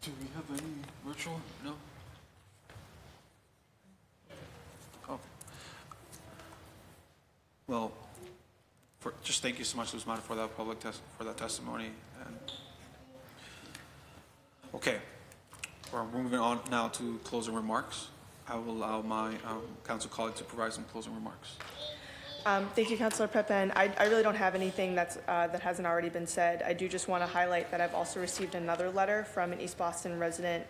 Do we have any virtual? No? Okay. Well, just thank you so much, Nosmad, for that for that testimony. And okay, we're moving on now to closing remarks. I will allow my council colleague to provide some closing remarks. Thank you, Councilor Pepin. I really don't have anything that hasn't already been said. I do just want to highlight that I've also received another letter from an East Boston resident,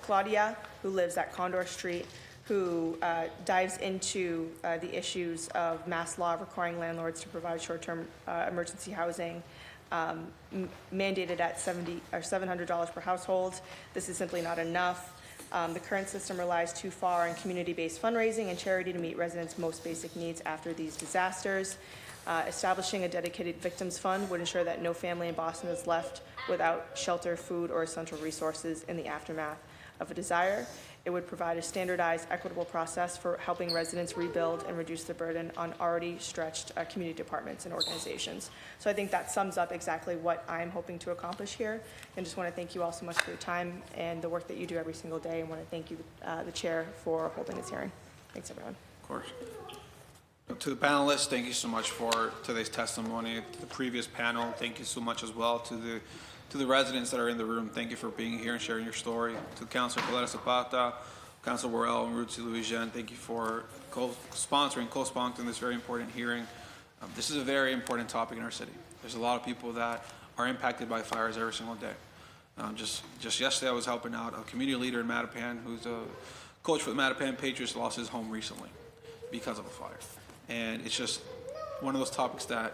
Claudia, who lives at Condor Street, who dives into the issues of mass law requiring landlords to provide short-term emergency housing mandated at $700 per household. This is simply not enough. The current system relies too far on community-based fundraising and charity to meet residents' most basic needs after these disasters. Establishing a dedicated victims fund would ensure that no family in Boston is left without shelter, food, or essential resources in the aftermath of a disaster. It would provide a standardized, equitable process for helping residents rebuild and reduce the burden on already stretched community departments and organizations. So I think that sums up exactly what I'm hoping to accomplish here. And just want to thank you all so much for your time and the work that you do every single day. And want to thank you, the chair, for holding this hearing. Thanks, everyone. Of course. To the panelists, thank you so much for today's testimony. To the previous panel, thank you so much as well. To the residents that are in the room, thank you for being here and sharing your story. To Councilor Coletta Zapata, Councilor Worrell, and Ruth Louisiane, thank you for co-sponsoring this very important hearing. This is a very important topic in our city. There's a lot of people that are impacted by fires every single day. Just yesterday, I was helping out a community leader in Mattapan who's a coach for the Mattapan Patriots, lost his home recently because of a fire. And it's just one of those topics that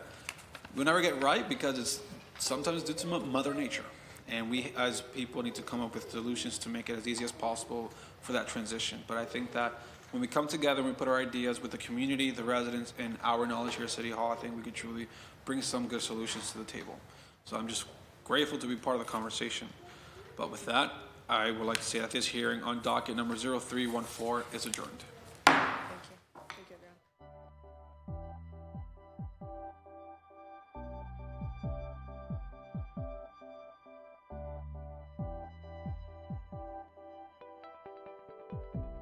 we'll never get right because it's sometimes due to Mother Nature. And we as people need to come up with solutions to make it as easy as possible for that transition. But I think that when we come together and we put our ideas with the community, the residents, and our knowledge here at City Hall, I think we could truly bring some good solutions to the table. So I'm just grateful to be part of the conversation. But with that, I would like to say that this hearing on docket number 0314 is adjourned. Thank you.